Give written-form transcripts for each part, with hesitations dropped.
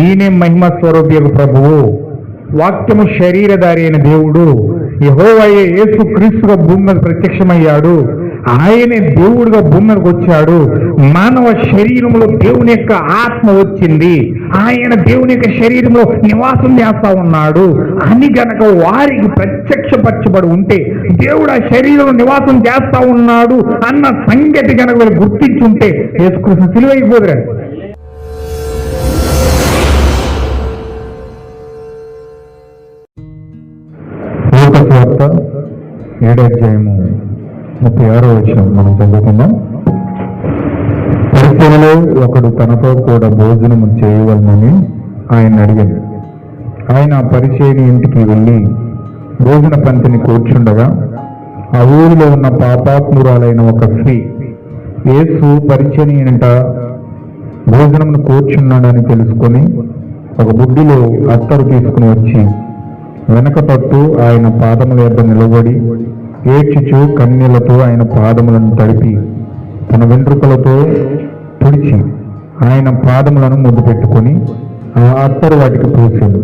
ఈయనే మహిమ స్వరూపియకు ప్రభువు, వాక్యము శరీరధారి అయిన దేవుడు యెహోవాయే యేసు క్రీస్తుగా భూమి మీద ప్రత్యక్షమయ్యాడు. ఆయనే దేవుడుగా భూమి మీదకి వచ్చాడు. మానవ శరీరంలో దేవుని యొక్క ఆత్మ వచ్చింది. ఆయన దేవుని యొక్క శరీరంలో నివాసం చేస్తా ఉన్నాడు అని గనక వారికి ప్రత్యక్షపరచబడి ఉంటే, దేవుడు ఆ శరీరంలో నివాసం చేస్తా ఉన్నాడు అన్న సంగతి కనుక వీళ్ళు గుర్తించుంటే యేసుక్రీస్తు సిలువైపోదురండి. వార్త 7వ అధ్యాయము 36వ వచనం మనం చదువుకుందాం. పరిసరలో ఒకడు తనతో కూడా భోజనము చేయవలనని ఆయన అడిగాడు. ఆయన పరిచయని ఇంటికి వెళ్ళి భోజన పంక్తిని కూర్చుండగా ఆ ఊరిలో ఉన్న పాపాత్మురాలైన ఒక స్త్రీ యేసు పరిచయని ఇంట భోజనమును కూర్చున్నాడని తెలుసుకొని ఒక బుడ్డిలో అత్తరు తీసుకుని వచ్చి వెనక పట్టు ఆయన పాదముల యొద్ద నిలబడి ఏడ్చుచు కన్నీళ్లతో ఆయన పాదములను తడిపి తన వెంట్రుకలతో తుడిచి ఆయన పాదములను ముద్దు పెట్టుకొని ఆ అత్తరు వాటికి పూసింది.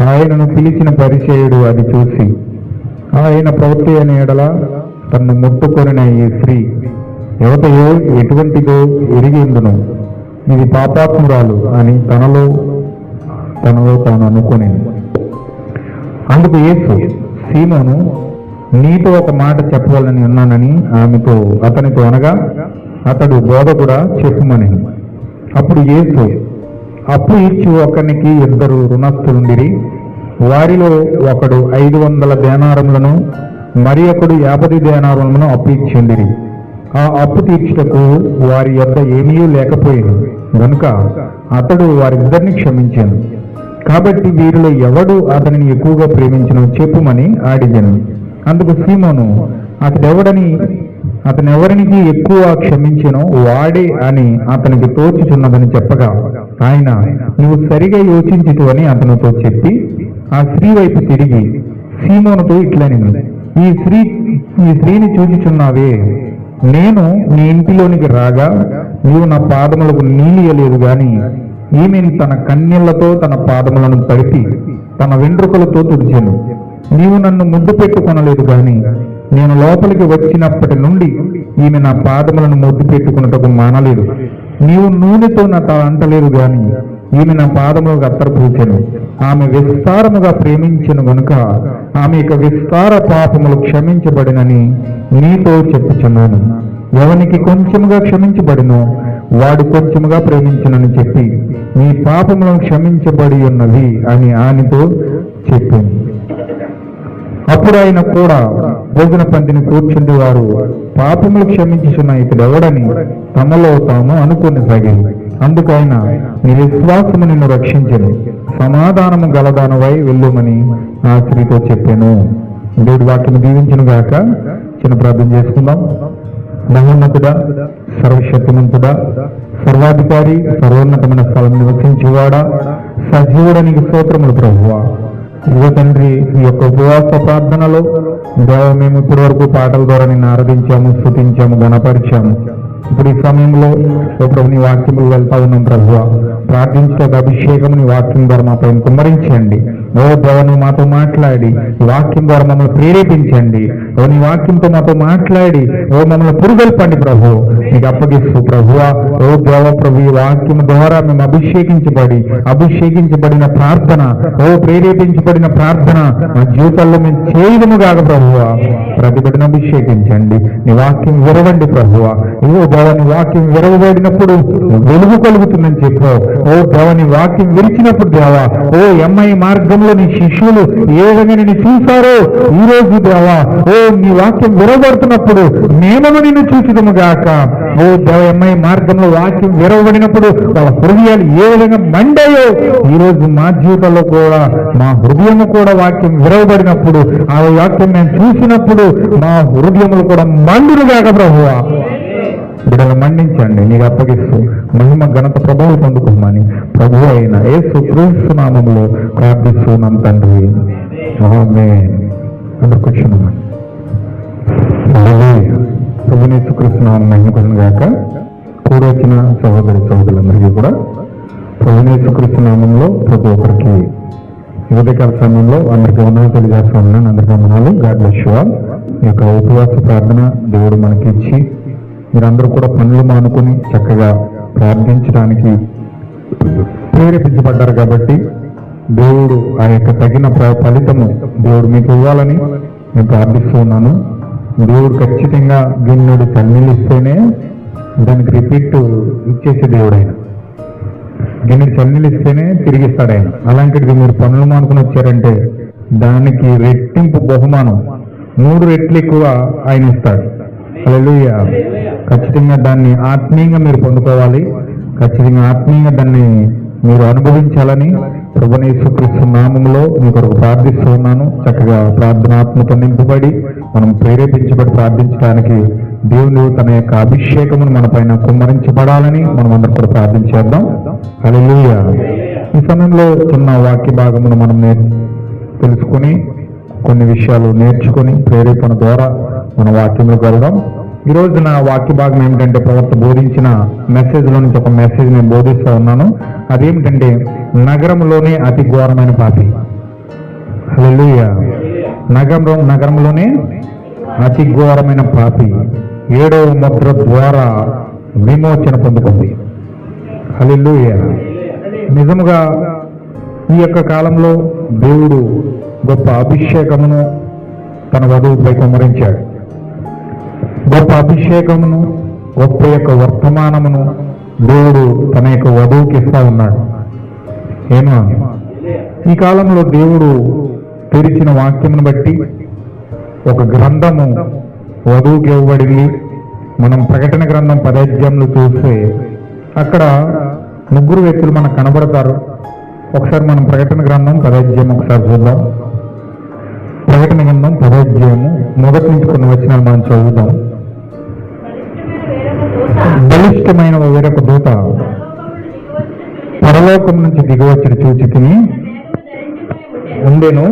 ఆయనను పిలిచిన పరిచయుడు అది చూసి, ఆయన ప్రవృత్తి అనే ఎడల తనను ముట్టుకొనిన ఈ స్త్రీ యువతయో ఎటువంటిదో ఎరిగి ఉండును, ఇది పాపాత్మురాలు అని తనలో తాను అనుకొని. అందుకు యేసు, సీమోను, నీతో ఒక మాట చెప్పవాలని ఉన్నానని అతనితో అనగా, అతడు బోధకుడా చెప్పుమని. అప్పుడు యేసు, అప్పు ఇచ్చి ఒకనికి 2 రుణస్థులుండిరి. వారిలో ఒకడు 500 దేనారములను మరి ఒకడు 50 దేనారములను అప్పు ఇచ్చిండిరి. ఆ అప్పు తీర్చుటకు వారి యొద్ద ఏమీ లేకపోయింది గనుక అతడు వారిద్దరిని క్షమించాను. కాబట్టి వీరిలో ఎవడు అతనిని ఎక్కువగా ప్రేమించను చెప్పుమని అడిగాను. అందుకు సీమోను, అతనెవరికి ఎక్కువ క్షమించెనో వాడే అని అతనికి తోచుచున్నదని చెప్పగా, ఆయన, నువ్వు సరిగా యోచించుతు అని అతనితో చెప్పి ఆ స్త్రీ వైపు తిరిగి సీమోనుతో ఇట్లనింది, ఈ స్త్రీని చూచుచున్నావే, నేను నీ ఇంటిలోనికి రాగా నీవు నా పాదములకు నీలియలేదు గాని ఈమె తన కన్నీళ్లతో తన పాదములను తడిపి తన వెంట్రుకలతో తుడిచెను. నీవు నన్ను ముద్దు పెట్టుకొనలేదు గాని నేను లోపలికి వచ్చినప్పటి నుండి ఈమె నా పాదములను ముద్దు పెట్టుకున్నటకు మానలేదు. నీవు నూనెతో నా అంటలేదు గాని ఈమె నా పాదములకు అత్తరు పూచెను. ఆమె విస్తారముగా ప్రేమించెను గనుక ఆమె ఇక విస్తార పాపములు క్షమించబడినని నీతో చెప్పుచున్నాను. ఎవనికి కొంచెముగా క్షమించబడినో వాడు కొంచెముగా ప్రేమించునని చెప్పి నీ పాపములను క్షమించబడి ఉన్నవి అని ఆయనతో చెప్పింది. అప్పుడు ఆయన కూడా భోజన పంక్తిని కూర్చుండి వారు పాపములు క్షమించుచున్న ఇతడెవడని తమలో తాము అనుకొనసాగింది. అందుకు ఆయన, నీ విశ్వాసము నిన్ను రక్షించను, సమాధానము గలదానవై వెళ్ళుమని ఆ స్త్రీతో చెప్పాను. దేవుడి వాక్యము దీవించును గాక. చిన్న ప్రార్థన చేసుకుందాం. మహోన్నతుడా, సర్వశక్తిమంతుడా, సర్వాధికారి, సర్వోన్నతమైన స్థలం నివసించేవాడా, సజీవుడానికి స్తోత్రములు ప్రభువా. ఇదిగో తండ్రి, ఈ యొక్క ఉపవాస ప్రార్థనలో మేము ఇప్పటి వరకు పాటల ద్వారా నిన్ను ఆరాధించాము, స్తుతించాము, గణపరిచాము. ఇప్పుడు ఈ సమయంలో ప్రభు నీ వాక్యములు వెళ్తా ఉన్నాం ప్రభువా. ప్రార్థించక అభిషేకం నీ వాక్యం ద్వారా మా పైన కుమ్మరించండి. ఓ దేవను మాతో మాట్లాడి వాక్యం ద్వారా మమ్మల్ని ప్రేరేపించండి. ఓ నీ వాక్యంతో మాతో మాట్లాడి మమ్మల్ని పురుగొల్పండి ప్రభు. నీకు అప్పగిస్తూ ప్రభువా, ఓ దేవ ప్రభు, ఈ వాక్యం ద్వారా మేము అభిషేకించబడిన ప్రార్థన, ప్రేరేపించబడిన ప్రార్థన మా జీవితాల్లో మేము చేయడము కాక ప్రభువా, ప్రతి బిడ్డను అభిషేకించండి. నీ వాక్యం విరవండి ప్రభువా. దేవని వాక్యం విరవబడినప్పుడు వెలుగు కలుగుతుందని చెప్పు. దేవని వాక్యం విరిచినప్పుడు దేవా, ఎంఐ మార్గంలో నీ శిష్యులు ఏ విధంగా నిన్ను చూశారో ఈ రోజు దేవా, నీ వాక్యం విరవబడుతున్నప్పుడు మేము నిన్ను చూసిదము గాక. దేవ, ఎంఐ మార్గంలో వాక్యం విరవబడినప్పుడు వాళ్ళ హృదయాలు ఏ విధంగా మండాయో ఈ రోజు మా జీవితంలో కూడా, మా హృదయము కూడా వాక్యం విరవబడినప్పుడు, ఆ వాక్యం మేము చూసినప్పుడు మా హృదయములు కూడా మండును గాక ప్రభువా. బిడ్డలు మండించండి, నీకు అప్పగిస్తూ మహిమ ఘనత ప్రభావం పొందుకోమని ప్రభు అయిన యేసు క్రీస్తు నామములో ప్రార్థిస్తున్నాం తండ్రి. ఆమేన్. అందరూ కూర్చున్నాం. ప్రభు యేసు క్రీస్తు నామమున మహిమ కలుగును గాక. కూడి వచ్చిన సహోదరులందరికీ కూడా ప్రభువైన యేసుక్రీస్తు నామంలో ప్రతి ఒక్కరికి ఉదయకాల సమయంలో అందరికీ వందనాలు తెలియజేస్తా ఉన్నాను. అందరికీ వందనాలు. God bless you all. ఈ యొక్క ఉపవాస ప్రార్థన దేవుడు మనకి ఇచ్చి మీరందరూ కూడా పనులు మానుకొని చక్కగా ప్రార్థించడానికి ప్రేరేపించబడ్డారు కాబట్టి దేవుడు ఆ యొక్క తగిన ఫలితము దేవుడు మీకు ఇవ్వాలని నేను ప్రార్థిస్తూ ఉన్నాను. దేవుడు ఖచ్చితంగా గిన్నెడు తన్నీళ్ళు ఇస్తేనే దానికి రిపీట్ ఇచ్చేసే దేవుడు ఆయన. గిన్నెడు చన్నీళ్ళు ఇస్తేనే తిరిగిస్తాడు ఆయన. అలాంటిది మీరు పనులు మానుకుని వచ్చారంటే దానికి రెట్టింపు బహుమానం 3 రెట్లు ఎక్కువ ఆయన ఇస్తాడు. హల్లెలూయా. ఖచ్చితంగా దాన్ని ఆత్మీయంగా మీరు పొందుకోవాలి. ఖచ్చితంగా ఆత్మీయంగా దాన్ని మీరు అనుభవించాలని ప్రభువైన యేసుక్రీస్తు నామములో మీ కొరకు ప్రార్థిస్తూ ఉన్నాను. చక్కగా ప్రార్థనాత్మతో నింపబడి మనం ప్రేరేపించబడి ప్రార్థించడానికి దేవుడు తన యొక్క అభిషేకమును మన పైన కుమ్మరించబడాలని మనం అందరూ కూడా ప్రార్థించేద్దాం. హల్లెలూయా. ఈ సమయంలో చిన్న వాక్య భాగమును మనం తెలుసుకొని కొన్ని విషయాలు నేర్చుకొని ప్రేరేపణ ద్వారా మన వాక్యంలోకి వెళ్దాం. ఈ రోజు నా వాక్య భాగం ఏమిటంటే ప్రవక్త బోధించిన మెసేజ్లో నుంచి ఒక మెసేజ్ నేను బోధిస్తూ ఉన్నాను. అదేమిటంటే నగరంలోనే అతి ఘోరమైన పాపి. హల్లెలూయా. నగరంలోనే అతి ఘోరమైన పాపి 7వ ముద్ర ద్వారా విమోచన పొందుకుంది. హల్లెలూయా. నిజముగా ఈ యొక్క కాలంలో దేవుడు గొప్ప అభిషేకమును తన వధువుపై కుమ్మరించాడు. గొప్ప అభిషేకమును గొప్ప యొక్క వర్తమానమును దేవుడు తన యొక్క వధువుకి ఇస్తా ఉన్నాడు. ఏమో ఈ కాలంలో దేవుడు తెరిచిన వాక్యమును బట్టి ఒక గ్రంథము వధువుకి ఇవ్వబడింది. మనం ప్రకటన గ్రంథం 10వ అధ్యాయంలో చూస్తే అక్కడ 3 వ్యక్తులు మనకు కనబడతారు. ఒకసారి మనం ప్రకటన గ్రంథం 10వ అధ్యాయం ఒకసారి చూద్దాం. ప్రకటన గ్రంథం 10వ అధ్యాయము మొదటి నుంచి కొన్ని వచనాలు మనం చదువుదాం. బలిష్టమైన వేరొక దూత పరలోకం నుంచి దిగివచ్చిన చూచి తిని ఉండెను,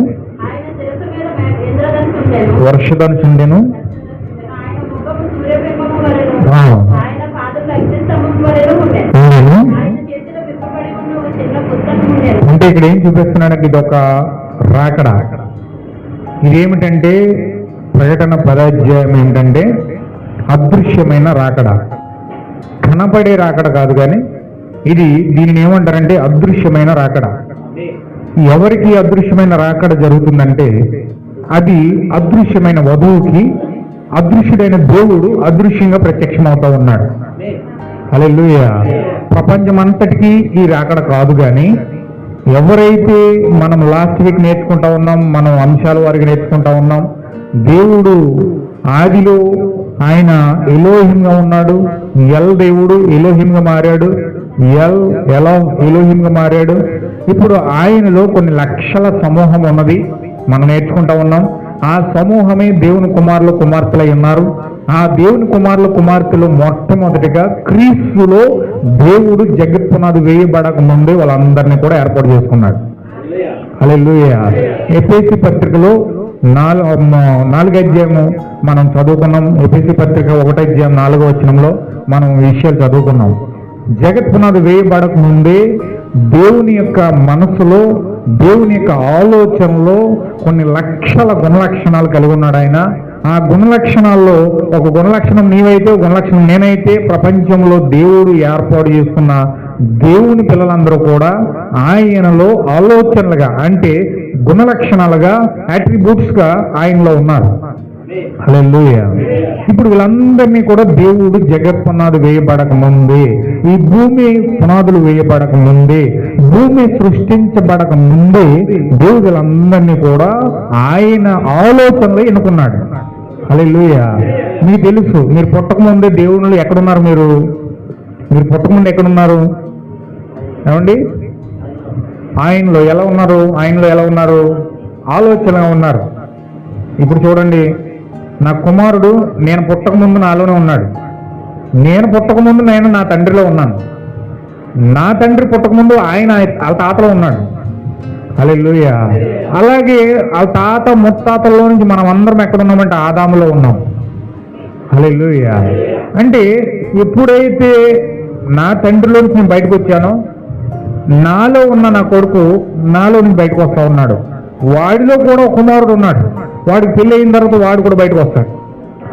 వర్షధనుచుండెను, అంటే ఇక్కడ ఏం చూపిస్తున్నాడు? ఇదొక రాకడ. ఇదేమిటంటే ప్రకటన 10వ అధ్యాయం ఏంటంటే అదృశ్యమైన రాకడ. కనపడే రాకడ కాదు, కానీ దీనిని ఏమంటారంటే అదృశ్యమైన రాకడ. ఎవరికి అదృశ్యమైన రాకడ జరుగుతుందంటే అది అదృశ్యమైన వధువుకి అదృశ్యుడైన దేవుడు అదృశ్యంగా ప్రత్యక్షమవుతా ఉన్నాడు. హల్లెలూయా. ప్రపంచం అంతటికీ ఈ రాకడ కాదు, కానీ ఎవరైతే మనం లాస్ట్ వీక్ నేర్చుకుంటా ఉన్నాం, మనం అంశాల వారికి నేర్చుకుంటా ఉన్నాం. దేవుడు ఆదిలో ఆయన ఎలోహింగా ఉన్నాడు. దేవుడు ఎలోహింగా మారాడు. ఎలోహింగా మారాడు. ఇప్పుడు ఆయనలో కొన్ని లక్షల సమూహం ఉన్నది మనం నేర్చుకుంటా ఉన్నాం. ఆ సమూహమే దేవుని కుమారులు కుమార్తెలై ఉన్నారు. ఆ దేవుని కుమారులు కుమార్తెలు మొట్టమొదటిగా క్రీస్తులో దేవుడు జగత్పునాది వేయబడక ముందే వాళ్ళందరినీ కూడా ఏర్పాటు చేసుకున్నాడు. హల్లెలూయా. ఎఫెసీ పత్రికలో 4వ అధ్యాయము మనం చదువుకున్నాం. ఎఫెసీ పత్రిక 1వ అధ్యాయం 4వ వచనంలో మనం ఈ విషయాలు చదువుకున్నాం. జగత్పునాది వేయబడక ముందే దేవుని యొక్క మనసులో, దేవుని యొక్క ఆలోచనలో కొన్ని లక్షల గుణలక్షణాలు కలిగి ఉన్నాడు ఆయన. ఆ గుణలక్షణాల్లో ఒక గుణలక్షణం నీవైతే, ఒక గుణలక్షణం నేనైతే, ప్రపంచంలో దేవుడు ఏర్పాటు చేసుకున్న దేవుని పిల్లలందరూ కూడా ఆయనలో ఆలోచనలుగా, అంటే గుణలక్షణాలుగా, అట్రిబ్యూట్స్ గా ఆయనలో ఉన్నారు. హల్లెలూయా. ఇప్పుడు వీళ్ళందరినీ కూడా దేవుడు జగత్ పునాది వేయబడక ముందే, ఈ భూమి పునాదులు వేయబడక ముందే, భూమి సృష్టించబడక ముందే దేవుడు వీళ్ళందరినీ కూడా ఆయన ఆలోచనలో ఎన్నుకున్నాడు. హల్లెలూయా. మీకు తెలుసు, మీరు పుట్టక ముందే దేవుళ్ళు ఎక్కడున్నారు? మీరు పుట్టకముందు ఎక్కడున్నారు? ఏమండి? ఆయనలో ఎలా ఉన్నారు? ఆలోచనగా ఉన్నారు. ఇప్పుడు చూడండి, నా కుమారుడు నేను పుట్టకముందు నాలోనే ఉన్నాడు. నేను పుట్టకముందు నేను నా తండ్రిలో ఉన్నాను. నా తండ్రి పుట్టకముందు ఆయన వాళ్ళ తాతలో ఉన్నాడు. హల్లెలూయా. అలాగే వాళ్ళ తాత ముత్తాతల్లో నుంచి మనం అందరం ఎక్కడ ఉన్నామంటే ఆదాములో ఉన్నాం. హల్లెలూయా. అంటే ఎప్పుడైతే నా తండ్రిలో నుంచి నేను బయటకు వచ్చానో, నాలో ఉన్న నా కొడుకు నాలో నుంచి బయటకు వస్తా ఉన్నాడు, వాడిలో కూడా ఒక కుమారుడు ఉన్నాడు, వాడికి పెళ్ళి అయిన తర్వాత వాడు కూడా బయటకు వస్తాడు.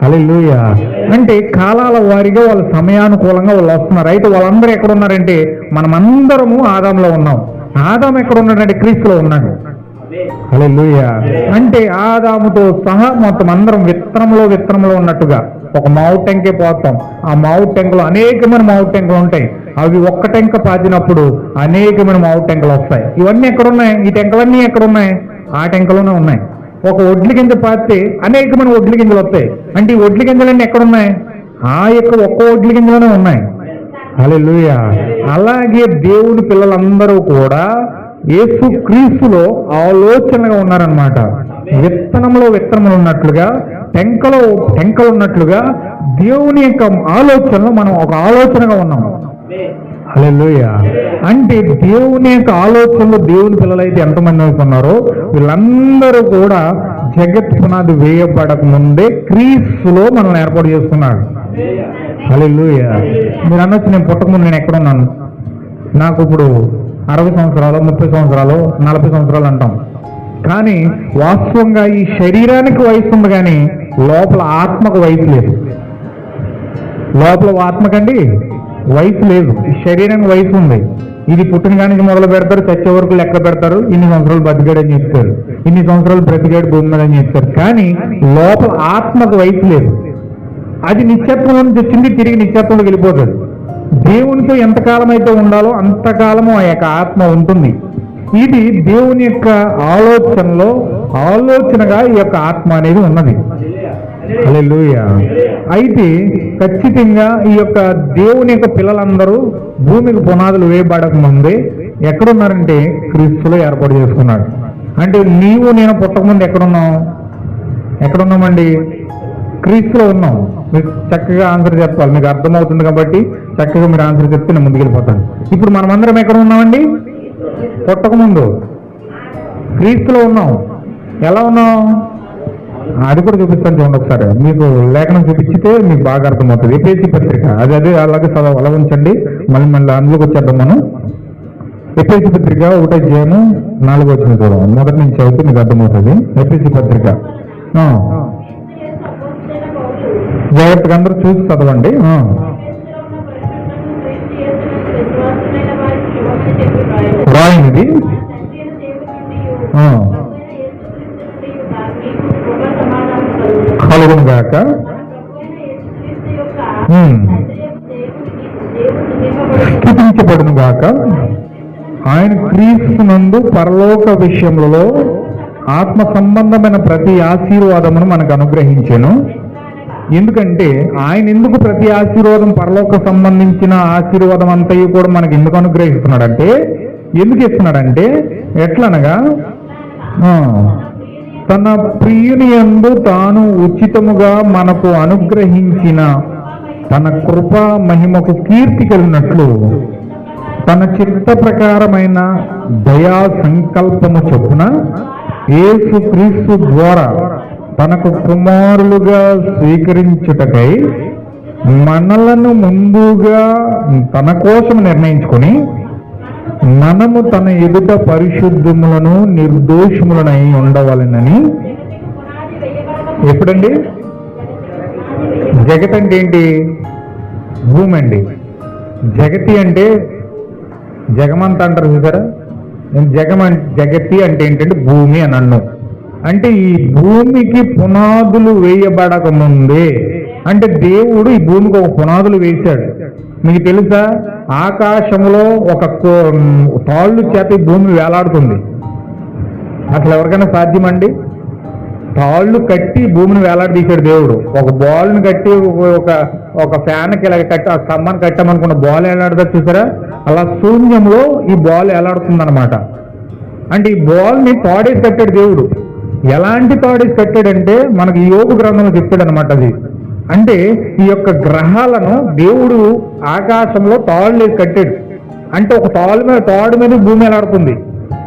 హల్లెలూయా. అంటే కాలాల వారీగా వాళ్ళ సమయానుకూలంగా వాళ్ళు వస్తున్నారు. అయితే వాళ్ళందరూ ఎక్కడ ఉన్నారంటే మనమందరము ఆదాంలో ఉన్నాం. ఆదాం ఎక్కడ ఉన్నాడంటే క్రీస్తులో ఉన్నాడు. హల్లెలూయా. అంటే ఆదాముతో సహా మొత్తం అందరం విత్తనంలో ఉన్నట్టుగా ఒక మావు టెంకే పోతాం. ఆ మావు టెంకలో అనేకమైన మావు టెంకలు ఉంటాయి. అవి ఒక్క టెంక పాతినప్పుడు అనేకమైన మావు టెంకలు వస్తాయి. ఇవన్నీ ఎక్కడున్నాయి? ఈ టెంకలన్నీ ఎక్కడున్నాయి? ఆ టెంకలోనే ఉన్నాయి. ఒక ఒడ్లి గింజ పాతితే అనేకమైన ఒడ్లి గింజలు వస్తాయి. అంటే ఈ ఒడ్లి గింజలన్నీ ఎక్కడున్నాయి? ఆ యొక్క ఒక్క ఒడ్లి గింజలోనే ఉన్నాయి. హల్లెలూయా. అలాగే దేవుని పిల్లలందరూ కూడా యేసు క్రీస్తులో ఆలోచనగా ఉన్నారనమాట. విత్తనములు ఉన్నట్లుగా, టెంకలు ఉన్నట్లుగా దేవుని యొక్క ఆలోచనలో మనం ఒక ఆలోచనగా ఉన్నాం. హల్లెలూయా. అంటే దేవుని యొక్క ఆలోచనలో దేవుని పిల్లలైతే ఎంతమంది అవుతున్నారో వీళ్ళందరూ కూడా జగత్ పునాది వేయబడక ముందే క్రీస్తులో మనల్ని ఏర్పాటు చేసుకున్నాడు. హల్లెలూయా. మీరు అనొచ్చు, నేను పుట్టకముందు నేను ఎక్కడున్నాను? నాకు ఇప్పుడు 60 సంవత్సరాలు, 30 సంవత్సరాలు, 40 సంవత్సరాలు అంటాం. కానీ వాస్తవంగా ఈ శరీరానికి వయసు ఉంది, కానీ లోపల ఆత్మకు వయసు లేదు. లోపల ఆత్మకండి వయసు లేదు. ఈ శరీరానికి వయసు ఉంది. ఇది పుట్టిన కానీ మొదలు పెడతారు, చచ్చే వరకు లెక్క పెడతారు. ఇన్ని సంవత్సరాలు బతికాడని చెప్తారు, ఇన్ని సంవత్సరాలు బ్రతికాడు భూమి మీద అని చెప్తారు. కానీ లోపల ఆత్మకు వయసు లేదు. అది నిత్యత్వం నుంచి వచ్చింది, తిరిగి నిత్యత్వంలోకి వెళ్ళిపోతుంది. దేవునితో ఎంతకాలం అయితే ఉండాలో అంతకాలము ఆ యొక్క ఆత్మ ఉంటుంది. ఇది దేవుని యొక్క ఆలోచనగా ఈ యొక్క ఆత్మ అనేది ఉన్నది. హల్లెలూయా. అయితే ఖచ్చితంగా ఈ యొక్క దేవుని యొక్క పిల్లలందరూ భూమికి పునాదులు వేయబడక ముందే ఎక్కడున్నారంటే క్రీస్తులో ఏర్పాటు చేసుకున్నాడు. అంటే నీవు నేను పుట్టకముందు ఎక్కడున్నామండి? క్రీస్తులో ఉన్నాం. మీరు చక్కగా ఆన్సర్ చెప్పాలి, మీకు అర్థమవుతుంది కాబట్టి చక్కగా మీరు ఆన్సర్ చెప్తే నేను ముందుకెళ్ళిపోతాను. ఇప్పుడు మనమందరం ఎక్కడ ఉన్నామండి? పుట్టకముందు క్రీస్తులో ఉన్నాం. ఎలా ఉన్నాం? అది కూడా చూపిస్తాను చూడండి ఒకసారి. మీకు లేఖనం చూపించితే మీకు బాగా అర్థమవుతుంది. ఎఫెసీ పత్రిక అదే అలాగే చదవ అలా ఉంచండి. మళ్ళీ అందులోకి వచ్చేద్దాం మనం. ఎఫెసీ పత్రిక 1వ అధ్యాయము 4వ వచనం చూద్దాం. మొదటి నుంచి చదివితే మీకు అర్థమవుతుంది. ఎఫెసీ పత్రిక జాగ్రత్తగా అందరూ చూసి చదవండి. రాయినిది కలుగును గాక. స్తుతించబడును గాక. ఆయన క్రీస్తునందు పరలోక విషయములలో ఆత్మ సంబంధమైన ప్రతి ఆశీర్వాదమును మనకు అనుగ్రహించెను. ఎందుకంటే ఆయన ఎందుకు ప్రతి ఆశీర్వాదం పరలోక సంబంధించిన ఆశీర్వాదం అంతయు కూడా మనకి ఎందుకు అనుగ్రహిస్తున్నాడంటే, ఎందుకు ఇస్తున్నాడంటే ఎట్లనగా తన ప్రియుని యందు తాను ఉచితముగా మనకు అనుగ్రహించిన తన కృపా మహిమకు కీర్తి కలిగినట్లు తన చిత్త ప్రకారమైన దయా సంకల్పము చొప్పున యేసు క్రీస్తు ద్వారా తనకు కుమారులుగా స్వీకరించుటకై మనలను ముందుగా తన కోసం నిర్ణయించుకొని మనము తన ఎదుట పరిశుద్ధములను నిర్దోషములనై ఉండవాలనని. ఎప్పుడండి? జగత్ అంటే ఏంటి? భూమి అండి. జగతి అంటే జగమంత అంటారు చూసారా? జగతి అంటే ఏంటంటే భూమి అని అన్నాం. అంటే ఈ భూమికి పునాదులు వేయబడక ముందే, అంటే దేవుడు ఈ భూమికి ఒక పునాదులు వేశాడు. మీకు తెలుసా? ఆకాశంలో ఒక తాళ్ళు చేత ఈ భూమి వేలాడుతుంది. అసలు ఎవరికైనా సాధ్యమండి? తాళ్ళు కట్టి భూమిని వేలాడదీశాడు దేవుడు. ఒక బాల్ని కట్టి ఒక ఫ్యాన్కి ఇలా కట్టి ఆ స్తంభాన్ని కట్టామనుకున్న బాల్ వేలాడుతుంది చూసారా? అలా శూన్యంలో ఈ బాల్ వేలాడుతుంది అనమాట. అంటే ఈ బాల్ని తాడేసి కట్టాడు దేవుడు. ఎలాంటి తాడేసి కట్టాడంటే మనకి యోగ గ్రంథంలో చెప్పాడు అనమాట. అది అంటే ఈ యొక్క గ్రహాలను దేవుడు ఆకాశంలో తాళ్ళు వేసి కట్టాడు. అంటే ఒక తాడు మీద భూమి ఎలాడుతుంది.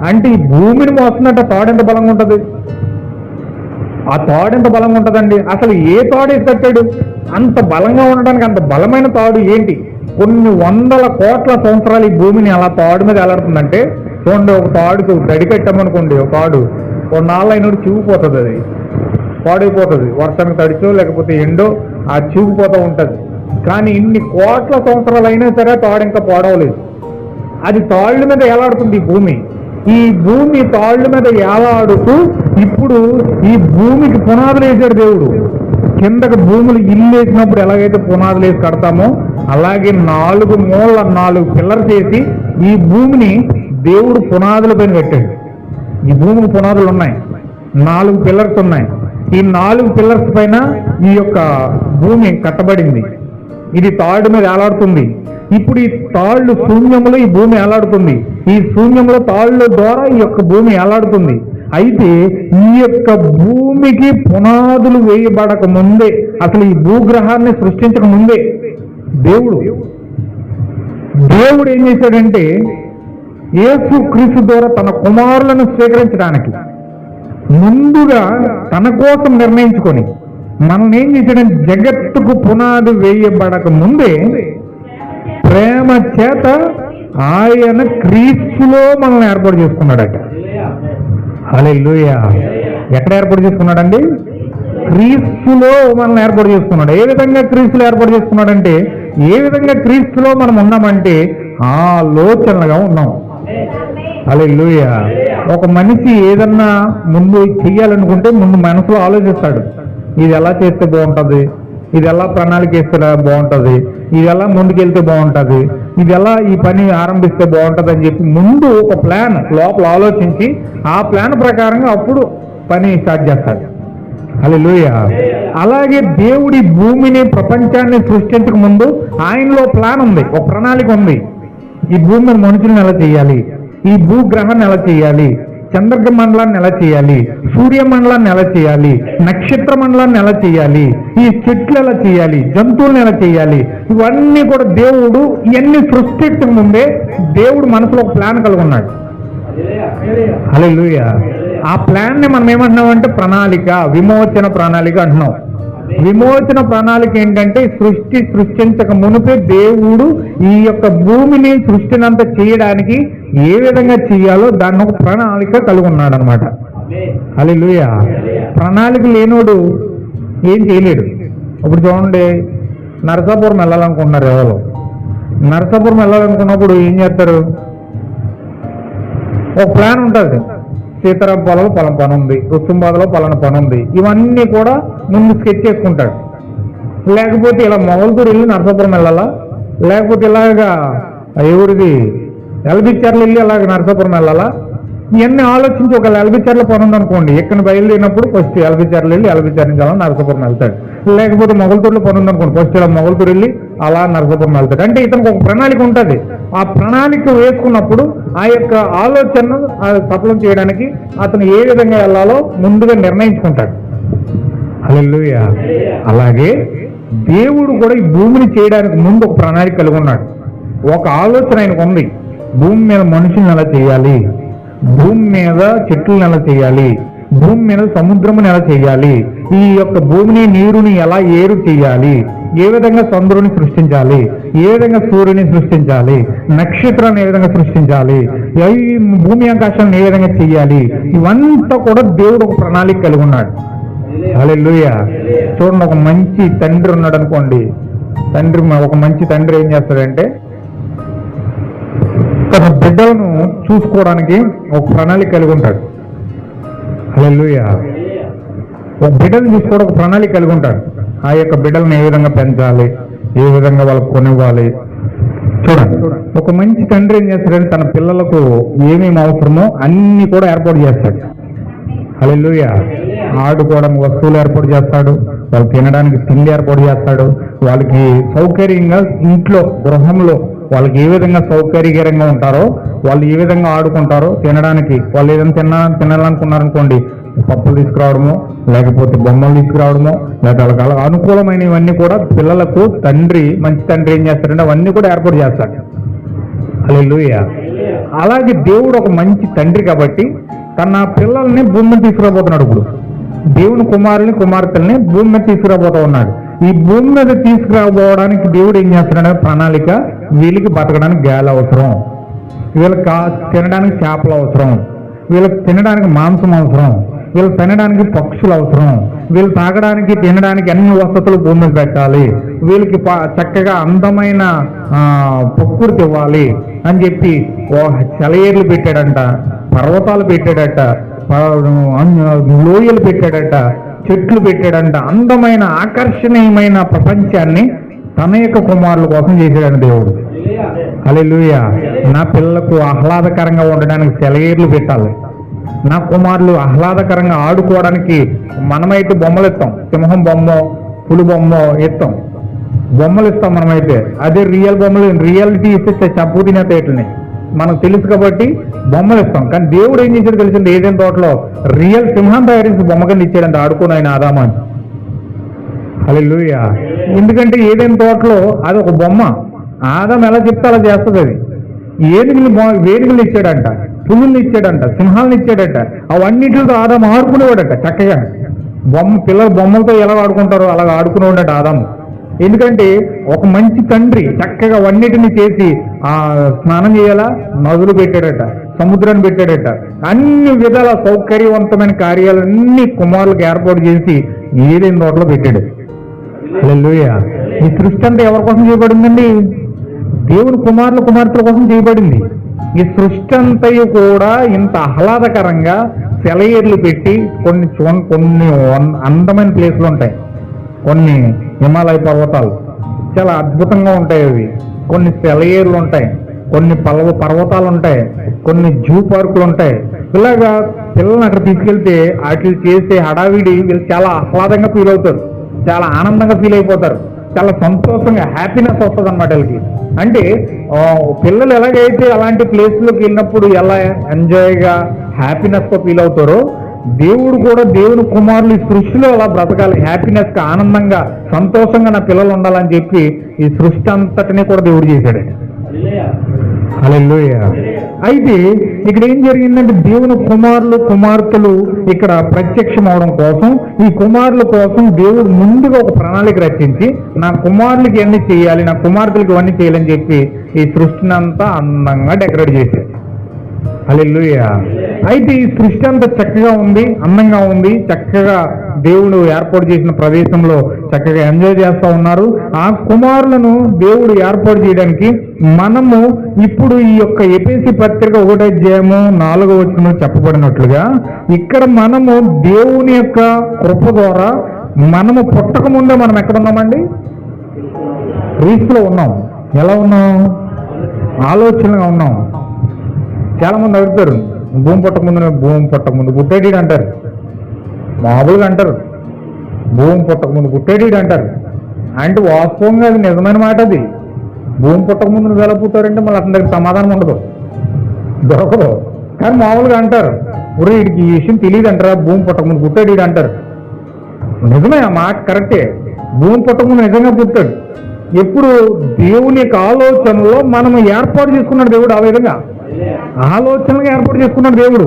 అంటే ఈ భూమిని మోస్తున్నట్టు తాడు ఎంత బలంగా ఉంటుంది? ఆ తాడు ఎంత బలంగా ఉంటుందండి? అసలు ఏ తాడు వేసి కట్టాడు? అంత బలంగా ఉండడానికి అంత బలమైన తాడు ఏంటి? కొన్ని వందల కోట్ల సంవత్సరాలు ఈ భూమిని అలా తాడు మీద ఎలాడుతుందంటే చూడండి, ఒక తాడుకు గడి కట్టామనుకోండి, ఒక తాడు కొన్నాళ్ళు అయినప్పుడు చివుకుపోతుంది, అది పాడైపోతుంది, వర్షానికి తడిచో లేకపోతే ఎండో ఆ చివుకుపోతూ ఉంటుంది. కానీ ఇన్ని కోట్ల సంవత్సరాలు అయినా సరే తాడు ఇంకా పాడవలేదు. అది తాళ్ళ మీద ఎలాడుతుంది ఈ భూమి. ఈ భూమి తాళ్ళ మీద ఎలాడుతూ ఇప్పుడు ఈ భూమికి పునాదులు వేసాడు దేవుడు. కిందకు భూములు ఇల్లు వేసినప్పుడు ఎలాగైతే పునాదులు వేసి కడతామో అలాగే 4 మూల 4 పిల్లర్స్ వేసి ఈ భూమిని దేవుడు పునాదుల పైన కట్టాడు. ఈ భూమికి పునాదులు ఉన్నాయి, 4 పిల్లర్స్ ఉన్నాయి. ఈ 4 పిల్లర్స్ పైన ఈ యొక్క భూమి కట్టబడింది. ఇది తాడు మీద ఏలాడుతుంది. ఇప్పుడు ఈ తాళ్ళు శూన్యంలో ఈ భూమి ఏలాడుతుంది. ఈ శూన్యంలో తాళ్ళ ద్వారా ఈ యొక్క భూమి ఏలాడుతుంది. అయితే ఈ యొక్క భూమికి పునాదులు వేయబడక ముందే, అసలు ఈ భూగ్రహాన్ని సృష్టించక ముందే దేవుడు ఏం చేశాడంటే యేసుక్రీస్తు ద్వారా తన కుమారులను స్వీకరించడానికి ముందుగా తన కోసం నిర్ణయించుకొని మనల్ని ఏం చేశాడంటే జగత్తుకు పునాది వేయబడక ముందే ప్రేమ చేత ఆయన క్రీస్తులో మనల్ని ఏర్పాటు చేసుకున్నాడట. హల్లెలూయా. ఎక్కడ ఏర్పాటు చేసుకున్నాడండి? క్రీస్తులో మనల్ని ఏర్పాటు చేసుకున్నాడు. ఏ విధంగా క్రీస్తులో ఏర్పాటు చేసుకున్నాడంటే, ఏ విధంగా క్రీస్తులో మనం ఉన్నామంటే ఆలోచనలుగా ఉన్నాం. హల్లెలూయా. ఒక మనిషి ఏదన్నా ముందు చెయ్యాలనుకుంటే ముందు మనసులో ఆలోచిస్తాడు, ఇది ఎలా చేస్తే బాగుంటుంది, ఇది ఎలా ప్రణాళిక వేస్తే బాగుంటుంది, ఇది ఎలా ముందుకెళ్తే బాగుంటుంది, ఇది ఎలా ఈ పని ఆరంభిస్తే బాగుంటుంది అని చెప్పి ముందు ఒక ప్లాన్ లోపల ఆలోచించి ఆ ప్లాన్ ప్రకారంగా అప్పుడు పని స్టార్ట్ చేస్తాడు. హల్లెలూయా. అలాగే దేవుడి భూమిని ప్రపంచాన్ని సృష్టించక ముందు ఆయనలో ప్లాన్ ఉంది, ఒక ప్రణాళిక ఉంది. ఈ భూమి మీద మనుషులను ఎలా చేయాలి, ఈ భూగ్రహాన్ని ఎలా చేయాలి, చంద్రగ్రహ మండలాన్ని ఎలా చేయాలి, సూర్య మండలాన్ని ఎలా చేయాలి, నక్షత్ర మండలాన్ని ఎలా చేయాలి, ఈ చెట్లు ఎలా చేయాలి, జంతువులను ఎలా చేయాలి, ఇవన్నీ కూడా దేవుడు ఇవన్నీ సృష్టించక ముందే దేవుడు మనసులో ఒక ప్లాన్ కలిగి ఉన్నాడు. హల్లెలూయా. ఆ ప్లాన్ ని మనం ఏమంటున్నామంటే ప్రణాళిక, విమోచన ప్రణాళిక అంటున్నాం. విమోచన ప్రణాళిక ఏంటంటే సృష్టించక మునిపే దేవుడు ఈ యొక్క భూమిని సృష్టినంత చేయడానికి ఏ విధంగా చేయాలో దాన్ని ఒక ప్రణాళిక కలిగి ఉన్నాడు అనమాట. హల్లెలూయా. ప్రణాళిక లేనోడు ఏం చేయలేడు. ఇప్పుడు చూడండి, నరసాపురం వెళ్ళాలనుకుంటున్నారు ఎవరు. నరసాపురం వెళ్ళాలనుకున్నప్పుడు ఏం చేస్తారు, ఒక ప్లాన్ ఉంటుంది. సీతారాంపాలలో పలానా పని ఉంది, రుస్తుంబాదలో పలానా పని ఉంది, ఇవన్నీ కూడా ముందు స్కెచ్ చేసుకుంటాడు. లేకపోతే ఇలా మొగల్తూరు వెళ్ళి నరసాపురం వెళ్ళాలా, లేకపోతే ఇలాగా ఎవరిది ఎల్బిచర్లు వెళ్ళి అలాగ నరసాపురం వెళ్ళాలా, ఇవన్నీ ఆలోచించి ఒక ఎల్బిచర్లో పని ఉందనుకోండి, ఇక్కడ బయలుదేరినప్పుడు ఫస్ట్ ఎల్బిచర్లు వెళ్ళి ఎల్బిచర్ నుంచి అలా నరసాపురం వెళ్తాడు. లేకపోతే మొగల్తూరులో పని ఉందనుకోండి, ఫస్ట్ ఇలా మొగల్తూరు వెళ్ళి అలా నరసాపురం వెళ్తాడు. అంటే ఇతనికి ఒక ప్రణాళిక ఉంటుంది. ఆ ప్రణాళిక వేసుకున్నప్పుడు ఆ యొక్క ఆలోచనను సఫలం చేయడానికి అతను ఏ విధంగా వెళ్ళాలో ముందుగా నిర్ణయించుకుంటాడు. హల్లెలూయా. అలాగే దేవుడు కూడా ఈ భూమిని చేయడానికి ముందు ఒక ప్రణాళిక కలిగి ఉన్నాడు. ఒక ఆలోచన ఆయనకు ఉంది. భూమి మీద మనుషులను ఎలా చేయాలి, భూమి మీద చెట్లను ఎలా చేయాలి, భూమి మీద సముద్రమును ఎలా చేయాలి, ఈ యొక్క భూమిని నీరుని ఎలా ఏరు చేయాలి, ఏ విధంగా చంద్రుని సృష్టించాలి, ఏ విధంగా సూర్యుని సృష్టించాలి, నక్షత్రాన్ని ఏ విధంగా సృష్టించాలి, ఈ భూమి ఆకాశాన్ని ఏ విధంగా చేయాలి, ఇవంతా కూడా దేవుడు ఒక ప్రణాళిక కలిగి ఉన్నాడు. హల్లెలూయా. చూడండి, ఒక మంచి తండ్రి ఉన్నాడు అనుకోండి. ఒక మంచి తండ్రి ఏం చేస్తాడంటే తన బిడ్డలను చూసుకోవడానికి ఒక ప్రణాళిక కలిగి ఉంటాడు. హల్లెలూయా. ఒక బిడ్డలను చూసుకోవడం ఒక ప్రణాళిక కలిగి ఉంటాడు. ఆ యొక్క బిడ్డలను ఏ విధంగా పెంచాలి, ఏ విధంగా వాళ్ళకు కొనివ్వాలి. చూడండి, ఒక మంచి తండ్రి ఏం చేస్తాడంటే తన పిల్లలకు ఏమేమి అవసరమో అన్ని కూడా ఏర్పాటు చేస్తాడు. హల్లెలూయా. ఆడుకోవడానికి వస్తువులు ఏర్పాటు చేస్తాడు, వాళ్ళు తినడానికి తిండి ఏర్పాటు చేస్తాడు, వాళ్ళకి సౌకర్యంగా ఇంట్లో గృహంలో వాళ్ళకి ఏ విధంగా సౌకర్యకరంగా ఉంటారో, వాళ్ళు ఏ విధంగా ఆడుకుంటారో, తినడానికి వాళ్ళు ఏదైనా తినాలనుకున్నారనుకోండి, పప్పులు తీసుకురావడము, లేకపోతే బొమ్మలు తీసుకురావడము, లేకపోతే వాళ్ళకి అనుకూలమైనవన్నీ కూడా పిల్లలకు మంచి తండ్రి ఏం చేస్తాడంటే అవన్నీ కూడా ఏర్పాటు చేస్తాడు. హల్లెలూయా. అలాగే దేవుడు ఒక మంచి తండ్రి కాబట్టి తన పిల్లల్ని భూమి మీద తీసుకురాబోతున్నాడు. ఇప్పుడు దేవుని కుమారుల్ని కుమార్తెల్ని భూమి మీద తీసుకురాబోతూ ఉన్నాడు. ఈ భూమి మీద తీసుకురాబోవడానికి దేవుడు ఏం చేస్తున్నాడు? ప్రణాళిక. వీళ్ళకి బతకడానికి గాలి అవసరం, వీళ్ళకి తినడానికి చేపలు అవసరం, వీళ్ళకి తినడానికి మాంసం అవసరం, వీళ్ళు తినడానికి పక్షులు అవసరం, వీళ్ళు తాగడానికి తినడానికి అన్ని వసతులు భూమి మీద పెట్టాలి, వీళ్ళకి చక్కగా అందమైన ప్రకృతి ఇవ్వాలి అని చెప్పి సెలయేర్లు పెట్టాడంట, పర్వతాలు పెట్టాడట, లోయలు పెట్టాడట, చెట్లు పెట్టాడంట. అందమైన ఆకర్షణీయమైన ప్రపంచాన్ని తన యొక్క కుమారుల కోసం చేశాడంట దేవుడు. హల్లెలూయా. నా పిల్లలకు ఆహ్లాదకరంగా ఉండడానికి సెలయేర్లు పెట్టాలి, నా కుమారులు ఆహ్లాదకరంగా ఆడుకోవడానికి మనమైతే బొమ్మలు ఇస్తాం, సింహం బొమ్మ, పులి బొమ్మ ఇస్తాం, బొమ్మలు ఇస్తాం మనమైతే. అదే రియల్ బొమ్మలు రియాలిటీ ఇస్తే చంపు తినేటని మనకు తెలుసు కాబట్టి బొమ్మలు ఇస్తాం. కానీ దేవుడు ఏం చేశాడు తెలిసింది? ఏదైనా తోటలో రియల్ సింహం తయారు చేసి బొమ్మ కింద ఇచ్చాడంట, ఆడుకుని ఆయన ఆదామని. హల్లెలూయా. ఎందుకంటే ఏదైనా తోటలో అది ఒక బొమ్మ, ఆదాం ఎలా చెప్తే అలా చేస్తుంది. అది వేదికలు ఇచ్చాడంట, పులుల్ని ఇచ్చాడంట, సింహాలను ఇచ్చాడట. అవన్నిటితో ఆదాం ఆడుకునేవాడట చక్కగా. పిల్లలు బొమ్మలతో ఎలా ఆడుకుంటారో అలా ఆడుకునేవాడట ఆదాము. ఎందుకంటే ఒక మంచి తండ్రి చక్కగా అవన్నిటిని చేసి స్నానం చేయాలా, నదులు పెట్టాడట, సముద్రాన్ని పెట్టాడట, అన్ని విధాల సౌకర్యవంతమైన కార్యాలన్నీ కుమారులకు ఏర్పాటు చేసి ఏదైనా తోటలో పెట్టాడు. హల్లెలూయా. ఈ సృష్టి అంతా ఎవరి కోసం చేయబడిందండి? దేవుని కుమారుల కుమార్తెల కోసం చేయబడింది. ఈ సృష్టి అంతయు కూడా ఇంత ఆహ్లాదకరంగా సెలయేర్లు పెట్టి కొన్ని అందమైన ప్లేసులు ఉంటాయి, కొన్ని హిమాలయ పర్వతాలు చాలా అద్భుతంగా ఉంటాయి అవి, కొన్ని సెలయేర్లు ఉంటాయి, కొన్ని పర్వతాలు ఉంటాయి, కొన్ని జూ పార్కులు ఉంటాయి. ఇలాగా పిల్లల్ని అక్కడ తీసుకెళ్తే వాటిని చేసే హడావిడి వీళ్ళు చాలా ఆహ్లాదంగా ఫీల్ అవుతారు, చాలా ఆనందంగా ఫీల్ అయిపోతారు, చాలా సంతోషంగా హ్యాపీనెస్ వస్తుంది అన్నమాట వీళ్ళకి. అంటే పిల్లలు ఎలాగైతే అలాంటి ప్లేస్లోకి వెళ్ళినప్పుడు ఎలా ఎంజాయ్గా హ్యాపీనెస్తో ఫీల్ అవుతారో, దేవుడు కూడా దేవుని కుమారులు ఈ సృష్టిలో అలా బ్రతకాలి, హ్యాపీనెస్గా ఆనందంగా సంతోషంగా నా పిల్లలు ఉండాలని చెప్పి ఈ సృష్టి అంతటినీ కూడా దేవుడు చేశాడు. హల్లెలూయా. అయితే ఇక్కడ ఏం జరిగిందంటే దేవుని కుమారులు కుమార్తెలు ఇక్కడ ప్రత్యక్షం అవడం కోసం, ఈ కుమారుల కోసం దేవుడు ముందుగా ఒక ప్రణాళిక రచించి నా కుమారులకి ఇవన్నీ చేయాలి, నా కుమార్తెలకి ఇవన్నీ చేయాలని చెప్పి ఈ సృష్టిని అంతా అందంగా డెకరేట్ చేశాడు. హల్లెలూయా. అయితే ఈ సృష్టి అంతా చక్కగా ఉంది, అందంగా ఉంది, చక్కగా దేవుడు ఏర్పాటు చేసిన ప్రదేశంలో చక్కగా ఎంజాయ్ చేస్తూ ఉన్నారు. ఆ కుమారులను దేవుడు ఏర్పాటు చేయడానికి మనము ఇప్పుడు ఈ యొక్క ఎఫెసీ పత్రిక 1వ అధ్యాయము 4వ వచనంలో చెప్పబడినట్లుగా ఇక్కడ మనము దేవుని యొక్క కృప ద్వారా మనము పుట్టక ముందే మనం ఎక్కడ ఉన్నామండి? క్రీస్తులో ఉన్నాం. ఎలా ఉన్నాం? ఆలోచనగా ఉన్నాం. చాలా మంది అడుగుతారు, భూమి పుట్టక ముందు పుట్టేడీడు అంటారు, మామూలుగా అంటారు, భూమి పుట్టక ముందు పుట్టేడీడు అంటారు. అంటే వాస్తవంగా అది నిజమైన మాట. అది భూమి పుట్టక ముందు నువ్వు ఎలా పుట్టారంటే మళ్ళీ అతని దగ్గర సమాధానం ఉండదు, దొరకదు. కానీ మామూలుగా అంటారు, ఊరే వీడికి ఈ విషయం తెలియదు అంటారా, భూమి పుట్టక ముందు పుట్టాడీడు అంటారు. నిజమే, ఆ మాట కరెక్టే. భూమి పుట్టక ముందు నిజంగా పుట్టాడు. ఎప్పుడు దేవుని యొక్క ఆలోచనలో మనము ఏర్పాటు చేసుకున్నాడు దేవుడు. ఆ విధంగా ఆలోచనగా ఏర్పాటు చేసుకున్నాడు దేవుడు.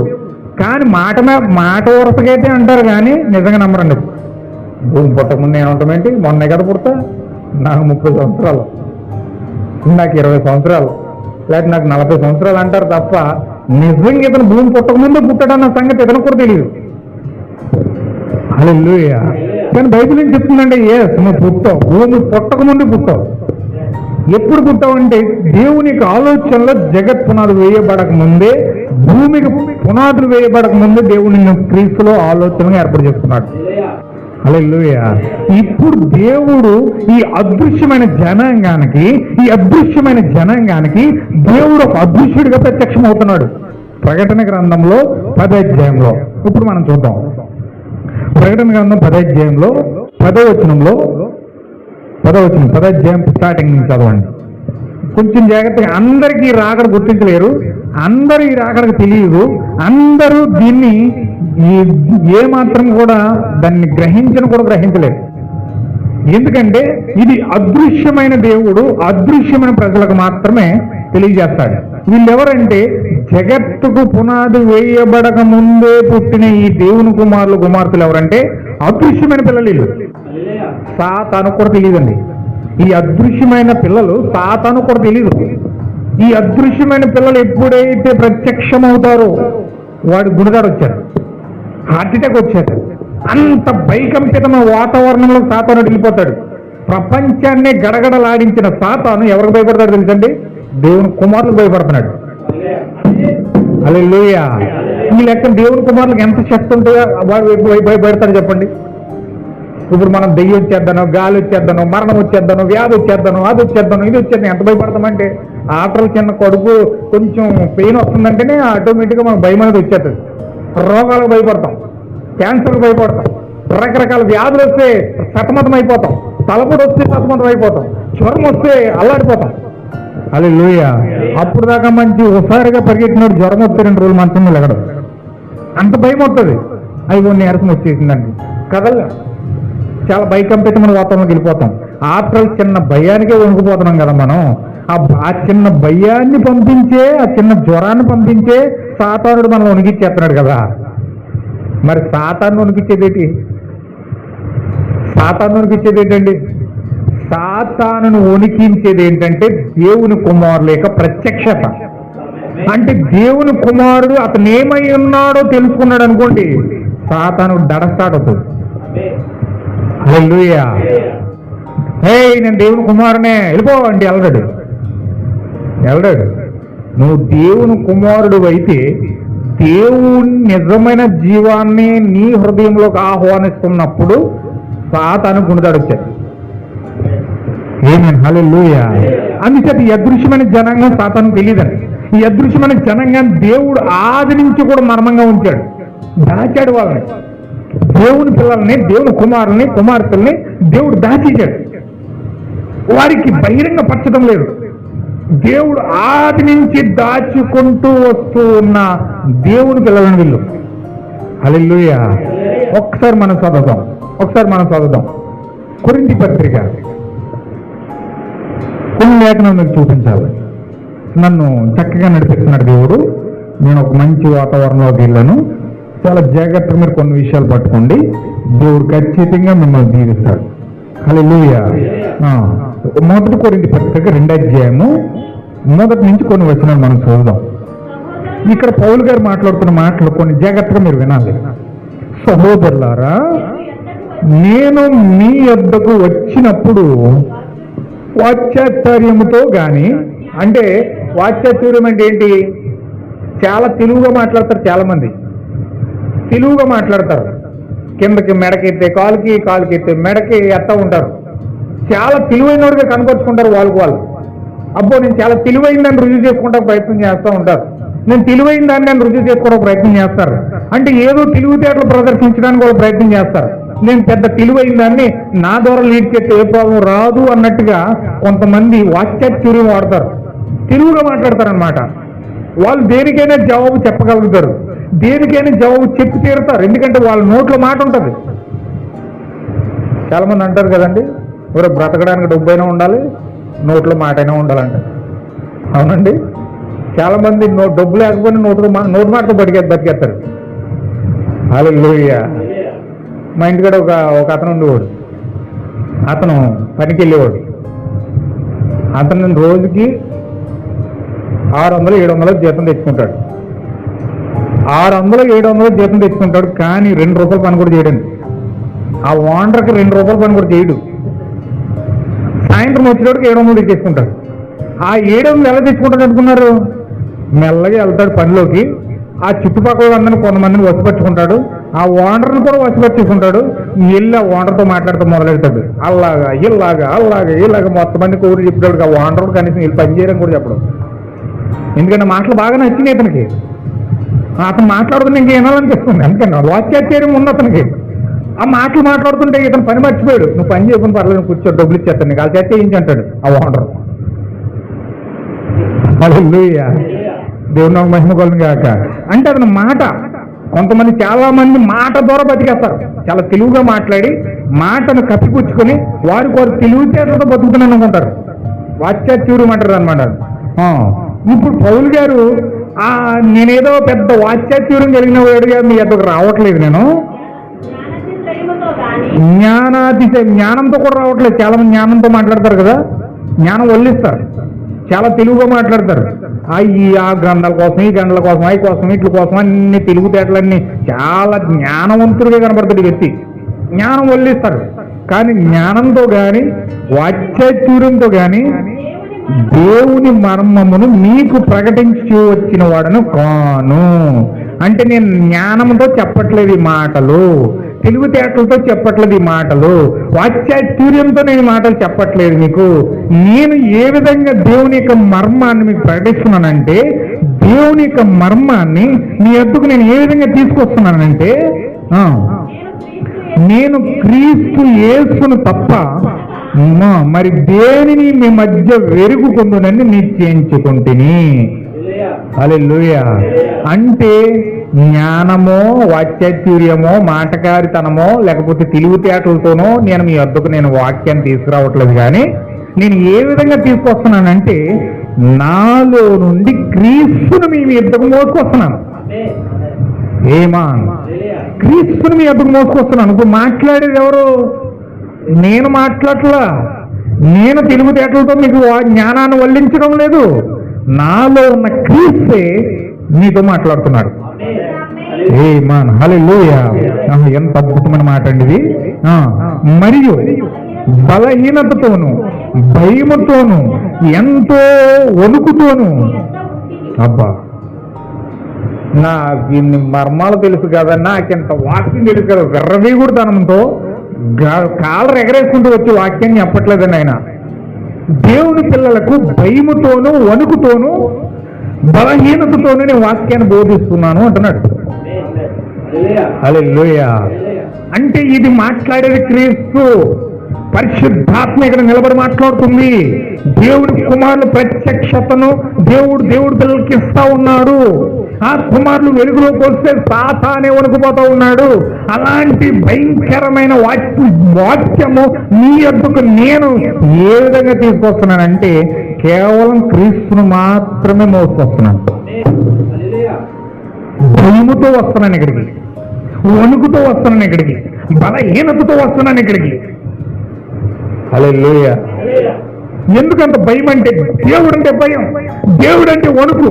కానీ మాట వరసకైతే అంటారు, కానీ నిజంగా నమ్మరండి. భూమి పుట్టకముందు నేను ఉంటామేంటి, మొన్న కదా పుడతా, నాకు 30 సంవత్సరాలు, నాకు 20 సంవత్సరాలు, లేకపోతే నాకు 40 సంవత్సరాలు అంటారు తప్ప నిజంగా ఇతను భూమి పుట్టకముందే పుట్టాడన్న సంగతి ఇతను కూడా తెలియదు. హల్లెలూయా. కానీ బైబిల్ ఏం చెప్తుందంటే, నువ్వు పుట్టావు, భూమి పుట్టకముందే పుట్టావు. ఎప్పుడు పుట్టావంటే దేవునికి ఆలోచనలో జగత్ పునాదులు వేయబడక ముందే, భూమికి పునాదులు వేయబడక ముందే దేవుడు నిన్ను క్రీస్తులో ఆలోచనగా ఏర్పాటు చేసుకున్నాడు. హల్లెలూయా. ఇప్పుడు దేవుడు ఈ అదృశ్యమైన జనాంగానికి దేవుడు ఒక అదృశ్యుడిగా ప్రత్యక్షం అవుతున్నాడు. ప్రకటన గ్రంథంలో 10వ అధ్యాయంలో ఇప్పుడు మనం చూద్దాం. ప్రకటన గ్రంథం 10వ అధ్యాయంలో 10వ వచనంలో 10వ వచనం 10వ అధ్యాయం స్టార్టింగ్ నుంచి చదవండి. కొంచెం జాగ్రత్తగా. అందరికీ రాకడ గుర్తించలేరు, అందరూ ఈ రాకడకు తెలియదు, అందరూ దీన్ని ఏ మాత్రం కూడా దాన్ని గ్రహించలేరు. ఎందుకంటే ఇది అదృశ్యమైన దేవుడు అదృశ్యమైన ప్రజలకు మాత్రమే తెలియజేస్తాడు. వీళ్ళెవరంటే జగత్తుకు పునాది వేయబడక ముందే పుట్టిన ఈ దేవుని కుమారులు కుమార్తెలు ఎవరంటే అదృశ్యమైన పిల్లలు వీళ్ళు. సాతాను కూడా తెలియదండి. ఈ అదృశ్యమైన పిల్లలు సాతాను కూడా తెలియదు. ఈ అదృశ్యమైన పిల్లలు ఎప్పుడైతే ప్రత్యక్షమవుతారో వాడు గుణగారు వచ్చారు, హార్ట్ అటాక్ వచ్చాడు, అంత భయకంపితమైన వాతావరణంలో సాతాను వెళ్ళిపోతాడు. ప్రపంచాన్ని గడగడలాడించిన సాతాను ఎవరికి భయపడతాడు తెలుసండి? దేవుని కుమారులకు భయపడుతున్నాడు. హల్లెలూయా. ఈ లెక్క దేవుని కుమారులకు ఎంత శక్తి ఉంటుందో వాడు భయపడతాడు చెప్పండి. ఇప్పుడు మనం దెయ్యం వచ్చేద్దాను, గాలి వచ్చేద్దాను, మరణం వచ్చేద్దాను, వ్యాధి వచ్చేద్దాను, అది వచ్చేద్దాను, ఇది వచ్చేద్దాం, ఎంత భయపడతామంటే ఆటలు చిన్న కడుపు కొంచెం పెయిన్ వస్తుందంటేనే ఆటోమేటిక్గా మనకు భయం అనేది వచ్చేస్తుంది. రోగాలకు భయపడతాం, క్యాన్సర్కి భయపడతాం, రకరకాల వ్యాధులు వస్తే సతమతం అయిపోతాం, తలపొడి వస్తే సతమతం అయిపోతాం, జ్వరం వస్తే అల్లాడిపోతాం. హల్లెలూయా. అప్పుడు దాకా మంచి ఒకసారిగా పరిగెట్టినప్పుడు జ్వరం వస్తే 2 రోజులు మంచం మీద లెగడం, అంత భయం వస్తుంది. అవి నీరసం వచ్చేసిందండి కదలే, చాలా భయకంపితమైన వాతావరణంకి వెళ్ళిపోతాం. ఆఫ్టర్ చిన్న భయానికే వణుకుపోతున్నాం కదా మనం. ఆ చిన్న భయాన్ని పంపించే, ఆ చిన్న జ్వరాన్ని పంపించే సాతానుడు మనం వణికిచ్చేస్తున్నాడు కదా. మరి సాతాను వణికిచ్చేదేంటి? సాతాను వణికిచ్చేది ఏంటండి? సాతానును వణికించేది ఏంటంటే దేవుని కుమారుల యొక్క ప్రత్యక్షత. అంటే దేవుని కుమారుడు అతను ఏమై ఉన్నాడో తెలుసుకున్నాడు అనుకోండి, సాతాను దడ స్టార్ట్ అవుతుంది. హల్లెలూయా. హే నేను దేవుని కుమారునే, వెళ్ళిపోవండి. వెళ్ళాడు. నువ్వు దేవుని కుమారుడు అయితే దేవుని నిజమైన జీవాన్ని నీ హృదయంలోకి ఆహ్వానిస్తున్నప్పుడు సాతాను గుణదాడు వచ్చాడు. ఏమేన్ హల్లెలూయా. అందుచేత ఈ అదృశ్యమైన జనాంగం సాతాను తెలియదండి. ఈ అదృశ్యమైన జనాంగాన్ని దేవుడు ఆది నుంచి కూడా మర్మంగా ఉంచాడు, దాచాడు. వాళ్ళని, దేవుని పిల్లల్ని, దేవుని కుమారుల్ని, కుమార్తెల్ని దేవుడు దాచేశాడు. వారికి బహిరంగ పరచడం లేదు. దేవుడు ఆది నుంచి దాచుకుంటూ వస్తూ ఉన్న దేవుని పిల్లలను వీళ్ళు. హల్లెలూయా. ఒకసారి మనం చదువుదాం కొరింథీ పత్రిక. కొన్ని లేఖనం మీకు చూపించాలి. నన్ను చక్కగా నడిపిస్తున్నాడు దేవుడు. నేను ఒక మంచి వాతావరణంలోకి వెళ్ళాను. చాలా జాగ్రత్తగా మీరు కొన్ని విషయాలు పట్టుకోండి. దేవుడు ఖచ్చితంగా మిమ్మల్ని దీవిస్తాడు. హల్లెలూయా. మొదటి కొరింథీ పత్రిక 2వ అధ్యాయము మొదటి నుంచి కొన్ని వచనాలు మనం చూద్దాం. ఇక్కడ పౌలు గారు మాట్లాడుతున్న మాటలు కొన్ని జాగ్రత్తగా మీరు వినాలి. సహోదరులారా, నేను మీ యొద్దకు వచ్చినప్పుడు వాచ్యాచార్యముతో గాని, అంటే వాచ్యాచార్యం అంటే ఏంటి? చాలా తెలుగుగా మాట్లాడతారు, చాలా మంది తెలుగుగా మాట్లాడతారు. కిందకి మెడకెత్తే కాలుకి, కాలుకి ఎత్తే మెడకి ఎత్తా ఉంటారు. చాలా తెలివైన వాడిగా కనపరుచుకుంటారు వాళ్ళు. అబ్బో నేను చాలా తెలివైందని రుజువు చేసుకోవడానికి ప్రయత్నం చేస్తూ ఉంటారు. నేను తెలివైన దాన్ని నేను రుజువు చేసుకోవడానికి ప్రయత్నం చేస్తారు. అంటే ఏదో తెలివితేటలు ప్రదర్శించడానికి వాళ్ళు ప్రయత్నం చేస్తారు. నేను పెద్ద తెలివైన దాన్ని నా ద్వారా లీడ్ చేస్తే ఏ ప్రాబ్లం రాదు అన్నట్టుగా కొంతమంది వాచ్యాచార్యం వాడతారు, తెలుగుగా మాట్లాడతారనమాట. వాళ్ళు దేనికైనా జవాబు చెప్పగలుగుతారు, దేనికైనా జవాబు చెప్పి తీరుతారు. ఎందుకంటే వాళ్ళ నోట్లో మాట ఉంటుంది. చాలా మంది అంటారు కదండి, ఎవరో బ్రతకడానికి డబ్బైనా ఉండాలి, నోట్లో మాట అయినా ఉండాలంట. అవునండి, చాలా మంది డబ్బు లేకపోయినా నోటు మాటతో బతికేస్తారు. హల్లెలూయా. మా ఇంటికాడ ఒక అతను ఉండేవాడు. అతను పనికి వెళ్ళేవాడు. అతను రోజుకి 600-700 జీతం తెచ్చుకుంటాడు. 600-700 జీతం తెచ్చుకుంటాడు. కానీ 2 రూపాయల పని కూడా చేయడండి. ఆ ఓనర్కి 2 రూపాయల పని కూడా చేయడు. సాయంత్రం వచ్చేటోడికి 700 తెచ్చేసుకుంటాడు. ఆ 700 ఎలా తెచ్చుకుంటాడు అనుకున్నారు? మెల్లగా వెళ్తాడు పనిలోకి. ఆ చుట్టుపక్కల అందరినీ కొంతమందిని వసపరుచుకుంటాడు. ఆ ఓనర్ని కూడా వసపరుచుకుంటాడు. వెళ్ళి ఆ ఓనర్తో మాట్లాడుతూ మొదలెడతాడు. ఇలాగా మొత్తం మంది కోరి చెప్పేవాడు. ఆ ఓనర్ కనీసం వీళ్ళు పని చేయడం కూడా చెప్పడం. ఎందుకంటే మాటలు బాగా నచ్చినాయి అతనికి. అతను మాట్లాడుతుంటే ఇంకేం వినాలనిపిస్తుంది. అందుకని వాచ్యాచార్యం ఉంది అతనికి. ఆ మాటలు మాట్లాడుతుంటే ఇతను పని మర్చిపోయాడు. నువ్వు పని చేయకుండా పర్లేదు, కూర్చో, డబ్బులు ఇచ్చేస్తాను నీకు, అది చేస్తే ఏంటంటాడు ఆ ఓనర్. హల్లెలూయా. దేవుని నాకు మహిమ కలుగును గాక. అంటే అతను మాట, కొంతమంది చాలా మంది మాట ద్వారా బతికేస్తారు. చాలా తెలుగుగా మాట్లాడి మాటను కప్పిపుచ్చుకొని వారు తెలివితేటలతో బతుకుతున్నాను అనుకుంటారు. వాచ్యాచార్యం అంటారు అనమాట. ఇప్పుడు పౌలు గారు నేనేదో పెద్ద వాచ్యాచార్యం కలిగిన వాడుగా మీ ఎద్దకు రావట్లేదు నేను. జ్ఞానంతో కూడా రావట్లేదు. చాలా మంది జ్ఞానంతో మాట్లాడతారు కదా, జ్ఞానం వల్లిస్తారు, చాలా తెలుగుగా మాట్లాడతారు. ఆ గ్రంథాల కోసం, ఈ గ్రంథాల కోసం, అవి కోసం, వీటి కోసం అన్ని తెలుగు తేటలన్నీ చాలా జ్ఞానవంతుడిగా కనబడతాడు వ్యక్తి. జ్ఞానం వల్లిస్తాడు, కానీ జ్ఞానంతో కానీ వాక్చాతుర్యంతో కానీ దేవుని మర్మమును మీకు ప్రకటించి వచ్చిన వాడను కాను. అంటే నేను జ్ఞానంతో చెప్పట్లేదు ఈ మాటలు, తెలివితేటలతో చెప్పట్లేదు ఈ మాటలు, వాక్చాతుర్యంతో నేను మాటలు చెప్పట్లేదు మీకు. నేను ఏ విధంగా దేవుని యొక్క మర్మాన్ని మీకు ప్రకటిస్తున్నానంటే, దేవుని యొక్క మర్మాన్ని మీ వద్దకు నేను ఏ విధంగా తీసుకొస్తున్నానంటే, నేను క్రీస్తు యేసును తప్ప మరి దేనిని మీ మధ్య వెరుగుకుందునని నిశ్చయించుకుంటుని. హల్లెలూయా. అంటే జ్ఞానమో, వాక్చాతుర్యమో, మాటకారితనమో, లేకపోతే తెలివితేటలతోనో నేను మీ వద్దకు నేను వాక్యాన్ని తీసుకురావట్లేదు. కానీ నేను ఏ విధంగా తీసుకొస్తున్నానంటే, నాలో నుండి క్రీస్తును మీ వద్దకు మోసుకొస్తున్నాను. ఏమా క్రీస్తుని మీ వద్దకు మోసుకొస్తున్నాను. ఇప్పుడు మాట్లాడేది ఎవరు? నేను మాట్లాడట్లా. నేను తెలివితేటలతో మీకు జ్ఞానాన్ని వల్లించడం లేదు. నాలో ఉన్న క్రీస్తే మీతో మాట్లాడుతున్నాడు. హల్లెలూయా. ఎంత అద్భుతమైన మాట అండి ఇది. మరియు బలహీనతతోను, భయముతోను, ఎంతో వణుకుతోను, అబ్బా నాకు ఇన్ని మర్మాలు తెలుసు కదా, నాకెంత వాక్యం తెలుసు కదా, విర్రవీగుడుతనంతో కాళ్ళ ఎగరేసుకుంటూ వచ్చి వాక్యాన్ని చెప్పట్లేదండి ఆయన. దేవుని పిల్లలకు భయముతోనూ, వణుకుతోనూ, బలహీనతతోనూ నేను వాక్యాన్ని బోధిస్తున్నాను అంటున్నాడు. హల్లెలూయా. అంటే ఇది మాట్లాడేది క్రీస్తు. పరిశుద్ధాత్మ ఇక్కడ నిలబడి మాట్లాడుతుంది. దేవుడి కుమారుల ప్రత్యక్షతను దేవుడు పిల్లలకి ఇస్తా ఉన్నాడు. ఆ కుమారులు వెలుగులోకి వస్తే సాతానే వణుకుపోతా ఉన్నాడు. అలాంటి భయంకరమైన వాక్యము మీ వద్దకు నేను ఏ విధంగా తీసుకొస్తున్నానంటే, కేవలం క్రీస్తును మాత్రమే మోసుకొస్తున్నాను. భయముతో వస్తున్నాను ఇక్కడికి, వణుకుతో వస్తున్నాను ఇక్కడికి, బలహీనతతో వస్తున్నాను ఇక్కడికి. హల్లెలూయా. ఎందుకంత భయం అంటే, దేవుడంటే భయం, దేవుడంటే వణుకు,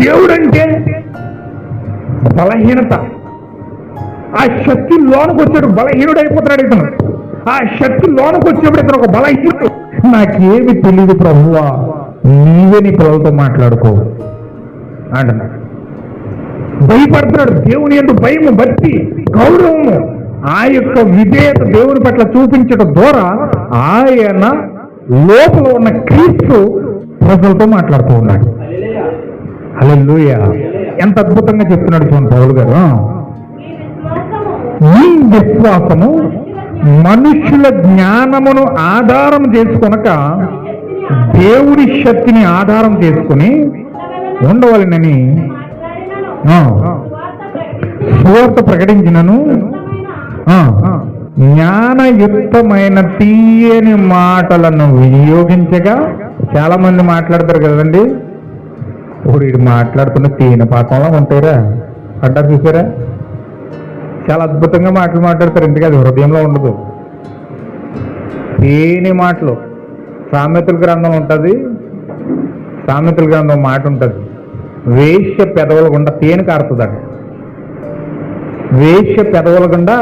దేవుడంటే బలహీనత. ఆ శక్తి లోనికి వచ్చాడు బలహీనుడు అయిపోతున్నాడు ఇతను. ఆ శక్తి లోనికి వచ్చినప్పుడు ఇతను ఒక బలహీనుడు. నాకేమి తెలియదు ప్రభువా, నీవే నీ పిల్లలతో మాట్లాడుకో అంటున్నాడు. భయపడుతున్నాడు. దేవుని యందు భయము, భక్తి, గౌరవము, ఆ యొక్క విధేయత దేవుని పట్ల చూపించడం ద్వారా ఆయన లోపల ఉన్న క్రీస్తు ప్రజలతో మాట్లాడుతూ ఉన్నాడు. హల్లెలూయా. ఎంత అద్భుతంగా చెప్తున్నాడు చూడండి పౌలు గారు. ఈ విశ్వాసము మనుషుల జ్ఞానమును ఆధారం చేసుకొనక దేవుడి శక్తిని ఆధారం చేసుకుని ఉండవలనని సువార్త ప్రకటించినను జ్ఞానయుక్తమైన తీయని మాటలను వినియోగించగా, చాలా మంది మాట్లాడతారు కదండి. ఇప్పుడు ఇది మాట్లాడుతున్న తీయని పాఠంలో ఉంటారా అంటారు, చూసారా? చాలా అద్భుతంగా మాటలు మాట్లాడతారు, ఎందుకు అది హృదయంలో ఉండదు. తేని మాటలు. సామెతల గ్రంథం ఉంటుంది, సామెతల గ్రంథం మాట ఉంటుంది, వేశ్య పెదవుల గుండా తేనె కారుతుందట. వేశ్య పెదవుల గుండా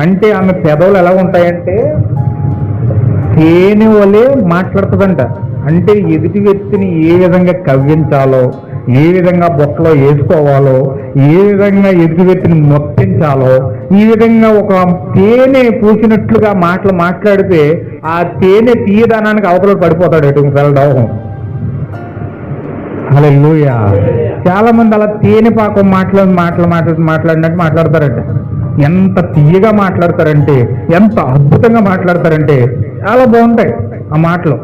అంటే ఆమె పెదవులు ఎలా ఉంటాయంటే తేనె వలె మాట్లాడుతుందంట. అంటే ఎదుటి వ్యక్తిని ఏ విధంగా కవ్వించాలో, ఏ విధంగా బొట్టలో వేసుకోవాలో, ఏ విధంగా ఎదుటి వ్యక్తిని మొత్తించాలో, ఈ విధంగా ఒక తేనె పూసినట్లుగా మాటలు మాట్లాడితే ఆ తేనె తీయదానానికి అవతల పడిపోతాడు ఎటు వెళ్ళడం. హల్లెలూయా. చాలా మంది అలా తేనె పాకం మాట్లాడినట్టు మాట్లాడతారంట. ఎంత తీయగా మాట్లాడతారంటే, ఎంత అద్భుతంగా మాట్లాడతారంటే, చాలా బాగుంటాయి ఆ మాటలు,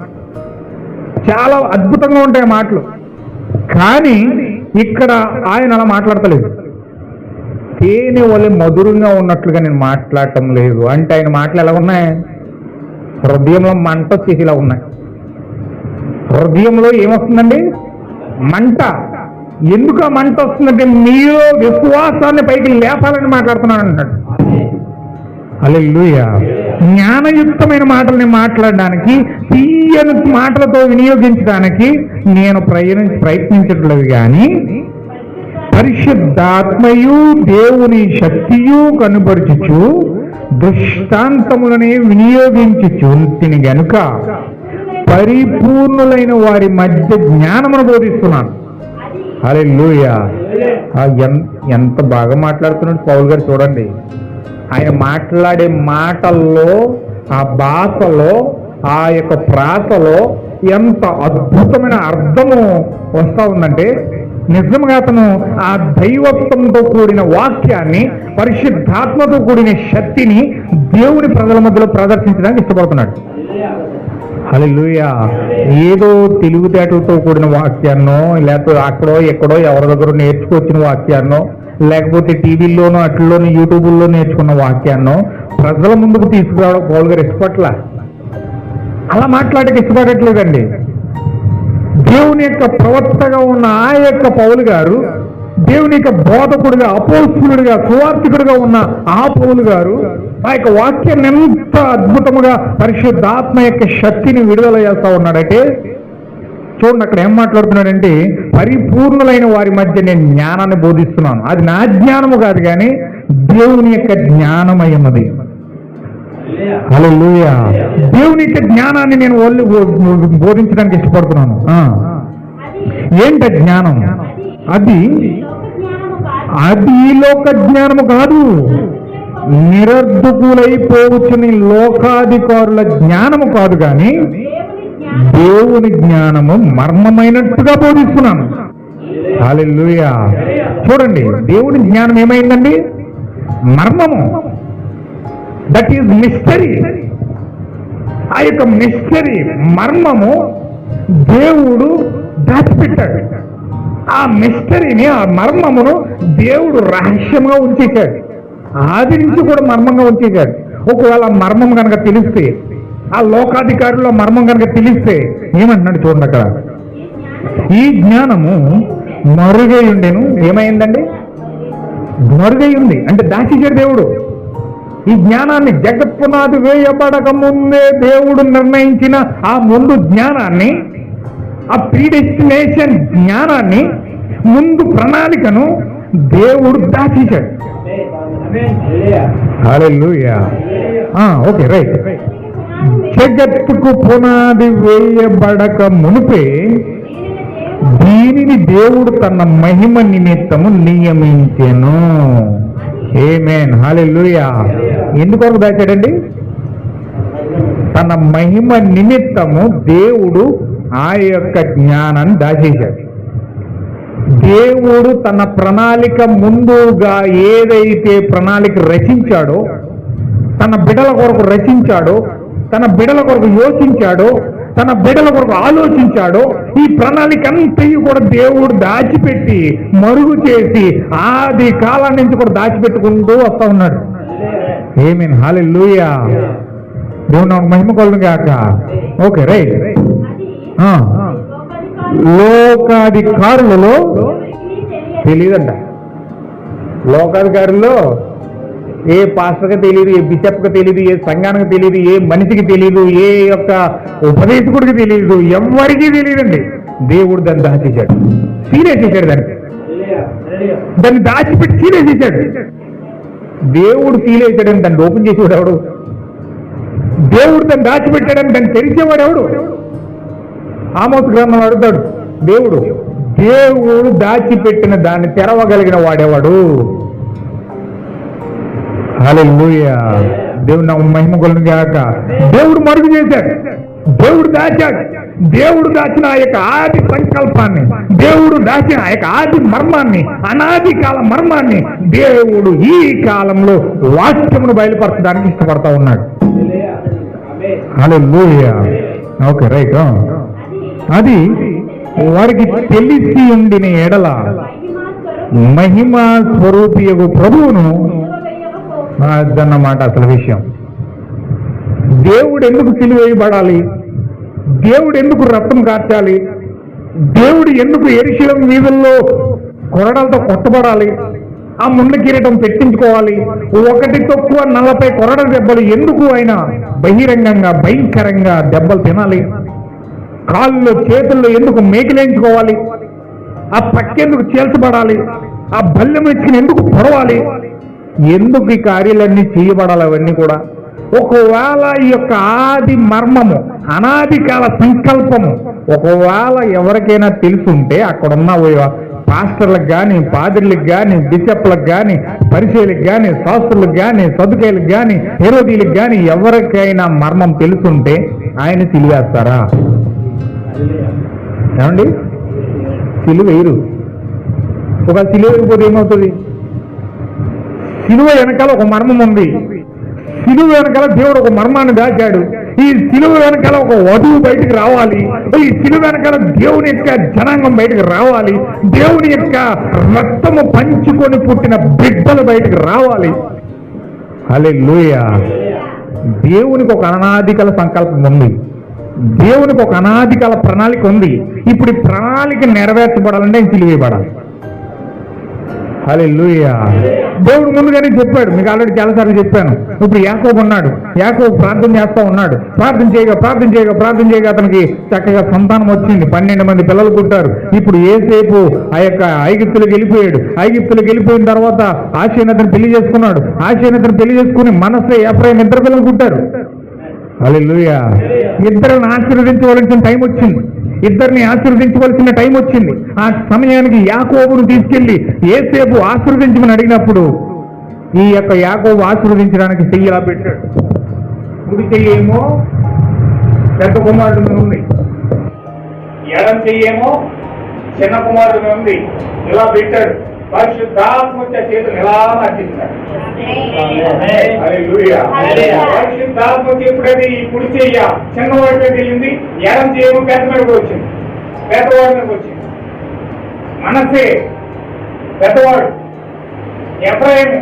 చాలా అద్భుతంగా ఉంటాయి ఆ మాటలు. కానీ ఇక్కడ ఆయన అలా మాట్లాడతలేదు. తేనె వలె మధురంగా ఉన్నట్లుగా నేను మాట్లాడటం లేదు అంటే ఆయన మాటలు ఎలా ఉన్నాయి? హృదయంలో మంట వచ్చేసి ఇలా ఉన్నాయి. హృదయంలో ఏమొస్తుందండి? మంట. ఎందుకు ఆ మంట వస్తుందంటే మీలో విశ్వాసాన్ని పైకి లేపాలని మాట్లాడుతున్నాను అంటాడు. హల్లెలూయా. జ్ఞానయుక్తమైన మాటల్ని మాట్లాడడానికి, తీయని మాటలతో వినియోగించడానికి నేను ప్రయత్నించట్లేదు, కానీ పరిశుద్ధాత్మయు దేవుని శక్తియు కనుపరుచుచు దృష్టాంతములని వినియోగించుచు తిని గనుక పరిపూర్ణులైన వారి మధ్య జ్ఞానమును బోధిస్తున్నాను. హల్లెలూయా. ఎంత బాగా మాట్లాడుతున్నాడు పౌలు గారు చూడండి. ఆయన మాట్లాడే మాటల్లో, ఆ భాషలో, ఆ యొక్క ప్రాసలో ఎంత అద్భుతమైన అర్థము వస్తూ ఉందంటే, నిజంగా అతను ఆ దైవత్వంతో కూడిన వాక్యాన్ని, పరిశుద్ధాత్మతో కూడిన శక్తిని దేవుని ప్రజల మధ్యలో ప్రదర్శించడానికి ఇష్టపడుతున్నాడు. హల్లెలూయా. ఏదో తెలివితేటలతో కూడిన వాక్యాన్నో, లేకపోతే అక్కడో ఎక్కడో ఎవరి దగ్గర నేర్చుకొచ్చిన వాక్యాన్నో, లేకపోతే టీవీల్లోనో అట్లలోనూ యూట్యూబ్లో నేర్చుకున్న వాక్యాన్నో ప్రజల ముందుకు తీసుకురావడం పౌలు గారు ఇష్టపట్ల. అలా మాట్లాడక ఇష్టపడట్లేదండి. దేవుని యొక్క ప్రవక్తగా ఉన్న ఆ యొక్క పౌలు గారు, దేవుని యొక్క బోధకుడిగా, అపోస్తలుడిగా, సువార్థికుడిగా ఉన్న ఆ పౌలు గారు ఆ యొక్క వాక్యాన్ని ఎంత అద్భుతముగా పరిశుద్ధాత్మ యొక్క శక్తిని విడుదల చేస్తా ఉన్నాడంటే, చూడండి అక్కడ ఏం మాట్లాడుతున్నాడంటే, పరిపూర్ణులైన వారి మధ్య నేను జ్ఞానాన్ని బోధిస్తున్నాను. అది నా జ్ఞానము కాదు, కానీ దేవుని యొక్క జ్ఞానమయ్యన్నది. హల్లెలూయా. దేవుని యొక్క జ్ఞానాన్ని నేను బోధించడానికి ఇష్టపడుతున్నాను. ఏంట జ్ఞానం? అది ఈ లోక జ్ఞానము కాదు, నిరర్ధకులైపోవచ్చుని లోకాధికారుల జ్ఞానము కాదు, కానీ దేవుని జ్ఞానము మర్మమైనట్టుగా బోధిస్తున్నాను. హల్లెలూయా. చూడండి, దేవుని జ్ఞానం ఏమైందండి? మర్మము. That is mystery. ఆ యొక్క మిస్టరీ, మర్మము దేవుడు దాచిపెట్టాడు. ఆ మిస్టరీని, ఆ మర్మమును దేవుడు రహస్యంగా ఉంచేశాడు. ఆది నుంచి కూడా మర్మంగా ఉంచేశాడు. ఒకవేళ మర్మం కనుక తెలిస్తే, ఆ లోకాధికారుల్లో మర్మం కనుక తెలిస్తే ఏమంటున్నాడు చూడండి అక్కడ. ఈ జ్ఞానము మరుగై ఉండేను. ఏమైందండి? మరుగై ఉంది అంటే దాచేశాడు దేవుడు. ఈ జ్ఞానాన్ని జగత్పునాది వేయబడక ముందే దేవుడు నిర్ణయించిన ఆ ముందు జ్ఞానాన్ని, ఆ ప్రీడెస్టినేషన్ జ్ఞానాన్ని, ముందు ప్రణాళికను దేవుడు దాచేశాడు. హల్లెలూయా. Okay, right. జగత్తుకు పునాది వేయబడక మునుపే దీనిని దేవుడు తన మహిమ నిమిత్తము నియమించెను. ఆమేన్. హల్లెలూయా. ఎందుకొరకు దాచాడండి? తన మహిమ నిమిత్తము దేవుడు ఆ యొక్క జ్ఞానాన్ని దాచేశాడు. దేవుడు తన ప్రణాళిక ముందుగా ఏదైతే ప్రణాళిక రచించాడో, తన బిడల కొరకు రచించాడో, తన బిడల కొరకు యోచించాడో, తన బిడల కొరకు ఆలోచించాడో, ఈ ప్రణాళిక అంతయు కూడా దేవుడు దాచిపెట్టి, మరుగు చేసి, ఆది కాలం నుంచి కూడా దాచిపెట్టుకుంటూ వస్తా ఉన్నాడు. ఆమేన్. హల్లెలూయా. దేవుడు నాకు మహిమ కలుగును గాక. Okay, right. లోకాధికారులలో తెలియదంట. లోకాధికారుల్లో ఏ పాస్టర్కి తెలియదు, ఏ బిషప్కి తెలియదు, ఏ సంఘానికి తెలియదు, ఏ మనిషికి తెలియదు, ఏ యొక్క ఉపదేశకుడికి తెలియదు, ఎవరికీ తెలియదండి. దేవుడు దాన్ని దాచేశాడు, సీలేసేసాడు. దాన్ని దాచిపెట్టి సీలేసేసాడు. దేవుడు సీలేసాడని దాన్ని ఓపెన్ చేసేవాడు ఎవడు? దేవుడు దాన్ని దాచిపెట్టాడని దాన్ని తెరిచేవాడు ఎవడు? ఆమోస్ గ్రంథం అడుగుతాడు దేవుడు దాచిపెట్టిన దాన్ని తెరవగలిగిన వాడేవాడు? హల్లెలూయా. దేవుడు నా మహిమ కలుగును గాక. దేవుడు మరుగు చేశాడు, దేవుడు దాచాడు. దేవుడు దాచిన ఆ యొక్క ఆది సంకల్పాన్ని, దేవుడు దాచిన ఆ యొక్క ఆది మర్మాన్ని, అనాది కాల మర్మాన్ని దేవుడు ఈ కాలంలో వాక్యమును బయలుపరచడానికి ఇష్టపడతా ఉన్నాడు. హల్లెలూయా. Okay, right. అది వారికి తెలిసి ఉండిన ఎడల మహిమా స్వరూపియగు ప్రభువును అదన్నమాట అసలు విషయం. దేవుడు ఎందుకు సిలువేయబడాలి? దేవుడు ఎందుకు రక్తం కార్చాలి? దేవుడు ఎందుకు యెరూషలేము వీధుల్లో కొరడాలతో కొట్టబడాలి? ఆ ముండ కిరీటం పెట్టించుకోవాలి? 1 తక్కువ 40 కొరడ దెబ్బలు ఎందుకు ఆయన బహిరంగంగా భయంకరంగా దెబ్బలు తినాలి? కాళ్ళు చేతుల్లో ఎందుకు మేకిలేంచుకోవాలి? ఆ పక్కెందుకు చేల్చబడాలి? ఆ బల్లెం ఎత్తుకుని ఎందుకు పొడవాలి? ఎందుకు ఈ కార్యాలన్నీ చేయబడాలి? అవన్నీ కూడా ఒకవేళ ఈ యొక్క ఆది మర్మము, అనాది కాల సంకల్పము ఒకవేళ ఎవరికైనా తెలుసుంటే, అక్కడున్న పాస్టర్లకు కానీ, పాదిర్లకు కానీ, బిషప్లకు కానీ, పరిచయులకు కానీ, శాస్త్రులకు కానీ, సదుకేయులకు కానీ, హెరోదీలకు కానీ ఎవరికైనా మర్మం తెలుసుంటే ఆయన సిలువేస్తారా? ఏమండి? సిలువ వేయరు. ఒక సిలువ వేయకపోతే ఏమవుతుంది? సిలువ వెనకాల ఒక మర్మం ఉంది. సిలువ వెనకాల దేవుడు ఒక మర్మాన్ని దాచాడు. ఈ సిలువ వెనకాల ఒక వధువు బయటికి రావాలి. ఈ సిలువ వెనకాల దేవుని యొక్క జనాంగం బయటకు రావాలి. దేవుని యొక్క రక్తము పంచుకొని పుట్టిన బిడ్డలు బయటకు రావాలి. హల్లెలూయా. దేవునికి ఒక అనాదికాల సంకల్పం ఉంది. దేవునికి ఒక అనాదికాల ప్రణాళిక ఉంది. ఇప్పుడు ఈ ప్రణాళిక నెరవేర్చబడాలంటే ఆయన సిలువేయబడాలి. హల్లెలూయా. దేవుడు ముందుగానే చెప్పాడు, మీకు ఆల్రెడీ చాలాసార్లు చెప్పాను. ఇప్పుడు యాకోబు ఉన్నాడు, యాకోబు ప్రార్థన చేస్తూ ఉన్నాడు. ప్రార్థన చేయగా అతనికి చక్కగా సంతానం వచ్చింది. 12 మంది పిల్లలు పుట్టారు. ఇప్పుడు ఏసేపు ఆ యొక్క ఐగుప్తులకు వెళ్ళిపోయాడు. ఐగుప్తులకు వెళ్ళిపోయిన తర్వాత ఆశీనతను పెళ్లి చేసుకున్నాడు. ఆశీనతను పెళ్లి చేసుకుని మనస్సే ఎఫ్రాయిం 2 పిల్లలు పుట్టారు. హల్లెలూయా. ఇద్దరిని ఆశీర్వదించవలసిన టైం వచ్చింది. ఇద్దరిని ఆశీర్వదించవలసిన టైం వచ్చింది. ఆ సమయానికి యాకోబును తీసుకెళ్లి యేసేపు ఆశీర్వదించమని అడిగినప్పుడు ఈ యొక్క యాకోబు ఆశీర్వదించడానికి చెయ్యి ఇలా పెట్టాడు. కుడి చెయ్యేమో పెద్ద కుమారుడు మీద ఉంది, ఎడం చెయ్యేమో చిన్న కుమారుడు మీద ఉంది. ఇలా పెట్టాడు. పరిశుద్ధాత్మ వచ్చే చేతులు ఎలా మార్చేస్తాడు. పరిశుద్ధాత్మ ఎప్పుడైతే ఈ కుడి చెయ్య చిన్నవాడి మీద వెళ్ళింది, ఎడం చేయము పెద్ద మీదకి వచ్చింది, పెద్దవాడి మీదకి వచ్చింది. మనసే పెద్దవాడు, ఎఫ్రాయిము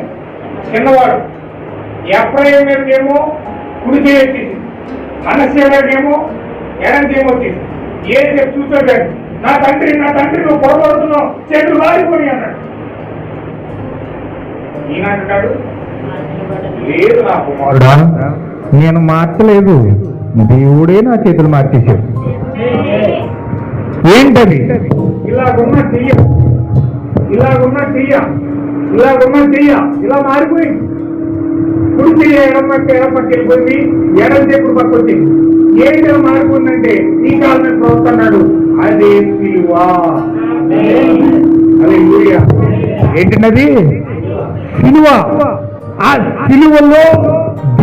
చిన్నవాడు. ఎఫ్రాయిము మీదకేమో కుడి చేయి వచ్చేసింది, మనసే మీదకేమో ఎడం చేయము వచ్చేసింది. ఏ చెప్పు చూసాడు, నా తండ్రి నువ్వు పొరపడుతున్నావు, చెట్లు వారిపోయి అన్నాడు. ఈయనంటాడు, లేదు నా కుమారుడా, నేను మార్చలేదు, దేవుడే నా చేతులు మార్చేశాడు. ఏంటది? ఇలాగున్న చెయ్య ఇలా మారిపోయింది. కుడి చెయ్య ఎడం పక్క వెళ్ళిపోయింది, ఎడం చెప్పుడు పక్క వచ్చింది. ఏంటి ఇలా మారిపోయిందంటే ఈ కాలం మీద ప్రవర్తన్నాడు, అదే సిలువ. హల్లెలూయా. ఏంటన్నది? సిలువ. ఆ సిలువలో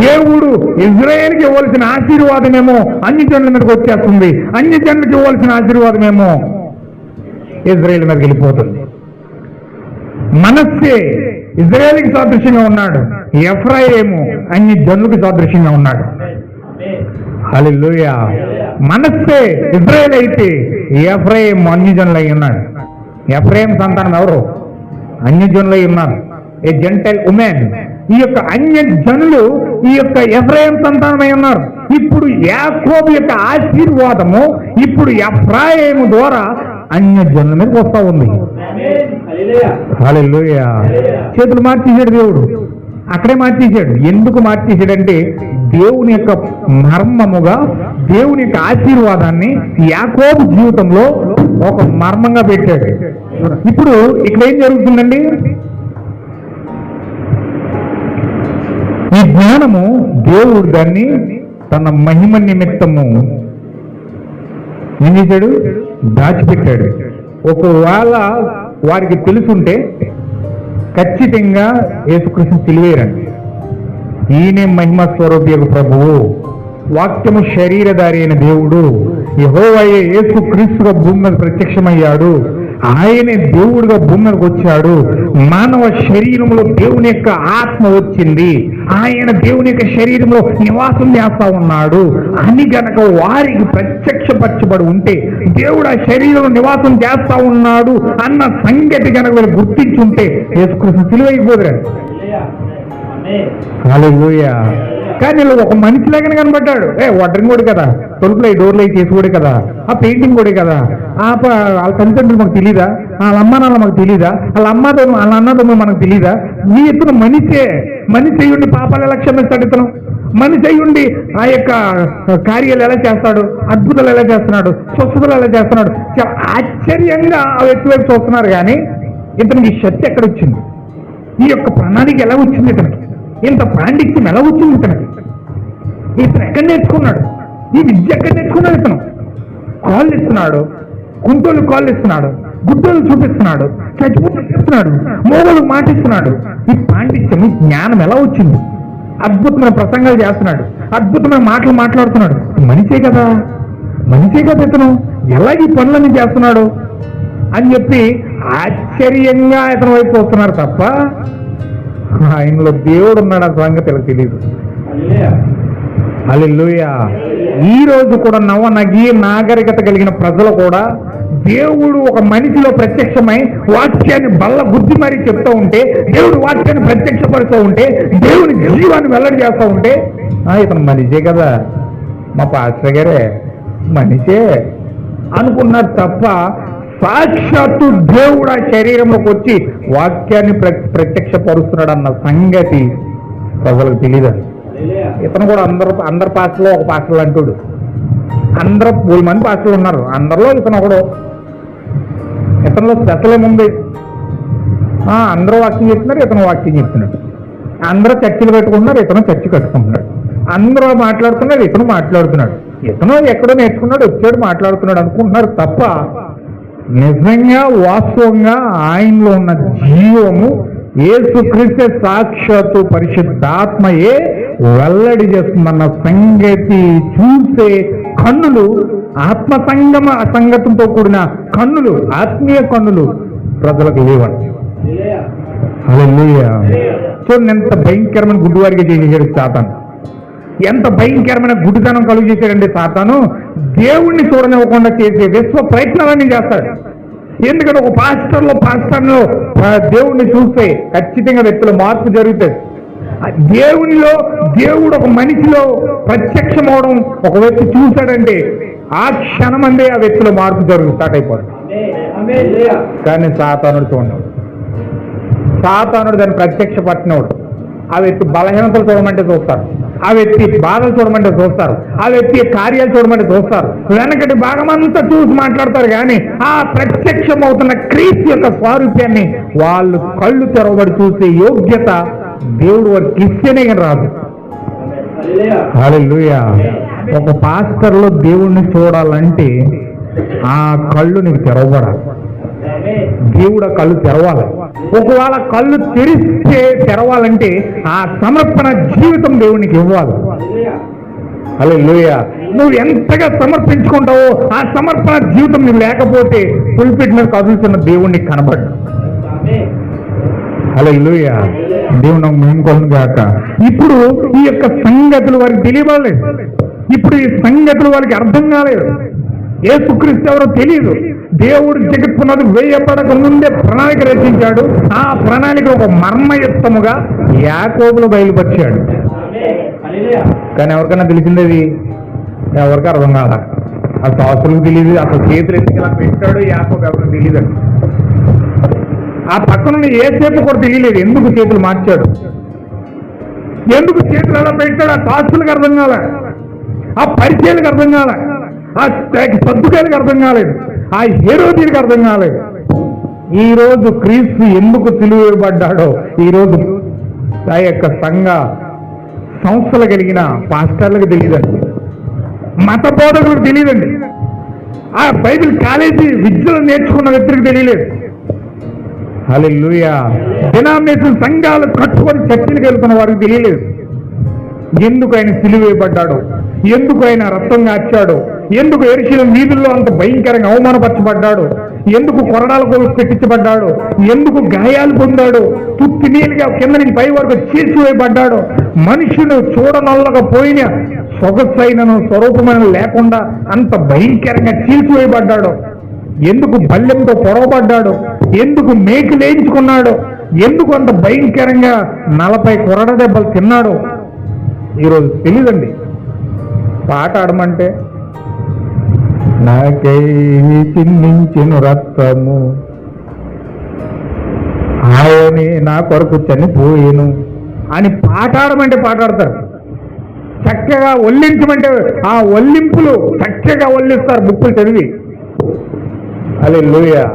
దేవుడు ఇజ్రాయేల్కి ఇవ్వాల్సిన ఆశీర్వాదమేమో అన్ని జనుల మీదకి వచ్చేస్తుంది, అన్ని జనులకు ఇవ్వాల్సిన ఆశీర్వాదమేమో ఇజ్రాయేల్ మీదకి వెళ్ళిపోతుంది. మనస్సే ఇజ్రాయేల్కి సాదృశ్యంగా ఉన్నాడు, ఎఫ్రాయిము అన్ని జనులకు సాదృశ్యంగా ఉన్నాడు. హల్లెలూయా. మనస్సే ఇజ్రాయేల్ అయితే ఎఫ్రాయిం అన్ని జనులు అయి ఉన్నాడు. ఎఫ్రాయిం సంతానం ఎవరు? అన్ని జనులు అయి ఉన్నారు. ఏ జెంటైల్ ఉమెన్. ఈ యొక్క అన్య జనులు ఈ యొక్క ఎఫ్రాయిం సంతానమై ఉన్నారు. ఇప్పుడు యాకోబు యొక్క ఆశీర్వాదము ఇప్పుడు ఎఫ్రాయిము ద్వారా అన్య జనుల మీదకి వస్తా ఉంది. హల్లెలూయా. చేతులు మార్చేశాడు దేవుడు, అక్కడే మార్చేశాడు. ఎందుకు మార్చేశాడంటే దేవుని యొక్క మర్మముగా దేవుని యొక్క ఆశీర్వాదాన్ని యాకోబు జీవితంలో ఒక మర్మంగా పెట్టాడు. ఇప్పుడు ఇక్కడ ఏం జరుగుతుందండి? ఈ జ్ఞానము దేవుడు దాన్ని తన మహిమ నిమిత్తము ఏం చేశాడు? దాచిపెట్టాడు. ఒకవేళ వారికి తెలుసుంటే ఖచ్చితంగా యేసుక్రీస్తు సిలువేయరండి. ఈయనే మహిమ స్వరూపి ప్రభువు, వాక్యము శరీరధారి అయిన దేవుడు, యెహోవాయే యేసుక్రీస్తుగా భూమి మీద ప్రత్యక్షమయ్యాడు. ఆయనే దేవుడుగా భూమి మీదకి వచ్చాడు. మానవ శరీరంలో దేవుని యొక్క ఆత్మ వచ్చింది. ఆయన దేవుని యొక్క శరీరంలో నివాసం చేస్తా ఉన్నాడు అని గనక వారికి ప్రత్యక్షపరచబడి ఉంటే, దేవుడు ఆ శరీరంలో నివాసం చేస్తా ఉన్నాడు అన్న సంగతి కనుక వీళ్ళు గుర్తించుంటే యేసుక్రీస్తు సిలువైపోయాడు. హల్లెలూయా. కానీ ఒక మనిషిలాగానే కనబడ్డాడు. వడ్రింగ్ కూడా కదా, తలుపులు డోర్లు అయి చేసుకోడే కదా, ఆ పెయింటింగ్ కూడా కదా, వాళ్ళ తల్లిదండ్రులు మాకు తెలీదా, వాళ్ళ అమ్మ నాన్న మాకు తెలీదా, వాళ్ళ అన్నదమ్ములు మనకు తెలీదా? ఇతను మనిషి అయ్యుండి పాపాలు ఎలా క్షమిస్తాడు? ఇతను మనిషి అయ్యుండి ఆ యొక్క కార్యాలు ఎలా చేస్తాడు, అద్భుతాలు ఎలా చేస్తున్నాడు, స్వస్థతలు ఎలా చేస్తున్నాడు? చాలా ఆశ్చర్యంగా ఆ వ్యక్తి వైపు చూస్తున్నారు. కానీ ఇతనికి ఈ శక్తి ఎక్కడ వచ్చింది? ఈ యొక్క ప్రణాళిక ఎలా వచ్చింది? ఇతనికి ఇంత పాండిత్యం ఎలా వచ్చింది? ఇతను ఎక్కడ నేర్చుకున్నాడు? ఈ విద్య ఎక్కడ నేర్చుకున్నాడు? ఇతను కాళ్ళు ఇస్తున్నాడు, కుంటోలు కాళ్ళు ఇస్తున్నాడు, గుడ్డలు చూపిస్తున్నాడు, చచ్చిపోతున్నాడు, మోగలు మాటిస్తున్నాడు. ఈ పాండిత్యం, ఈ జ్ఞానం ఎలా వచ్చింది? అద్భుతమైన ప్రసంగాలు చేస్తున్నాడు, అద్భుతమైన మాటలు మాట్లాడుతున్నాడు. మనిషే కదా ఇతను, ఎలా ఈ పనులన్నీ చేస్తున్నాడు అని చెప్పి ఆశ్చర్యంగా ఇతని వైపు వస్తున్నారు తప్ప ఆయనలో దేవుడు ఉన్నాడు ఆ సంగతి ఇలా తెలియదు. హల్లెలూయా. ఈ రోజు కూడా నవనగి నాగరికత కలిగిన ప్రజలు కూడా దేవుడు ఒక మనిషిలో ప్రత్యక్షమై వాక్యాన్ని బల్ల గుద్ది మరీ చెప్తూ ఉంటే, దేవుడు వాక్యాన్ని ప్రత్యక్షపరుస్తూ ఉంటే, దేవుని జీవాన్ని వెల్లడి చేస్తూ ఉంటే ఇతను మనిషే కదా, మా పాస్టర్ గారే మనిషే అనుకున్నారు తప్ప సాక్షాత్తు దేవుడు ఆ శరీరంలోకి వచ్చి వాక్యాన్ని ప్రత్యక్షపరుస్తున్నాడు అన్న సంగతి ప్రజలకు తెలియదు. ఇతను కూడా అందరు పాస్టర్లో ఒక పాస్టర్లు అంటాడు. అందరూ 3 మంది పాస్టర్లు ఉన్నారు, అందరిలో ఇతను ఒకడు. ఇతనిలో స్పెషల్ ఏముంది? అందరూ వాక్యం చెప్తున్నారు, ఇతను వాక్యం చెప్తున్నాడు. అందరూ చర్చలు పెట్టుకుంటున్నారు, ఇతను చర్చ కట్టుకుంటున్నాడు. అందరూ మాట్లాడుతున్నాడు, ఇతను మాట్లాడుతున్నాడు. ఇతను ఎక్కడో నేర్చుకున్నాడు, వచ్చాడు, మాట్లాడుతున్నాడు అనుకుంటున్నారు తప్ప నిజంగా వాస్తవంగా ఆయనలో ఉన్న జీవము యేసుక్రీస్తు సాక్షాత్తు పరిశుద్ధాత్మయే వెల్లడి చేస్తుందన్న సంగతి చూసే కన్నులు, ఆత్మసంగమ సంగతంతో కూడిన కన్నులు, ఆత్మీయ కన్నులు ప్రజలకు లేవండి. హల్లెలూయా. చూడండి ఎంత భయంకరమైన గుడ్డివాడిగా చేసేసాడు సాతాను, ఎంత భయంకరమైన గుడ్డితనం కలుగు చేశాడండి సాతాను. దేవుణ్ణి చూడనివ్వకుండా చేసే విశ్వ ప్రయత్నాలన్నీ చేస్తాడు. ఎందుకంటే ఒక పాస్టర్లో దేవుణ్ణి చూస్తే ఖచ్చితంగా వ్యక్తుల మార్పు జరుగుతుంది. దేవుడు ఒక మనిషిలో ప్రత్యక్షం అవడం ఒక వ్యక్తి చూశాడంటే ఆ క్షణమందే ఆ వ్యక్తిలో మార్పు స్టార్ట్ అయిపోతుంది. కానీ సాతానుడు చూడవు, సాతానుడు దాన్ని ప్రత్యక్షపట్టినవాడు. ఆ వ్యక్తి బలహీనతలు చూడమంటే చూస్తారు, ఆ వ్యక్తి బాధలు చూడమంటే చూస్తారు, ఆ వ్యక్తి కార్యాలు చూడమంటే చూస్తారు, వెనకటి భాగమంతా చూసి మాట్లాడతారు. కానీ ఆ ప్రత్యక్షం అవుతున్న క్రీస్తు యొక్క స్వారూప్యాన్ని వాళ్ళు కళ్ళు తెరవబడి చూసే యోగ్యత దేవుడు వారికి ఇస్తేనే రాదు. హల్లెలూయా. ఒక పాస్టర్లో దేవుణ్ణి చూడాలంటే ఆ కళ్ళు నీకు తెరవబడాలి, దేవుడు కళ్ళు తెరవాలి. ఒకవేళ కళ్ళు తెరవాలంటే ఆ సమర్పణ జీవితం దేవునికి ఇవ్వాలి. హల్లెలూయా. నువ్వు ఎంతగా సమర్పించుకుంటావో ఆ సమర్పణ జీవితం నువ్వు లేకపోతే పుల్పిట్ మీద కదులుతున్న దేవుణ్ణి కనబడ్డు. హల్లెలూయా. దేవుని మేలుకొను గాక. ఇప్పుడు ఈ యొక్క సంగతులు వారికి తెలియలేదు, ఇప్పుడు ఈ సంగతులు వారికి అర్థం కాలేదు. యేసుక్రీస్తు ఎవరో తెలియదు. దేవుడు జగత్తున్నది వేయపడక ముందే ప్రణాళిక రచించాడు. ఆ ప్రణాళిక ఒక మర్మయుక్తముగా యాకోబులో బయలుపరిచాడు. కానీ ఎవరికైనా తెలిసిందేది? ఎవరికి అర్థం కాల. ఆ శాస్త్రులకు తెలియదు, అసలు చేతులు ఎందుకు ఇలా పెట్టాడు యాకోబు ఎవరికి తెలియదు. ఆ పక్కన ఏసేపు కూడా తెలియలేదు ఎందుకు చేతులు మార్చాడు, ఎందుకు చేతులు ఎలా పెట్టాడు. ఆ శాస్త్రులకు అర్థం కాల, ఆ పరిచయాలకు అర్థం కాల, ఆ సద్దుకాయలకు అర్థం కాలేదు, ఆ హేరోదీలకు అర్థం కాలేదు. ఈరోజు క్రీస్తు ఎందుకు సిలువేయబడ్డాడో ఈరోజు ఆ యొక్క సంఘ సంస్థలు కలిగిన పాస్టర్లకు తెలియదండి, మత బోధకులకు తెలియదండి, ఆ బైబిల్ కాలేజీ విద్యలు నేర్చుకున్న వ్యక్తులకు తెలియలేదు. హల్లెలూయా. డినామినేషన్ సంఘాలు కట్టుకొని చర్చలకు వెళ్తున్న వారికి తెలియలేదు ఎందుకు ఆయన సిలువేయబడ్డాడో, ఎందుకు ఆయన రక్తం కార్చాడో, ఎందుకు యెరూషలేము వీధుల్లో అంత భయంకరంగా అవమానపరచబడ్డాడు, ఎందుకు కొరడాలకు పెట్టించబడ్డాడు, ఎందుకు గాయాలు పొందాడు, తుత్తి నీళ్ళుగా కింద నుంచి పై వరకు చీల్చివేయబడ్డాడు, మనుషులు చూడనొల్లకపోయిన సొగసైనను స్వరూపమైన లేకుండా అంత భయంకరంగా చీల్చివేయబడ్డాడు, ఎందుకు బల్లెంతో పొడవబడ్డాడు, ఎందుకు మేకు లేయించుకున్నాడు, ఎందుకు అంత భయంకరంగా 40 కొరడ దెబ్బలు తిన్నాడు ఈరోజు తెలియదండి. పాట ఆడమంటే నాకై చిందించెను రక్తము, ఆయనే నా కొరకు చనిపోయేను అని పాటాడమంటే పాటాడతారు. చక్కగా ఒల్లించమంటే ఆ ఒల్లింపులు చక్కగా ఒల్లిస్తారు బుక్కులు చదివి. హల్లెలూయా.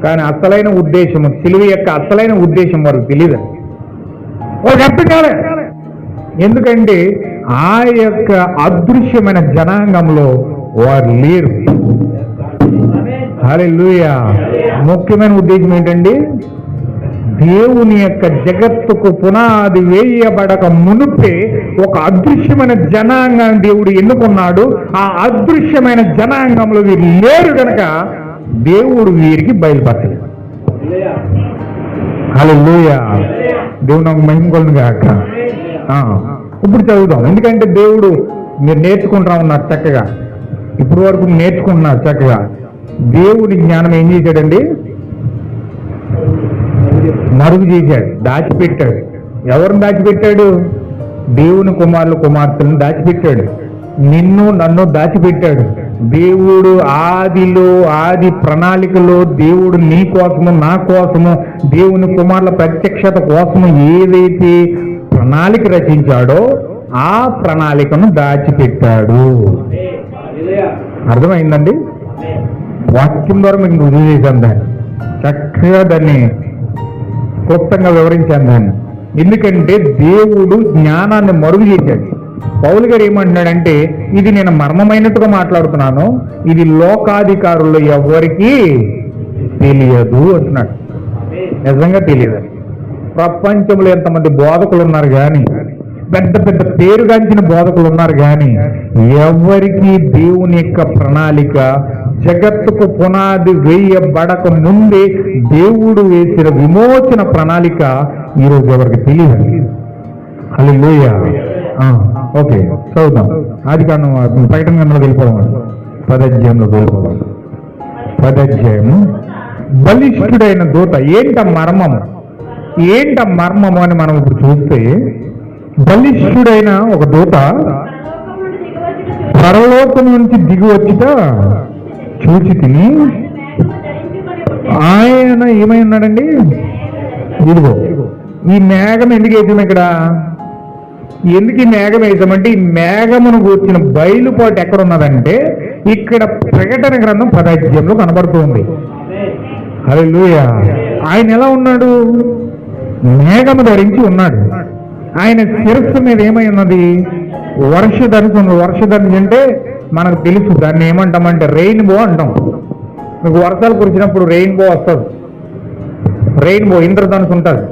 కానీ అసలైన ఉద్దేశము, సిలువ యొక్క అసలైన ఉద్దేశం వారికి తెలియదు. వాళ్ళకి అర్థం కాలే. ఎందుకంటే ఆ యొక్క అదృశ్యమైన జనాంగంలో వారు లేరు. హల్లెలూయా. ముఖ్యమైన ఉద్దేశం ఏంటండి? దేవుని యొక్క జగత్తుకు పునాది వేయబడక మునుపే ఒక అదృశ్యమైన జనాంగాన్ని దేవుడు ఎన్నుకున్నాడు. ఆ అదృశ్యమైన జనాంగంలో వీరు లేరు కనుక దేవుడు వీరికి బయలుపరచలేదు. హల్లెలూయా. దేవుడు నాకు మహిమ కలుగును గాక. ఇప్పుడు చదువుదాం. ఎందుకంటే దేవుడు మీరు నేర్చుకుంటా ఉన్నారు చక్కగా, ఇప్పుడు వరకు నేర్చుకుంటున్నారు చక్కగా. దేవుడి జ్ఞానం ఏం చేశాడండి? మరుగు చేశాడు, దాచిపెట్టాడు. ఎవరిని దాచిపెట్టాడు? దేవుని కుమారులు కుమార్తెలను దాచిపెట్టాడు. నిన్ను నన్ను దాచిపెట్టాడు. దేవుడు ఆది ప్రణాళికలో దేవుడు నీ కోసము నా కోసము దేవుని కుమారుల ప్రత్యక్షత కోసము ఏదైతే ప్రణాళిక రచించాడో ఆ ప్రణాళికను దాచిపెట్టాడు. అర్థమైందండి? వాక్యం ద్వారా మీకు రుజువు చేశాను దాన్ని, చక్కగా దాన్ని క్లుప్తంగా వివరించాను దాన్ని. ఎందుకంటే దేవుడు జ్ఞానాన్ని మరుగు చేశాడు. పౌలు గారు ఏమంటున్నాడంటే, ఇది నేను మర్మమైనట్టుగా మాట్లాడుతున్నాను, ఇది లోకాధికారుల్లో ఎవరికీ తెలియదు అంటున్నాడు. నిజంగా తెలియదు. ప్రపంచంలో ఎంతమంది బోధకులు ఉన్నారు కానీ, పెద్ద పెద్ద పేరుగాంచిన బోధకులు ఉన్నారు కానీ, ఎవరికి దేవుని యొక్క ప్రణాళిక జగత్తుకు పునాది వేయబడక ముందే దేవుడు వేసిన విమోచన ప్రణాళిక ఈరోజు ఎవరికి తెలియదు. హల్లెలూయా. ఓకే, చదువుతాం. ఆదికాండం ప్రకటన గ్రంథంలో వెళ్ళిపోదాం. 10వ అధ్యాయంలో వెళ్ళిపోదాం. 10వ అధ్యాయము. బలిష్ఠుడైన దూత. ఏంట మర్మము అని మనం ఇప్పుడు చూస్తే, బలిష్ఠుడైన ఒక దూత పరలోకం నుంచి దిగి వచ్చిట చూచి తిని, ఆయన ఏమై ఉన్నాడండి? ఇదిగో ఈ మేఘం ఎందుకు వేసాం ఇక్కడ? ఎందుకు ఈ మేఘం వేసామంటే, ఈ మేఘమును కూర్చిన బయలుపాటు ఎక్కడ ఉన్నదంటే ఇక్కడ ప్రకటన గ్రంథం 10వ అధ్యాయంలో కనబడుతుంది. హల్లెలూయా. ఆయన ఎలా ఉన్నాడు? మేఘము ధరించి ఉన్నాడు. ఆయన శిరస్సు మీద ఏమై ఉన్నది? వర్షధనుసు ఉంది. వర్షధనుసు అంటే మనకు తెలుసు, దాన్ని ఏమంటామంటే రెయిన్బో అంటాం. మీకు వర్షాలు కురిచినప్పుడు రెయిన్బో వస్తుంది. రెయిన్బో ఇంద్రధనుసు ఉంటుంది.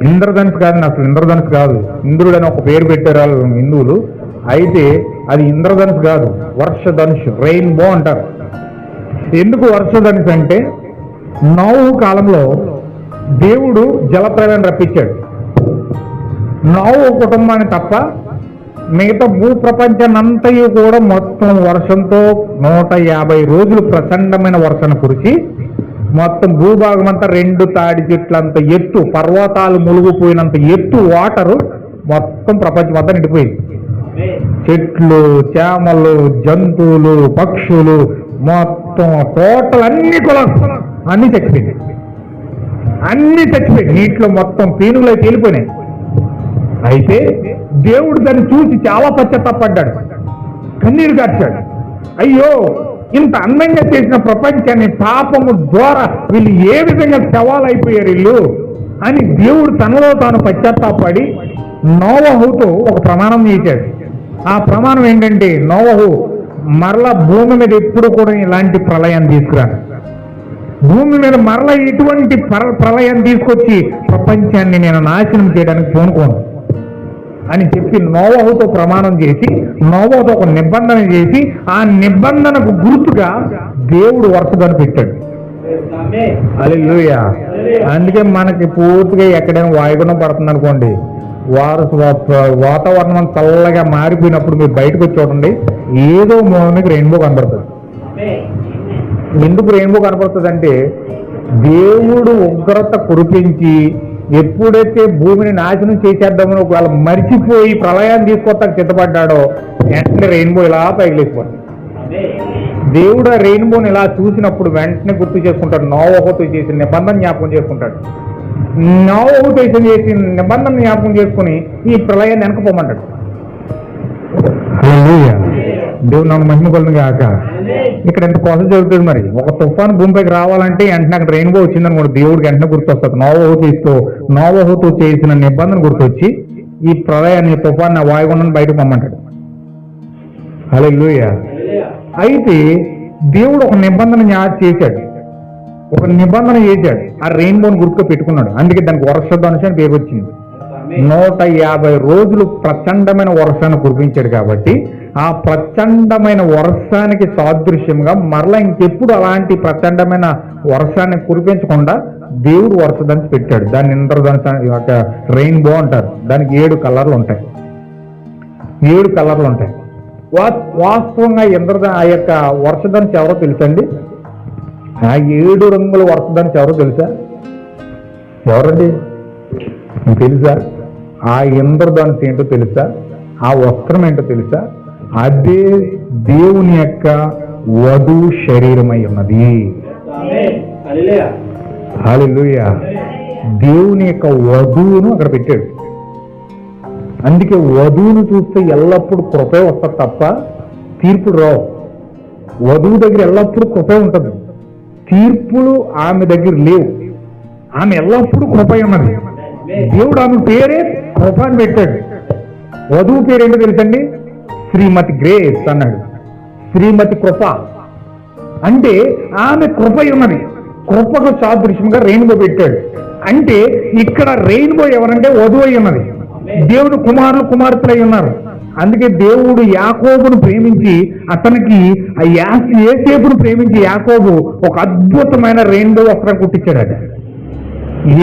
ఇంద్రధనుసు కాదు, అసలు ఇంద్రధనుసు కాదు, ఇంద్రుడు అని ఒక పేరు పెట్టారు వాళ్ళు హిందువులు. అయితే అది ఇంద్రధనుసు కాదు, వర్షధనుషు, రెయిన్బో అంటారు. ఎందుకు వర్షధనుసు అంటే, నోవహు కాలంలో దేవుడు జలప్రళయం రప్పించాడు. నోవహు కుటుంబాన్ని తప్ప మిగతా భూప్రపంచాన్నంతయు కూడా మొత్తం వర్షంతో 150 రోజులు ప్రచండమైన వర్షం కురిచి మొత్తం భూభాగం అంతా 2 తాడి చెట్లంత ఎత్తు, పర్వతాలు మునిగిపోయినంత ఎత్తు వాటరు మొత్తం ప్రపంచం అంతా నిండిపోయింది. చెట్లు, చేమలు, జంతువులు, పక్షులు మొత్తం టోటల్ అన్ని చచ్చిపోయింది. నీటిలో మొత్తం పీనుగులై తేలిపోయినాయి. అయితే దేవుడు దాన్ని చూసి చాలా పశ్చాత్తాపడ్డాడు, కన్నీరు కార్చాడు. అయ్యో, ఇంత అందంగా చేసిన ప్రపంచాన్ని పాపము ద్వారా వీళ్ళు ఏ విధంగా శవాలైపోయారు వీళ్ళు అని దేవుడు తనలో తాను పశ్చాత్తాపడి నోవహుతో ఒక ప్రమాణం చేశాడు. ఆ ప్రమాణం ఏంటంటే, నోవహు మరలా భూమి మీద ఎప్పుడు కూడా ఇలాంటి ప్రళయాన్ని తీసుకురాను, భూమి మీద మరలా ఇటువంటి ప్రళయాన్ని తీసుకొచ్చి ప్రపంచాన్ని నేను నాశనం చేయడానికి పూనుకోను అని చెప్పి నోవహుతో ప్రమాణం చేసి, నోవహుతో ఒక నిబంధన చేసి, ఆ నిబంధనకు గుర్తుగా దేవుడు వర్షధను పెట్టాడు. హల్లెలూయా. అందుకే మనకి పూర్తిగా ఎక్కడైనా వాయుగుణం పడుతుంది అనుకోండి, వాతావరణం చల్లగా మారిపోయినప్పుడు మీరు బయటకు వచ్చి చూడండి, ఏదో మీకు రెయిన్బో కనబడుతుంది. ఎందుకు రెయిన్బో కనబడుతుంది అంటే, దేవుడు ఉగ్రత కురిపించి ఎప్పుడైతే భూమిని నాశనం చేసేద్దామని ఒకవేళ మర్చిపోయి ప్రళయాన్ని తీసుకొస్తాక సిద్ధపడ్డాడో వెంటనే రెయిన్బో ఇలా పైకి లేచిపోతుంది. దేవుడు ఆ రెయిన్బోని ఇలా చూసినప్పుడు వెంటనే గుర్తు చేసుకుంటాడు. నోవహుతో చేసిన నిబంధన జ్ఞాపకం చేసుకుంటాడు. నోవహుతో చేసిన నిబంధన జ్ఞాపకం చేసుకుని ఈ ప్రళయాన్ని వెనకపోమంటాడు. దేవుడు నన్ను మహిమ కొలను గాక. ఇక్కడ ఎంత కోసం జరుగుతుంది మరి. ఒక తుఫాను భూమిపైకి రావాలంటే వెంటనే అక్కడ రెయిన్బో వచ్చిందని కూడా దేవుడికి వెంటనే గుర్తొస్తుంది. నోవహుతో చేసిన నిబంధన గుర్తొచ్చి ఈ ప్రళయాన్ని తుఫాన్ని వాయుగుండాన్ని బయటకు పొమ్మంటాడు. హల్లెలూయా. అయితే దేవుడు ఒక నిబంధన చేశాడు. ఆ రెయిన్బోని గుర్తుగా పెట్టుకున్నాడు. అందుకే దానికి వర్షధనుషు అని పేరు వచ్చింది. 150 రోజులు ప్రచండమైన వర్షాన్ని కురిపించాడు. కాబట్టి ఆ ప్రచండమైన వర్షానికి సాదృశ్యంగా మరలా ఇంకెప్పుడు అలాంటి ప్రచండమైన వర్షాన్ని కురిపించకుండా దేవుడు వర్షధనుషు పెట్టాడు. దాన్ని ఇంద్రధనుషు రెయిన్బో అంటారు. దానికి 7 కలర్లు ఉంటాయి. 7 కలర్లు ఉంటాయి. వాస్తవంగా ఆ యొక్క వర్షధనుషు ఎవరో తెలుసండి? ఆ 7 రంగుల వర్షధనుషు ఎవరో తెలుసా? ఎవరండి తెలుసా? ఆ ఇంద్రధనుషు ఏంటో తెలుసా? ఆ వస్త్రం ఏంటో తెలుసా? అదే దేవుని యొక్క వధువు శరీరమై ఉన్నది. హల్లెలూయా. దేవుని యొక్క వధువును అక్కడ పెట్టాడు. అందుకే వధువును చూస్తే ఎల్లప్పుడూ కృపే వస్తుంది తప్ప తీర్పులు రావు. వధువు దగ్గర ఎల్లప్పుడూ కృపే ఉంటుంది. తీర్పులు ఆమె దగ్గర లేవు. ఆమె ఎల్లప్పుడూ కృపై ఉన్నది. దేవుడు ఆమె పేరే కృప అని పెట్టాడు. వధువు పేరేంటో తెలుసండి? శ్రీమతి గ్రేస్ అన్నాడు. శ్రీమతి కృప అంటే ఆమె కృపై ఉన్నది. కృపకు సాదృశ్యంగా రెయిన్బో పెట్టాడు. అంటే ఇక్కడ రెయిన్బో ఎవరంటే వధువు అయి ఉన్నది. దేవుడు కుమార్తెలై ఉన్నారు. అందుకే దేవుడు యాకోబును ప్రేమించి అతనికి యోసేపును ప్రేమించి యాకోబు ఒక అద్భుతమైన రెయిన్బో వస్త్రం కుట్టించాడట.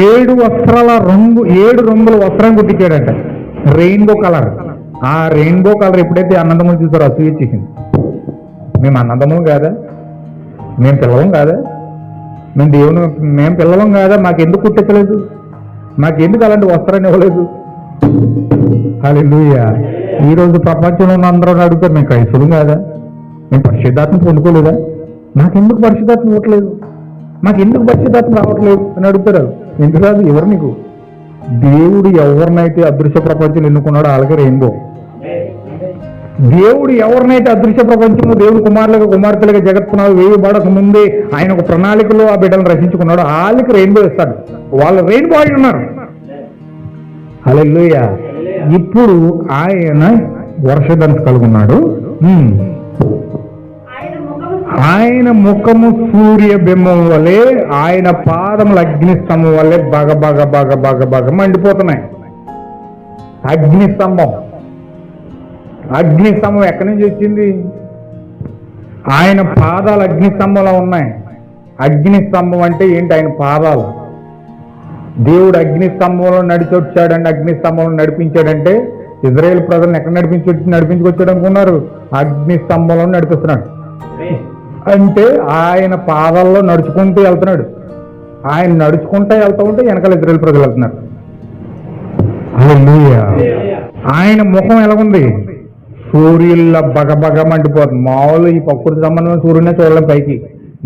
7 రంగుల వస్త్రం కుట్టించాడట. Rainbow colour. ఆ రెయిన్బో కలర్ ఎప్పుడైతే అన్నదమ్ములు చూసారో అసూయ చేసింది. మేము అన్నదమ్ములు కాదా? మేము పిల్లలం కాదా? మేము పిల్లలం కాదా? మాకెందుకు కుట్టించలేదు? మాకెందుకు అలాంటి వస్త్రాన్ని ఇవ్వలేదు? హల్లెలూయా. ఈ రోజు ప్రపంచంలో ఉన్న అందరూ అడుగుతారు, మేము క్రైస్తవులు కాదా? మేము పరిశుద్ధాత్మ పొందుకోలేదా? నాకెందుకు పరిశుద్ధాత్మ ఇవ్వట్లేదు? మాకెందుకు పరిశుద్ధాత్మ రావట్లేదు అని అడుగుతారు. ఎందుకు రాదు? ఎవరు నీకు? దేవుడు ఎవరినైతే అదృశ్య ప్రపంచంలో ఎన్నుకున్నాడో వాళ్ళకే రెయిన్బో. దేవుడు ఎవరినైతే అదృశ్య ప్రపంచంలో దేవుడు కుమార్తెలుగా జగత్తున్నారు వేయబడక ముందే ఆయన ఒక ప్రణాళికలో ఆ బిడ్డలను రచించుకున్నాడు. వాళ్ళకి రెయిన్బో ఇస్తాడు. వాళ్ళు రెయిన్బో అయి ఉన్నారు. హల్లెలూయా. ఇప్పుడు ఆయన వర్షధనుషు కలుగున్నాడు. ఆయన ముఖము సూర్య బింబం వలె, ఆయన పాదములు అగ్నిస్తంభం వల్లే బగ మండిపోతున్నాయి. అగ్నిస్తంభం ఎక్కడి నుంచి వచ్చింది? ఆయన పాదాలు అగ్నిస్తంభంలో ఉన్నాయి. అగ్నిస్తంభం అంటే ఏంటి? ఆయన పాదాలు. దేవుడు అగ్నిస్తంభంలో నడిచొచ్చాడండి. అగ్నిస్తంభంలో నడిపించాడంటే ఇజ్రాయేల్ ప్రజలను ఎక్కడ నడిపించుకొచ్చాడు అనుకున్నారు? అగ్నిస్తంభంలో నడిపిస్తున్నాడు. అంటే ఆయన పాదాల్లో నడుచుకుంటూ వెళ్తున్నాడు. ఆయన నడుచుకుంటూ వెళ్తూ ఉంటే వెనకాల ఇజ్రాయేల్ ప్రజలు వెళ్తున్నారు. హల్లెలూయా. ఆయన ముఖం ఎలాగుంది? సూర్యుల్లో బగబగ మండిపోతుంది. మామూలు ఈ ప్రకృతి సంబంధమైన సూర్యునే చూడలేం. పైకి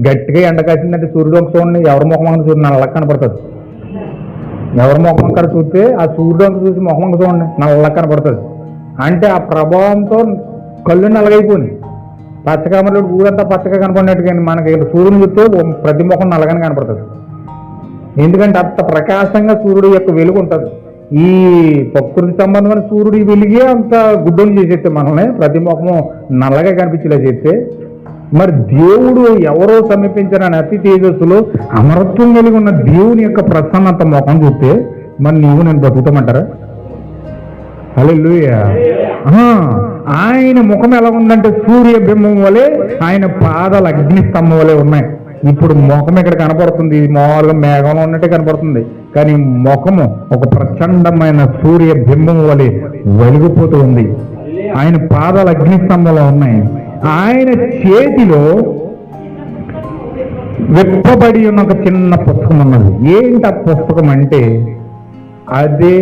గట్టిగా ఎండ కాసిందంటే సూర్యుడు ఒక చూడండి, ఎవరి ముఖం అంతా సూర్యుడు నల్ల కనపడుతుంది. ఎవరి ముఖం అక్కడ చూస్తే ఆ సూర్యుడు చూసి ముఖం చూడండి నల్ల కనపడుతుంది. అంటే ఆ ప్రభావంతో కళ్ళు నల్లగైపోయింది. పచ్చకామలో ఊరంతా పచ్చగా కనపడినట్టుగా మనకి సూర్యుని చూస్తే ప్రతి ముఖం నల్లగానే కనపడుతుంది. ఎందుకంటే అంత ప్రకాశంగా సూర్యుడు యొక్క వెలుగు ఉంటుంది. ఈ ప్రకృతి సంబంధమైన సూర్యుడు వెలిగే అంత గుడ్డని చేసేస్తే మనల్ని ప్రతి ముఖము నల్లగా కనిపించేలా చేస్తే, మరి దేవుడు ఎవరో సమీపించిన అతి తేజస్సులో అమరత్వం కలిగి ఉన్న దేవుని యొక్క ప్రసన్నత ముఖం చూస్తే మరి నీవు నేను బతుకుతామంటారా? హల్లెలూయా. ఆయన ముఖం ఎలా ఉందంటే సూర్య బింబం వలె, ఆయన పాదాలు అగ్నిస్తంభం వలె ఉన్నాయి. ఇప్పుడు ముఖం ఇక్కడ కనపడుతుంది, మామూలుగా మేఘంలో ఉన్నట్టే కనపడుతుంది. కానీ ముఖము ఒక ప్రచండమైన సూర్య బింబం వలె వెలిగిపోతూ ఉంది. ఆయన పాదాలు అగ్నిస్తంభంలో ఉన్నాయి. ఆయన చేతిలో విప్పబడి ఉన్న ఒక చిన్న పుస్తకం ఉన్నది. ఏంటి ఆ పుస్తకం అంటే అదే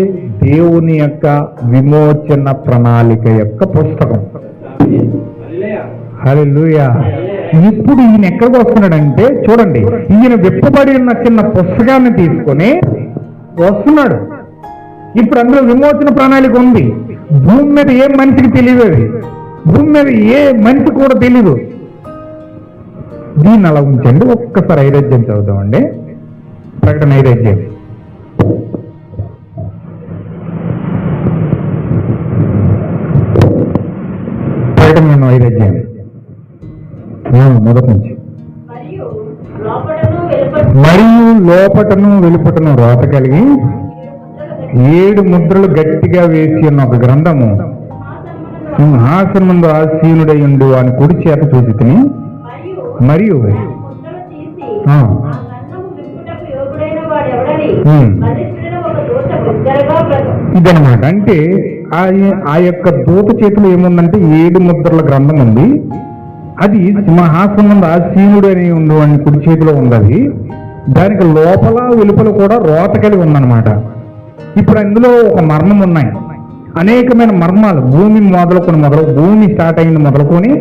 దేవుని యొక్క విమోచన ప్రణాళిక యొక్క పుస్తకం. హల్లెలూయా. ఇప్పుడు ఈయన ఎక్కడికి వస్తున్నాడంటే చూడండి, ఈయన విప్పబడి ఉన్న చిన్న పుస్తకాన్ని తీసుకొని వస్తున్నాడు. ఇప్పుడు అందులో విమోచన ప్రణాళిక ఉంది. భూమి మీద ఏ మనిషికి తెలియదు, అది భూమి మీద ఏ మనిషి కూడా తెలీదు. దీన్ని అలా ఉంచండి. ఒక్కసారి 5 అధ్యాయం చదువుతామండి. ప్రకటన 5 అధ్యాయం. ప్రకటన 5 అధ్యాయం మొదటి నుంచి. మరియు లోపటను వెలుపటను రోత కలిగి 7 ముద్రలు గట్టిగా వేసి ఉన్న ఒక గ్రంథము సింహాసనముందు ఆసీనుడై ఉండు అని కుడి చేత చూసి తిని, మరియు ఇదనమాట. అంటే ఆ యొక్క దూత చేతిలో ఏముందంటే 7 ముద్రల గ్రంథం ఉంది. అది సింహాసనం ఆసీనుడు అని ఉండు అని కుడి చేతిలో ఉంది. అది దానికి లోపల వెలుపల కూడా రోత కలిగి ఉందన్నమాట. ఇప్పుడు అందులో ఒక మర్మం ఉన్నాయి, అనేకమైన మర్మాలు. భూమి భూమి స్టార్ట్ అయింది మొదలుకొని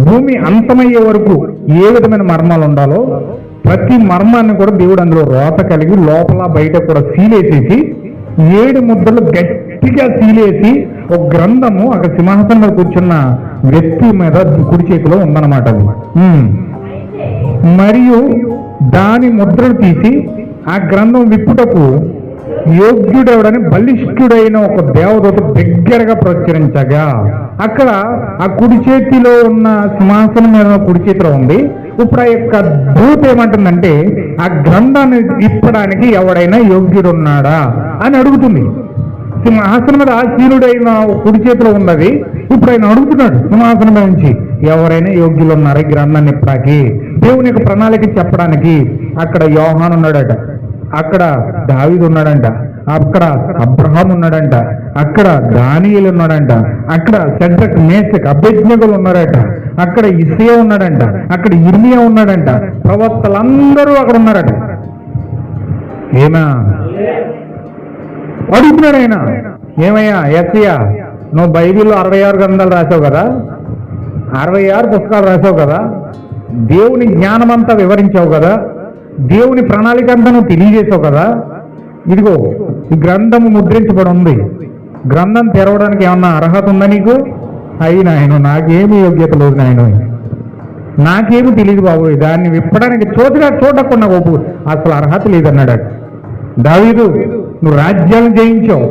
భూమి అంతమయ్యే వరకు ఏ విధమైన మర్మాలు ఉండాలో ప్రతి మర్మాన్ని కూడా దేవుడు అందులో రోత కలిగి లోపల బయట కూడా సీలేసేసి 7 ముద్రలు గట్టిగా సీలేసి ఒక గ్రంథము అక్కడ సింహాసనం మీద కూర్చున్న వ్యక్తి మీద కుడి చేతిలో ఉందన్నమాట. అది మరియు దాని ముద్రలు తీసి ఆ గ్రంథం విప్పుటకు యోగ్యుడెవడని బలిష్ఠుడైన ఒక దేవదూత దగ్గరగా ప్రచురించగా, అక్కడ ఆ కుడి చేతిలో ఉన్న సింహాసనం మీద కుడి చేతిలో ఉంది. ఇప్పుడు ఆ యొక్క దూత ఏమంటుందంటే, ఆ గ్రంథాన్ని విప్పడానికి ఎవడైనా యోగ్యుడున్నాడా అని అడుగుతుంది. సింహాసనం మీద ఆసీనుడైన కుడి చేతిలో ఉన్నది. ఇప్పుడు ఆయన అడుగుతున్నాడు సింహాసనం నుంచి, ఎవరైనా యోగ్యులు ఉన్నారు ఈ గ్రంథాన్ని ఇప్పడానికి, దేవుని యొక్క ప్రణాళిక చెప్పడానికి. అక్కడ యోహాను ఉన్నాడట, అక్కడ దావీదు ఉన్నాడంట, అక్కడ అబ్రహాం ఉన్నాడంట, అక్కడ దానియేలు ఉన్నాడంట, అక్కడ షడ్రక్ మేషక్ అబేద్నెగోలు ఉన్నారట, అక్కడ ఇస్సయా ఉన్నాడంట, అక్కడ ఇర్మియా ఉన్నాడంట, ప్రవక్తలందరూ అక్కడ ఉన్నారట. ఏమా అడుగుతున్నాడు ఆయన, ఏమయ్యా ఎస్సయ్యా, నువ్వు బైబిల్లో 66 గ్రంథాలు రాసావు కదా, 66 పుస్తకాలు రాసావు కదా, దేవుని జ్ఞానమంతా వివరించావు కదా, దేవుని ప్రణాళిక అంతా నువ్వు తెలియజేసావు కదా, ఇదిగో ఈ గ్రంథము ముద్రించబడి ఉంది, గ్రంథం తెరవడానికి ఏమన్నా అర్హత ఉందా నీకు? అయినా ఆయన నాకేమి యోగ్యత లేదు నాయన, నాకేమి తెలియదు బాబు, దాన్ని విప్పడానికి చూడకుండా ఒప్పు అసలు అర్హత లేదన్నాడు. దావీదు, నువ్వు రాజ్యాలను జయించావు,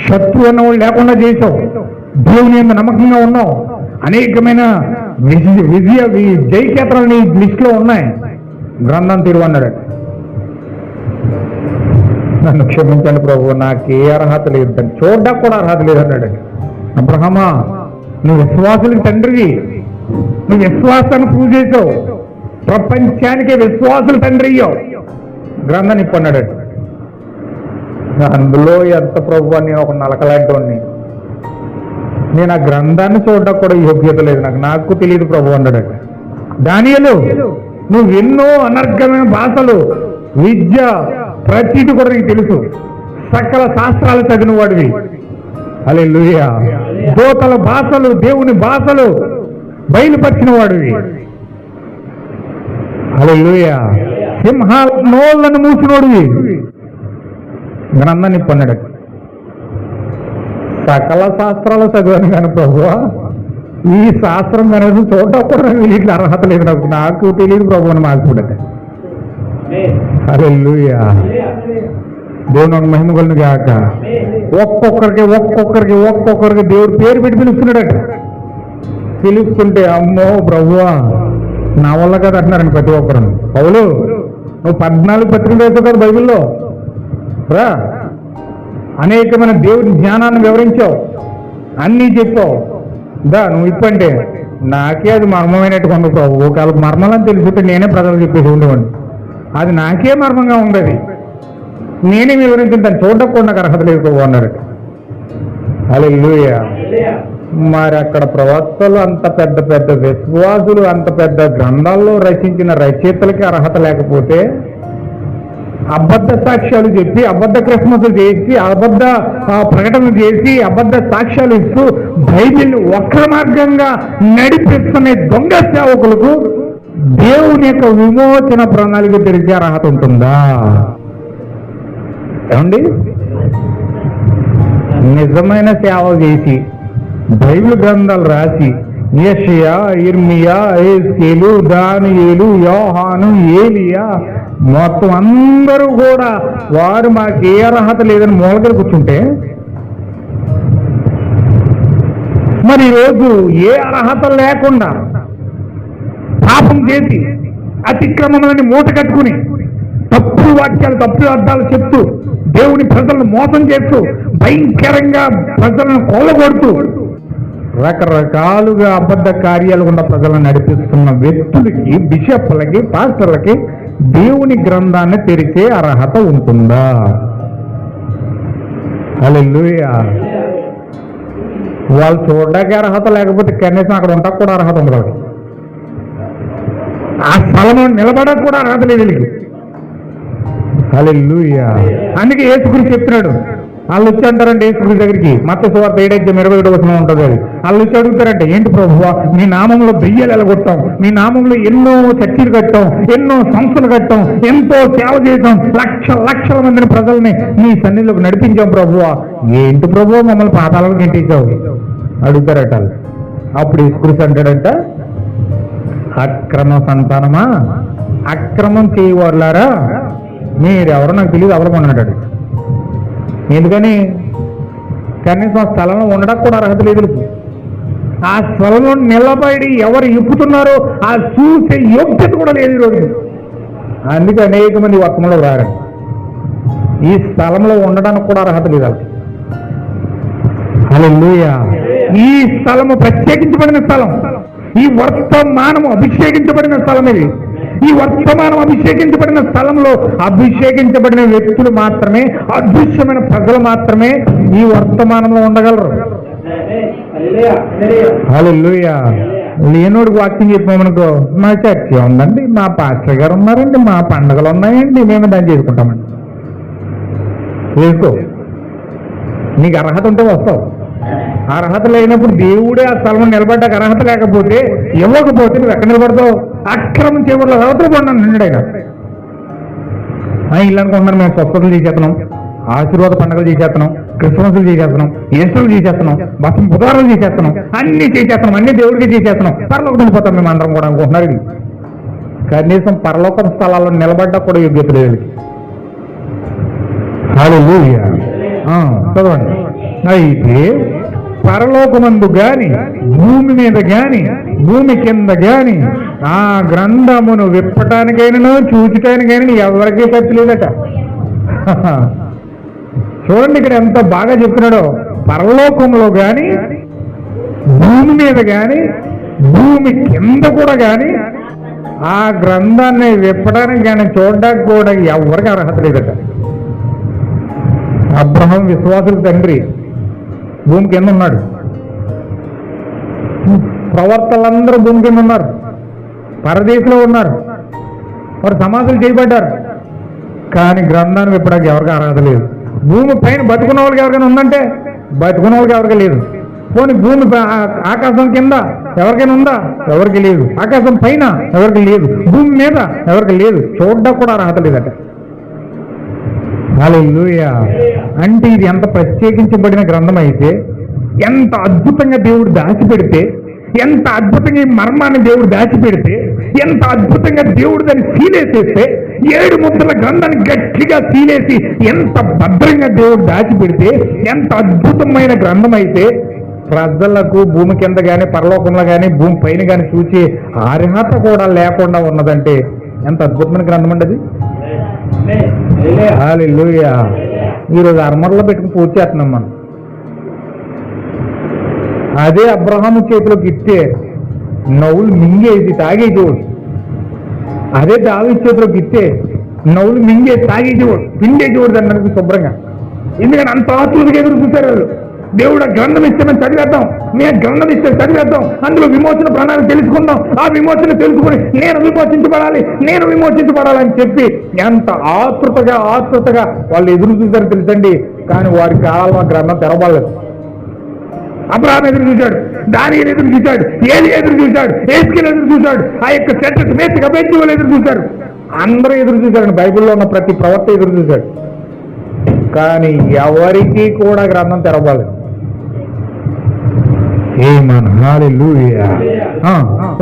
శత్రువు అన్నవాళ్ళు లేకుండా చేసావు, దేవుని మీద నమ్మకంగా ఉన్నావు, అనేకమైన జయకేతనాలు నీ లిస్టులో ఉన్నాయి, గ్రంథం తెరువన్నాడు. నన్ను క్షమించండి ప్రభు, నాకు ఏ అర్హత లేదు, చూడడానికి కూడా అర్హత లేదన్నాడు. అబ్రహమా, నువ్వు విశ్వాసులకి తండ్రివి, నువ్వు విశ్వాసాన్ని ప్రూవ్ చేసావు, ప్రపంచానికే విశ్వాసులు తండ్రి అయ్యావు, గ్రంథాన్ని ఇప్పన్నాడు. అందులో ఎంత ప్రభు, నేను ఒక నలకలాంటి, నేను ఆ గ్రంథాన్ని చూడడానికి కూడా యోగ్యత లేదు, నాకు తెలియదు ప్రభు అన్నాడు. దానియేలు, నువ్వు ఎన్నో అనర్గమైన భాషలు, విద్య, ప్రతిది కూడా నీకు తెలుసు, సకల శాస్త్రాలు చదివిన వాడివి, హల్లెలూయా, దూతల భాషలు, దేవుని భాషలు బయలుపరిచిన వాడివి, హల్లెలూయా, సింహాల నోళ్లను మూసినోడివి, గ్రంథాన్ని పొందాడు. సకల శాస్త్రాలు చదివాను కానీ ప్రభువా, ఈ శాస్త్రం కనీసం చూడటం కూడా వీటికి అర్హత లేదు, నాకు తెలియదు ప్రభు అని మాట్లాడట. హల్లెలూయా, దేవుని మహిమ కలుగును గాక. ఒక్కొక్కరికి దేవుడు పేరు పెట్టి పిలుస్తున్నాడట. పిలుస్తుంటే అమ్మో ప్రభువా నా వల్ల కదా అంటున్నారండి ప్రతి ఒక్కరు. పౌలు, నువ్వు 14 పత్రికలు వేసావు కదా బైబిల్లో, రా, అనేకమైన దేవుని జ్ఞానాన్ని వివరించావు, అన్నీ చెప్పావు, దా నువ్వు ఇప్పంటే నాకే అది మర్మమైనట్టు కొండ ప్రభు. ఒకవేళ మర్మాలని తెలుసుకుంటే నేనే ప్రజలు చెప్పేసి ఉండేవాడిని, అది నాకే మర్మంగా ఉండేది, నేనే వివరించుంటాను, చూడకుండా నాకు అర్హత లేదు ప్రభు అన్నాడు. హల్లెలూయా. మరి అక్కడ ప్రవక్తలు, అంత పెద్ద పెద్ద విశ్వాసులు, అంత పెద్ద గ్రంథాల్లో రచించిన రచయితలకి అర్హత లేకపోతే, అబద్ధ సాక్ష్యాలు చెప్పి, అబద్ధ క్రిస్మస్లు చేసి, అబద్ధ ప్రకటనలు చేసి, అబద్ధ సాక్ష్యాలు ఇస్తూ బైబిల్ వక్ర మార్గంగా నడిపిస్తున్న దొంగ సేవకులకు దేవుని యొక్క విమోచన ప్రణాళిక తెలిసే అర్హత ఉంటుందా? ఏమండి? నిజమైన సేవ చేసి బైబిల్ గ్రంథాలు రాసి యెషయా, ఇర్మియా, ఎహెజ్కేలు, దానియేలు, యోహాను, ఏలియా మొత్తం అందరూ కూడా వారు మాకు ఏ అర్హత లేదని మూలకలు కూర్చుంటే, మరి ఈరోజు ఏ అర్హత లేకుండా పాపం చేసి అతిక్రమణని మూట కట్టుకుని తప్పుడు వాక్యాలు, తప్పుడు అర్థాలు చెప్తూ దేవుని ప్రజలను మోసం చేస్తూ భయంకరంగా ప్రజలను కొల్లగొడుతూ రకరకాలుగా అబద్ధ కార్యాలు ఉన్న ప్రజలను నడిపిస్తున్న వ్యక్తులకి, బిషప్లకి, పాస్టర్లకి దేవుని గ్రంథాన్ని తెరిచే అర్హత ఉంటుందా? హల్లెలూయా. వాళ్ళు చూడడానికి అర్హత లేకపోతే కనీసం అక్కడ ఉండక కూడా అర్హత ఉండదు. ఆ స్థలంలో నిలబడక కూడా అర్హత లేదు వీళ్ళకి. హల్లెలూయా. అందుకే యేసుక్రీస్తు చెప్తున్నాడు, వాళ్ళు వచ్చి అంటారంటే యేసుక్రీస్తు దగ్గరికి, మత్తయి సువార్త 7:21 ఉంటుంది. అది వాళ్ళు వచ్చి అడుగుతారంటే, ఏంటి ప్రభువా మీ నామంలో దెయ్యాలు ఎలగొట్టాం, మీ నామంలో ఎన్నో చర్చిలు కట్టాం, ఎన్నో సంస్థలు కట్టాం, ఎంతో సేవ చేసాం, లక్షల మందిని ప్రజల్ని మీ సన్నిధిలోకి నడిపించాం ప్రభువా, ఏంటి ప్రభువా మమ్మల్ని పాతాళాలకు గెంటించావు అడుగుతారట. అప్పుడు యేసుక్రీస్తు అంటాడంట, అక్రమ సంతానమా, అక్రమం చేయవారులారా, మీరెవరో నాకు తెలియదు అవలమన్నాడు. ఎందుకని? కనీసం ఆ స్థలంలో ఉండడానికి కూడా అర్హత లేదు. ఆ స్థలంలో నిలబడి ఎవరు ఎక్కుతున్నారో ఆ చూసే యోగ్యత కూడా లేదు ఈరోజు. అందుకే అనేక మంది వర్తమంలో రారు. ఈ స్థలంలో ఉండడానికి కూడా అర్హత లేదు వాళ్ళకి. హల్లెలూయా. ఈ స్థలము ప్రత్యేకించబడిన స్థలం, ఈ వర్తమానము అభిషేకించబడిన స్థలం ఇది. ఈ వర్తమానం అభిషేకించబడిన స్థలంలో అభిషేకించబడిన వ్యక్తులు మాత్రమే, అదృశ్యమైన ప్రజలు మాత్రమే ఈ వర్తమానంలో ఉండగలరు. హల్లెలూయా. లేనోడికి వాక్యం చెప్పామనుకో, మా చర్చి ఉందండి, మా పాస్టర్ గారు ఉన్నారండి, మా పండుగలు ఉన్నాయండి, మేము దాన్ని చేసుకుంటామండి. చేసుకో, నీకు అర్హత ఉంటే వస్తావు. అర్హత లేనప్పుడు దేవుడే ఆ స్థలంలో నిలబడ్డాక అర్హత లేకపోతే, ఇవ్వకపోతే నువ్వు ఎక్కడ నిలబడతావు? అక్రమం చేయబడలేదు, అవతల పడినాను నిండాడు. ఇల్లు అనుకుంటున్నాను, మేము స్వస్థతలు చేసేస్తున్నాం, ఆశీర్వాద పండుగలు చేసేస్తున్నాం, క్రిస్మస్లు చేసేస్తున్నాం, ఈస్టర్లు చేసేస్తున్నాం, బసం బుధవారాలు చేసేస్తున్నాం, అన్ని చేసేస్తున్నాం, అన్ని దేవుడికి చేసేస్తున్నాం, పరలోకం వెళ్ళిపోతాం మేము అందరం కూడా అనుకుంటున్నారు. ఇది కనీసం పరలోకం స్థలాల్లో నిలబడ్డా కూడా యోగ్యత లేదు. హల్లెలూయా. చదవండి. అయితే పరలోకమందు గాని, భూమి మీద గాని, భూమి కింద గాని ఆ గ్రంథమును విప్పటానికైనా చూచటానికైనా ఎవరికీ శక్తి లేదట. చూడండి ఇక్కడ ఎంత బాగా చెప్తున్నాడో. పరలోకంలో గాని, భూమి మీద గాని, భూమి కింద కూడా గాని ఆ గ్రంథాన్ని విప్పడానికి కానీ చూడడానికి కూడా ఎవరికి అర్హత లేదట. అబ్రహాం విశ్వాసుల తండ్రి భూమి కింద ఉన్నాడు, ప్రవర్తలందరూ భూమి కింద ఉన్నారు, పరదేశంలో ఉన్నారు, వారు సమాధులు చేయబడ్డారు. కానీ గ్రంథాన్ని విప్పడానికి ఎవరికి అర్హత లేదు. భూమి పైన బతుకున్న వాళ్ళకి ఎవరికైనా ఉందంటే బతుకున్న వాళ్ళకి ఎవరికి లేదు. పోనీ భూమి ఆకాశం కింద ఎవరికైనా ఉందా? ఎవరికి లేదు. ఆకాశం పైన ఎవరికి లేదు. భూమి మీద ఎవరికి లేదు. చూడడానికి కూడా అర్హత లేదట. హల్లెలూయా. అంటే ఇది ఎంత ప్రత్యేకించబడిన గ్రంథం అయితే, ఎంత అద్భుతంగా దేవుడు దాచిపెడితే, ఎంత అద్భుతంగా ఈ మర్మాన్ని దేవుడు దాచిపెడితే, ఎంత అద్భుతంగా దేవుడు దాన్ని సీలేసేస్తే, 7 ముద్దల గ్రంథాన్ని గట్టిగా సీలేసి ఎంత భద్రంగా దేవుడు దాచిపెడితే, ఎంత అద్భుతమైన గ్రంథం అయితే ప్రజలకు భూమి కింద కానీ, పరలోకంలో కానీ, భూమి పైన కానీ చూసి అర్హత కూడా లేకుండా ఉన్నదంటే ఎంత అద్భుతమైన గ్రంథం అండి అది. హల్లెలూయా. ఈరోజు అర్మర్లో పెట్టుకుని పూజ చేస్తున్నాం మనం. అదే అబ్రహాము చేతిలోకి ఇస్తే నవ్వులు మింగేసి తాగేసేవాడు. అదే దావీదు చేతిలోకి ఇస్తే నవ్వులు మింగేసి తాగేసేవాడు, పిండేసేవాడు దాన్ని శుభ్రంగా. ఎందుకంటే అంత ఆతులుగా ఎదురు చూశారు వాళ్ళు. దేవుడు ఆ గ్రంథం ఇస్తే మేము చదివేద్దాం, మేము గ్రంథం ఇస్తే చదివేద్దాం, అందులో విమోచన ప్రణాళిక తెలుసుకుందాం, ఆ విమోచన తెలుసుకుని నేను విమోచించబడాలని చెప్పి ఎంత ఆతృతగా వాళ్ళు ఎదురు చూశారు తెలుసండి. కానీ వారి కాలంలో ఆ గ్రంథం తెరవలేదు. అబ్రహాం ఎదురు చూశాడు, దానియేలు ఎదురు చూశాడు, ఏలీ ఎదురు చూశాడు, యేస్కేలు ఎదురు చూశాడు, ఆ యొక్క చెట్టు మేతగా బెంచులు ఎదురు చూశారు. అందరూ ఎదురు చూశాడు. బైబిల్లో ఉన్న ప్రతి ప్రవక్త ఎదురు చూశాడు. కానీ ఎవరికి కూడా గ్రంథం తెరవలేదు.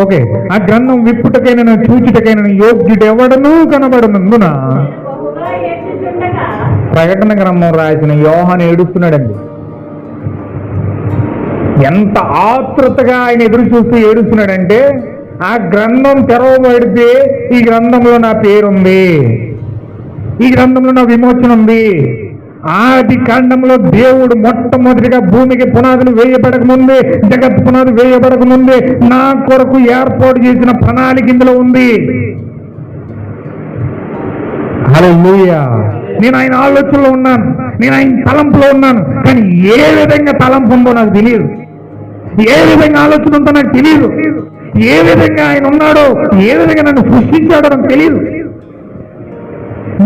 ఓకే, ఆ గ్రంథం విప్పుటకైనా చూచుటకైనా యోగ్యుడు ఎవడనూ కనబడనందున ప్రకటన గ్రంథం రాసిన యోహాను ఏడుస్తున్నాడండి. ఎంత ఆతృతగా ఆయన ఎదురు చూస్తూ ఏడుస్తున్నాడంటే, ఆ గ్రంథం తెరవబడితే ఈ గ్రంథంలో నా పేరుంది, ఈ గ్రంథంలో నా విమోచన ఉంది. ఆది కాండంలో దేవుడు మొట్టమొదటిగా భూమికి పునాదులు వేయబడక ముందే, జగత్ పునాదులు వేయబడక ముందే నా కొరకు ఏర్పాటు చేసిన ప్రణాళిక ఇందులో ఉంది. హల్లెలూయా. నేను ఆయన ఆలోచనలో ఉన్నాను, నేను ఆయన తలంపులో ఉన్నాను. కానీ ఏ విధంగా తలంపు ఉందో నాకు తెలియదు, ఏ విధంగా ఆలోచన ఉందో నాకు తెలియదు, ఏ విధంగా ఆయన ఉన్నాడో, ఏ విధంగా నన్ను సృష్టించాడో నాకు తెలియదు.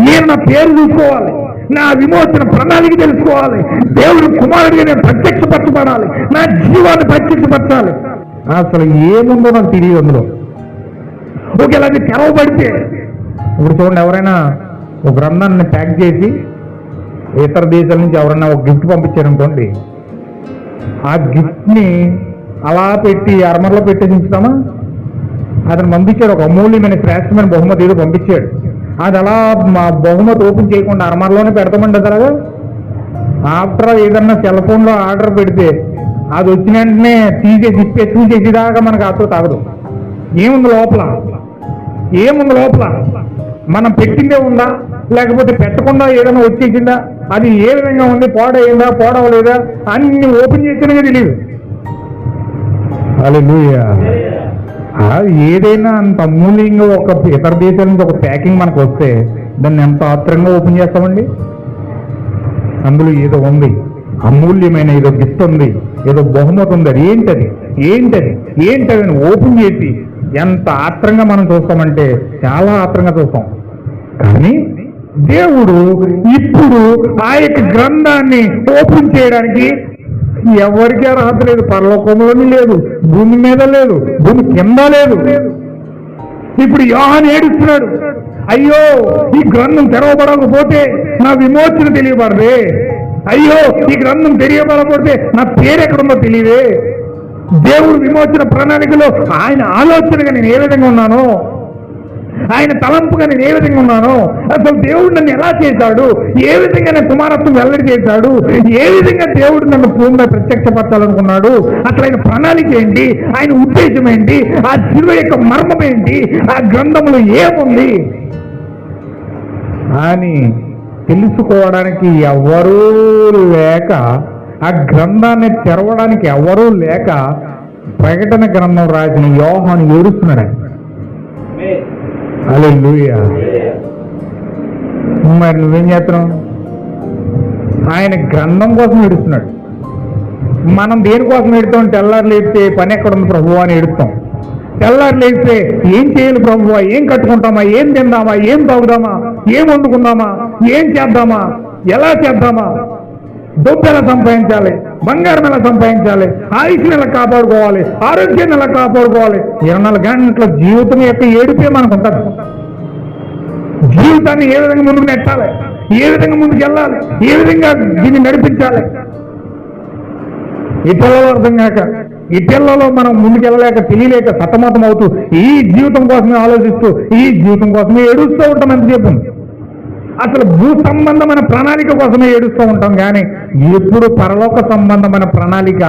నేను నా పేరు చూసుకోవాలి, నా విమోచన ప్రణాళిక తెలుసుకోవాలి, దేవుడు కుమారుడిగా నేను ప్రత్యక్షపరచబడాలి, నా జీవాన్ని ప్రత్యక్షపరచాలి. అసలు ఏముందో నాకు తెలియదు అందులో. ఒకవేళ అది తెరవబడితే, ఇప్పుడు చూడండి, ఎవరైనా ఒక గ్రంథాన్ని ప్యాక్ చేసి ఇతర దేశాల నుంచి ఎవరైనా ఒక గిఫ్ట్ పంపించారనుకోండి, ఆ గిఫ్ట్ని అలా పెట్టి అరమరలో పెట్టేసి ఉంచుతామా? అతను పంపించాడు, ఒక అమూల్యమైన శ్రేష్టమైన బహుమతి ఏదో పంపించాడు. అది అలా మా బహుమతి ఓపెన్ చేయకుండా అరమరలోనే పెడతామండి. అలాగా ఆఫ్టర్ ఏదన్నా సెల్ ఫోన్లో ఆర్డర్ పెడితే అది వచ్చిన వెంటనే తీసేసి చూసేసేదాకా మనకు అతో తాగదు. ఏముంది లోపల, ఏముంది లోపల? మనం పెట్టిందే ఉందా, లేకపోతే పెట్టకుండా ఏదైనా వచ్చేసిందా, అది ఏ విధంగా ఉంది, పాడైందా పాడవలేదా అన్ని ఓపెన్ చేసినగా తెలియదు. హల్లెలూయా. ఏదైనా అంత అమూల్యంగా ఒక ఇతర దేశాల నుంచి ఒక ప్యాకింగ్ మనకు వస్తే దాన్ని ఎంత ఆత్రంగా ఓపెన్ చేస్తామండి? అందులో ఏదో ఉంది, అమూల్యమైన ఏదో గిఫ్ట్ ఉంది, ఏదో బహుమతి ఉంది. అది ఏంటది ఏంటది ఏంటది అని ఓపెన్ చేసి ఎంత ఆత్రంగా మనం చూస్తామంటే చాలా ఆత్రంగా చూస్తాం. కానీ దేవుడు ఇప్పుడు ఆ యొక్క గ్రంథాన్ని ఓపెన్ చేయడానికి ఎవరికి అర్హత లేదు. పరలోకంలోని లేదు, భూమి మీద లేదు, భూమి కింద లేదు. ఇప్పుడు యోహాను ఏడుస్తున్నాడు, అయ్యో ఈ గ్రంథం తెరవబడకపోతే నా విమోచన తెలియబడదే, అయ్యో ఈ గ్రంథం తెలియబడకపోతే నా పేరు ఎక్కడుందో తెలియదే. దేవుడు విమోచన ప్రణాళికలో ఆయన ఆలోచనగా నేను ఏ విధంగా ఉన్నానో, ఆయన తలంపుగా నేను ఏ విధంగా ఉన్నానో, అసలు దేవుడు నన్ను ఎలా చేశాడు, ఏ విధంగా నేను కుమారత్వం వెల్లడి చేశాడు, ఏ విధంగా దేవుడు నన్ను పూర్తిగా ప్రత్యక్షపరచాలనుకున్నాడు, అసలు ఆయన ప్రణాళిక ఏంటి, ఆయన ఉద్దేశం ఏంటి, ఆ శిలువ యొక్క మర్మం ఏంటి, ఆ గ్రంథంలో ఏముంది అని తెలుసుకోవడానికి ఎవరూ లేక, ఆ గ్రంథాన్ని తెరవడానికి ఎవరూ లేక ప్రకటన గ్రంథం రాసిన యోహాను ఏడుస్తున్నాడు. హల్లెలూయా. మరి నువ్వేం చేస్తున్నావు? ఆయన గ్రంథం కోసం ఏడుస్తున్నాడు. మనం దేనికోసం ఏడుతాం? తెల్లారు లేస్తే పని ఎక్కడ ఉంది ప్రభువా అని ఏడుస్తాం. తెల్లారు లేస్తే ఏం చేయాలి ప్రభువా, ఏం కట్టుకుంటామా, ఏం తిందామా, ఏం తాగుదామా, ఏం వండుకుందామా, ఏం చేద్దామా, ఎలా చేద్దామా, డబ్బు ఎలా సంపాదించాలి, బంగారం ఎలా సంపాదించాలి, ఆయుష్ని ఎలా కాపాడుకోవాలి, ఆరోగ్యాన్ని ఎలా కాపాడుకోవాలి. 24 గంటల జీవితం యొక్క ఏడుపే మనకు ఉంటుంది. జీవితాన్ని ఏ విధంగా ముందుకు నెట్టాలి, ఏ విధంగా ముందుకు వెళ్ళాలి, ఏ విధంగా దీన్ని నడిపించాలి, ఈ పిల్లలు అర్థం కాక, ఈ పిల్లలో మనం ముందుకెళ్ళలేక తెలియలేక సతమతం అవుతూ ఈ జీవితం కోసమే ఆలోచిస్తూ ఈ జీవితం కోసమే ఏడుస్తూ ఉంటాం. ఎంతసేపు అసలు భూ సంబంధమైన ప్రణాళిక కోసమే ఏడుస్తూ ఉంటాం, కానీ ఎప్పుడు పరలోక సంబంధమైన ప్రణాళిక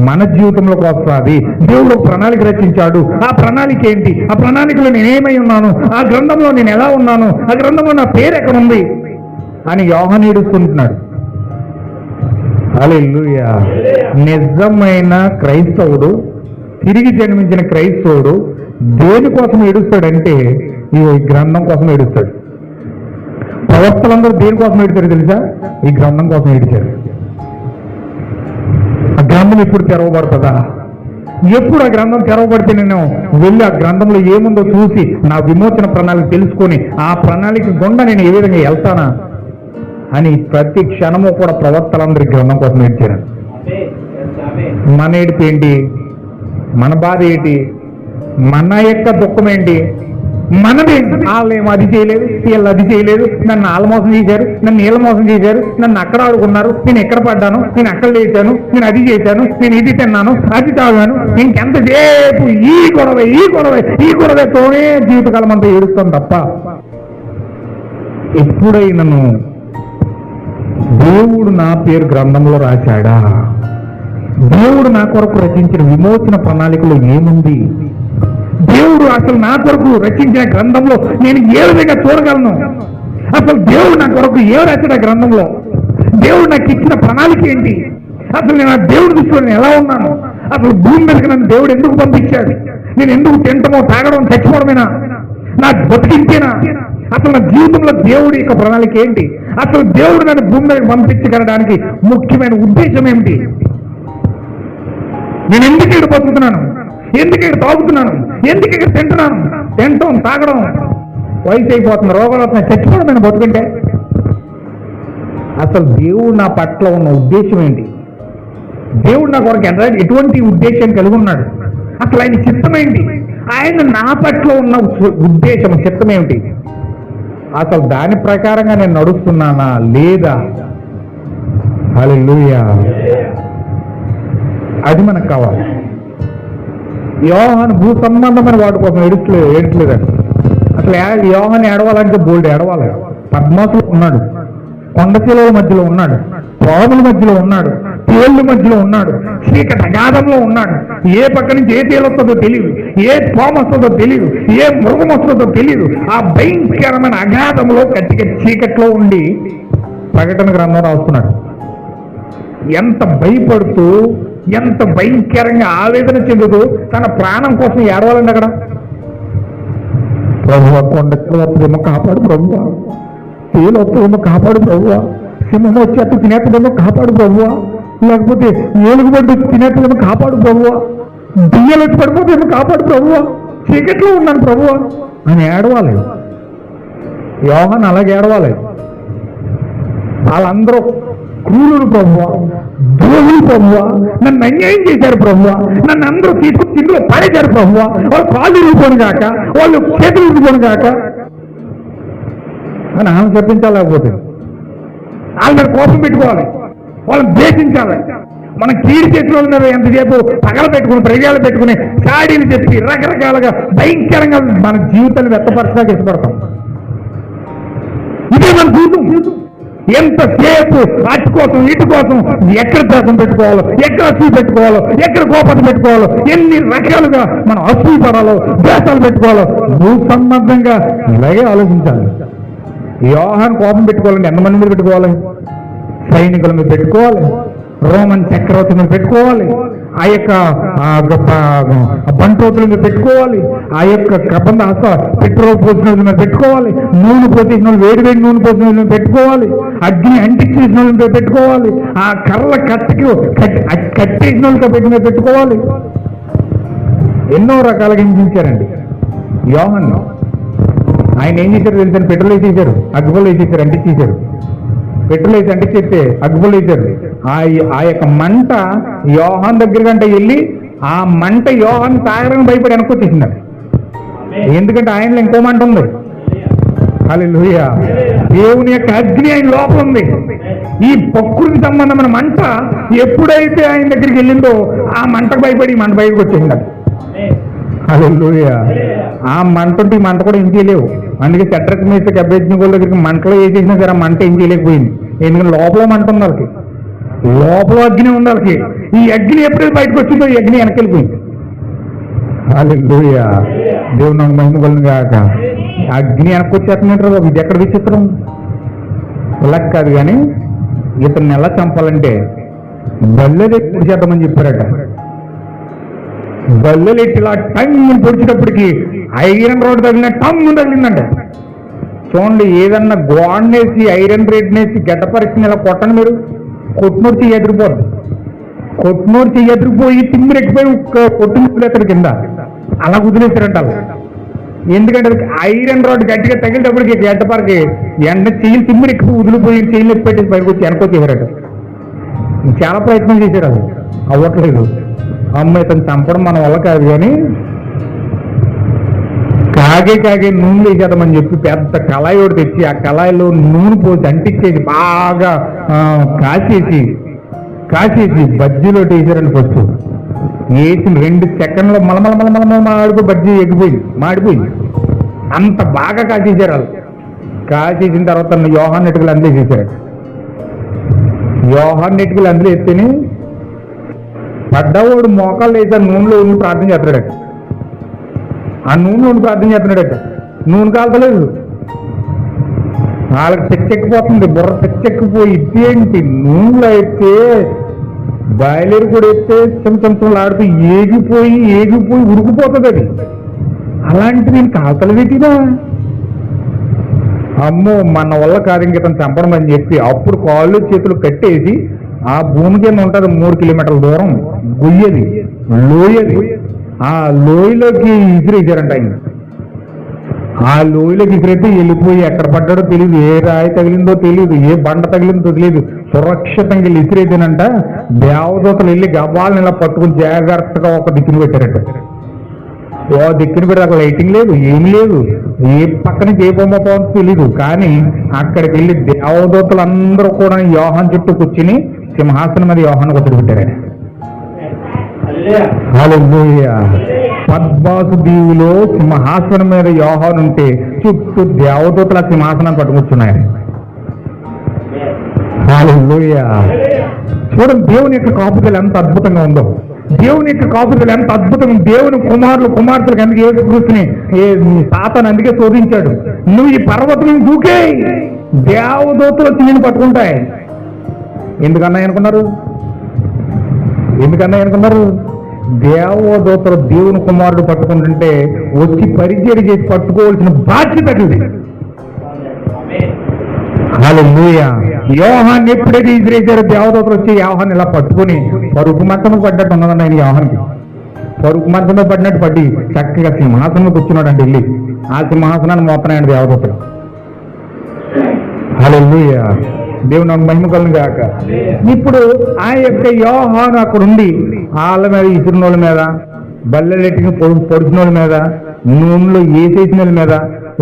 మన జీవితంలోకి వస్తుంది. దేవుడు ప్రణాళిక రచించాడు. ఆ ప్రణాళిక ఏంటి, ఆ ప్రణాళికలో నేనేమై ఉన్నాను, ఆ గ్రంథంలో నేను ఎలా ఉన్నాను, ఆ గ్రంథంలో నా పేరు ఎక్కడ ఉంది అని యోహాను ఏడుస్తుంటున్నాడు. హల్లెలూయా. నిజమైన క్రైస్తవుడు, తిరిగి జన్మించిన క్రైస్తవుడు దేనికోసం ఏడుస్తాడంటే ఈ గ్రంథం కోసం ఏడుస్తాడు. ప్రవక్తలందరూ దేనికోసం ఏడుతారు తెలుసా? ఈ గ్రంథం కోసం ఏడిచారు. ఆ గ్రంథం ఎప్పుడు తెరవబడుతుందా, ఎప్పుడు ఆ గ్రంథం తెరవబడితే నేను వెళ్ళి ఆ గ్రంథంలో ఏముందో చూసి నా విమోచన ప్రణాళిక తెలుసుకొని ఆ ప్రణాళిక గుండా నేను ఏ విధంగా వెళ్తానా అని ప్రతి క్షణము కూడా ప్రవక్తలందరూ గ్రంథం కోసం ఏడ్చారు. మన ఏడుపు ఏంటి, మన బాధ ఏంటి, మన యొక్క దుఃఖం ఏంటి, మనది. వాళ్ళేమో అది చేయలేదు, వీళ్ళు అది చేయలేదు, నన్ను వాళ్ళు మోసం చేశారు, నన్ను వీళ్ళు మోసం చేశారు, నన్ను అక్కడ ఆడుకున్నారు, నేను ఎక్కడ పడ్డాను, నేను అక్కడ లేచాను, నేను అది చేశాను, నేను ఇది తిన్నాను, అది తాగాను. ఇంకెంతసేపు ఈ గొడవ ఈ గొడవ ఈ గొడవతోనే జీవితకాలం అంతా ఏడుస్తాం తప్ప ఎప్పుడైనాను దేవుడు నా పేరు గ్రంథంలో రాశాడా, దేవుడు నా కొరకు రచించిన విమోచన ప్రణాళికలో ఏముంది, దేవుడు అసలు నా కొరకు రచించిన గ్రంథంలో నేను ఏ విధంగా చూడగలను, అసలు దేవుడు నా కొరకు ఏ రాసిన గ్రంథంలో, దేవుడు నాకు ఇచ్చిన ప్రణాళిక ఏంటి, అసలు నేను ఆ దేవుడి దృష్టిలో నేను ఎలా ఉన్నాను, అసలు భూమి మీదకి నన్ను దేవుడు ఎందుకు పంపించాడు, నేను ఎందుకు తింటమో తాగడం చచ్చిపోవడమేనా, నా బతికించేనా, అసలు నా జీవితంలో దేవుడి యొక్క ప్రణాళిక ఏంటి, అసలు దేవుడు నన్ను భూమి మీదకి పంపించగలడానికి ముఖ్యమైన ఉద్దేశం ఏమిటి, నేను ఎందుకు ఇక్కడ బతుకుతున్నాను, ఎందుకు ఇక్కడ తాగుతున్నాను, ఎందుకు ఇక్కడ తింటున్నాను, తింటాం తాగడం, వయసు అయిపోతుంది, రోగాలు వస్తున్నాయి, చచ్చిపోవడం నేను బతుకుంటే. అసలు దేవుడు నా పట్ల ఉన్న ఉద్దేశం ఏంటి, దేవుడు నా కొరకు ఎటువంటి ఉద్దేశం కలిగి ఉన్నాడు, అసలు ఆయన చిత్తం ఏంటి, ఆయన నా పట్ల ఉన్న ఉద్దేశం చిత్తం ఏమిటి, అసలు దాని ప్రకారంగా నేను నడుస్తున్నానా లేదా. హల్లెలూయా. అది మనకు కావాలి. యోహాను భూ సంబంధమైన వాటి కోసం ఏడ్చలేదండి. అసలు యోహాను ఏడవాలంటే బోల్డ్ ఏడవాలి. పద్మాసులో ఉన్నాడు, కొండశిలల మధ్యలో ఉన్నాడు, పాముల మధ్యలో ఉన్నాడు, తేళ్ల మధ్యలో ఉన్నాడు, చీకటి అగాధంలో ఉన్నాడు. ఏ పక్క నుంచి ఏ తేలు వస్తుందో తెలియదు, ఏ పాము వస్తుందో తెలియదు, ఏ మృగం వస్తుందో తెలియదు. ఆ భయంకరమైన అగాధంలో కట్టిక చీకట్లో ఉండి ప్రకటన గ్రంథం రాస్తున్నాడు. ఎంత భయపడుతూ, ఎంత భయంకరంగా ఆవేదన చెందుతూ తన ప్రాణం కోసం ఏడవాలండి అక్కడ. ప్రభువా, కొండకి వస్తుందేమో కాపాడు ప్రభువా, తేలు వస్తుందేమో కాపాడు ప్రభువా, సింహం వచ్చి అట్టు తినేస్తుందేమో కాపాడు ప్రభువా, లేకపోతే ఏలుగుబండి వచ్చి తినేస్తుందేమో కాపాడు ప్రభువా, బియ్యలు వచ్చి పడిపోతేమో కాపాడు ప్రభువా, చీకట్లో ఉన్నాను ప్రభువా అని ఏడవాలి. యోహాను అలాగే ఏడవాలి. వాళ్ళందరూ క్రూరులు ప్రభువా, ద్రోహులు ప్రభువా, నన్ను అన్యాయం చేశారు ప్రభువా, నన్ను అందరూ తీసుకుని తిండిలో పడేశారు ప్రభువా, వాళ్ళు కాళ్ళు ఇరుకోను కాక, వాళ్ళు చేతులు ఇరుకోను కాక అని ఆమె చెప్పించాలేకపోతే వాళ్ళ మీద కోపం పెట్టుకోవాలి, వాళ్ళని ద్వేషించాలి. మనం కీడి చేసిన వాళ్ళ మీద ఎంతసేపు పగల పెట్టుకుని ప్రజలు పెట్టుకుని చాడీలు చెప్పి రకరకాలుగా భయంకరంగా మన జీవితాన్ని వ్యక్తపరచడానికి ఇష్టపడతాం. ఇదే మన జీవితం. ఎంతసేపు అటు కోసం ఇటు కోసం ఎక్కడ దేశం పెట్టుకోవాలో, ఎక్కడ అసూయ పెట్టుకోవాలో, ఎక్కడ కోపం పెట్టుకోవాలో, ఎన్ని రకాలుగా మనం అసూయ పడాలో, దేశాలు పెట్టుకోవాలో భూ సంబంధంగా ఇలాగే ఆలోచించాలి. యోహాను కోపం పెట్టుకోవాలండి ఎంతమంది మీద పెట్టుకోవాలి? సైనికుల మీద పెట్టుకోవాలి, రోమన్ చక్రవర్తి మీద పెట్టుకోవాలి, ఆ యొక్క బంటోతుల మీద పెట్టుకోవాలి, ఆ యొక్క కబంధ పెట్రోల్ పోసిన మీద పెట్టుకోవాలి, నూనె పోసిన వేడి నూనె పోసిన మీద పెట్టుకోవాలి, అగ్ని అంటించేసిన మీద పెట్టుకోవాలి, ఆ కర్ర కట్టేసిన వాళ్ళతో పెట్టిన పెట్టుకోవాలి. ఎన్నో రకాలుగా హింసించారండి యోహాను. ఆయన ఏం చేశారు తెలుసని? పెట్రోల్ వేసేసారు, అగ్గిపుల్ల వేసేసారు, అంటించేశారు. పెట్రోల్ వేసి అంటించేస్తే అగ్గిపుల్ల వేసారు. ఆ యొక్క మంట యోహాన్ దగ్గర కంటే వెళ్ళి ఆ మంట యోహాన్ తాగడానికి భయపడి వెనక్కొచ్చేసింది. ఎందుకంటే ఆయనలో ఇంకో మంట ఉంది. హల్లెలూయా. దేవుని యొక్క అగ్ని ఆయన లోపల ఉంది. ఈ ప్రకృతి సంబంధమైన మంట ఎప్పుడైతే ఆయన దగ్గరికి వెళ్ళిందో ఆ మంటకు భయపడి ఈ మంట బయటకు వచ్చేసింది. హల్లెలూయా. ఆ మంట ఉంటే ఈ మంట కూడా ఏం చేయలేవు. అందుకే సెట్రక్ మీద అభ్యర్థిగోళ్ళ దగ్గరికి మంటలో వేసేసినా సరే ఆ మంట ఏం చేయలేకపోయింది. ఎందుకంటే లోపల మంట ఉంది వాళ్ళకి, లోపల అగ్ని ఉంది వాళ్ళకి. ఈ అగ్ని ఎప్పుడైతే బయటకు వచ్చిందో ఈ అగ్ని వెనకెళ్ళిపోయింది. హల్లెలూయా. దేవుడు నాకు మహిమ కలుగును గాక. అగ్ని వెనక్కొచ్చేస్తున్నట్టు ఇది ఎక్కడ విచిత్రం? ఇలా కాదు కానీ ఇతన్ని ఎలా చంపాలంటే బల్లెలెట్టి పొడి చేద్దామని చెప్పారట. బల్లెలెట్టి ఇలా టంగ్ పొడిచేటప్పటికి ఐరన్ రోడ్ తగిలిన టంగ్ తగిలిందంట. చూడండి, ఏదన్నా గోడనేసి ఐరన్ రేడ్నేసి గడ్డపరిచిన ఇలా కొట్టండి మీరు, కొట్టునూరు చెయ్యి ఎదిరిపోద్ది. కొట్టునూరు చెయ్యి ఎదిరిపోయి తిమ్మిరెక్కిపోయి కొట్టునూరు కింద అలా వదిలేసారంట. ఎందుకంటే ఐరన్ రాడ్ గట్టిగా తగిలేటప్పటికి గడ్డపరకి ఎండ చెయ్యి తిమ్మిరెక్కిపోయి వదిలిపోయి చెయ్యి ఎత్తి పెట్టేసి బయటకు వచ్చి వెనకొచ్చేసారట. చాలా ప్రయత్నం చేశారు, అది అవ్వట్లేదు. అమ్మ ఇతను చంపడం మన వల్ల కాదు కానీ కాగే నూనె వేసేద్దామని చెప్పి పెద్ద కళాయి ఒకటి తెచ్చి ఆ కళాయిలో నూనె పోసి అంటించేసి బాగా కాసేసి బజ్జీలో వేసారండి. ఫస్ట్ వేసిన 2 సెకండ్లో మలమల మాడిపో బజ్జీ ఎగిపోయింది, మాడిపోయింది. అంత బాగా కాసేసారు వాళ్ళు. కాసేసిన తర్వాత యోహాన్ ఎటుకలు అందులో వేసేసారు. యోహాన్ ఎటుకలు అందులో ఎత్తేని పడ్డవాడు మోకాళ్ళు వేసారు, నూనెలో ఉండి ప్రార్థన చేస్తున్నాడట. ఆ నూనెలో ఉండి ప్రార్థన చేస్తున్నాడట. నూనె కాల్తలేదు, వాళ్ళకి తెచ్చెక్కిపోతుంది, బుర్ర తెచ్చెక్కిపోయి ఇదేంటి నూనెలో అయితే బాయిలర్ కూడా ఎత్తే చెంచంచంలు ఆడుతూ ఏగిపోయి ఉడికిపోతుంది అది. అలాంటి నేను కాల్తలవేటినా అమ్మో మన వల్ల కాదు ఇంక చంపడం అని చెప్పి అప్పుడు కాళ్ళు చేతులు కట్టేసి ఆ భూమి కింద ఉంటుంది 3 కిలోమీటర్ల దూరం గొయ్యది, లోయది. ఆ లోయలోకి విసిరేసారంట ఆయన. ఆ లోయలోకి విసిరైతే వెళ్ళిపోయి ఎక్కడ పడ్డాడో తెలియదు, ఏ రాయి తగిలిందో తెలియదు, ఏ బండ తగిలిందో తెలియదు. సురక్షితంగా వెళ్ళి విసిరేదేనంట. దేవదూతలు వెళ్ళి గబాలను ఇలా పట్టుకుని జాగ్రత్తగా ఒక దిక్కుని పెట్టారట. ఓ దిక్కుని పెట్టి అక్కడ లైటింగ్ లేదు, ఏమి లేదు, ఏ పక్క నుంచి ఏ బొమ్మ పోతుందో తెలీదు. కానీ అక్కడికి వెళ్ళి దేవదూతలు అందరూ కూడా యోహాన్ చుట్టూ కూర్చుని సింహాసనం మీద యోహాన్ కొత్తడు పెట్టారట. హల్లెలూయా. పద్మాసు దీవిలో సింహాసనం మీద యోహాను ఉంటే చుట్టూ దేవదూతల సింహాసనాన్ని పట్టుకొచ్చున్నాయి. హల్లెలూయా. చూడండి దేవుని యొక్క కాపుదల ఎంత అద్భుతంగా ఉందో, దేవుని యొక్క కాపుదల ఎంత అద్భుతంగా. దేవుని కుమార్తెలకు అందుకే ఏసుక్రీస్తుని సాతాను అందుకే శోధించాడు. నువ్వు ఈ పర్వతం దూకే దేవదూతలు వచ్చి నేను పట్టుకుంటాయి. ఎందుకన్నా అనుకున్నారు? దేవదూతలు దేవుని కుమారుడు పట్టుకుంటుంటే వచ్చి పరిచయం చేసి పట్టుకోవాల్సిన బాధ్యత అది. హల్లెలూయా. యోహాన్ని ఎప్పుడైతే విసిరేశారో దేవదూతలు వచ్చి యోహాన్ని ఇలా పట్టుకుని పరుపు మంచం పడ్డట్టు ఉన్నదండి. ఆయన యోహానికి పరుపు మంచంలో పడినట్టు పడి చక్కగా సింహాసనంలో కూర్చున్నాడు అండి. వెళ్ళి ఆ సింహాసనాన్ని మోస్తున్నాయండి దేవదూతలు. హల్లెలూయా. దేవుని మహిమ కలుగును గాక. ఇప్పుడు ఆ యొక్క యోహాను అక్కడ ఉండి వాళ్ళ మీద ఇసురునోళ్ళ మీద, బల్లెలెట్టిన పొడిచిన వాళ్ళ మీద, నూనెలో వేసేసిన వాళ్ళ మీద,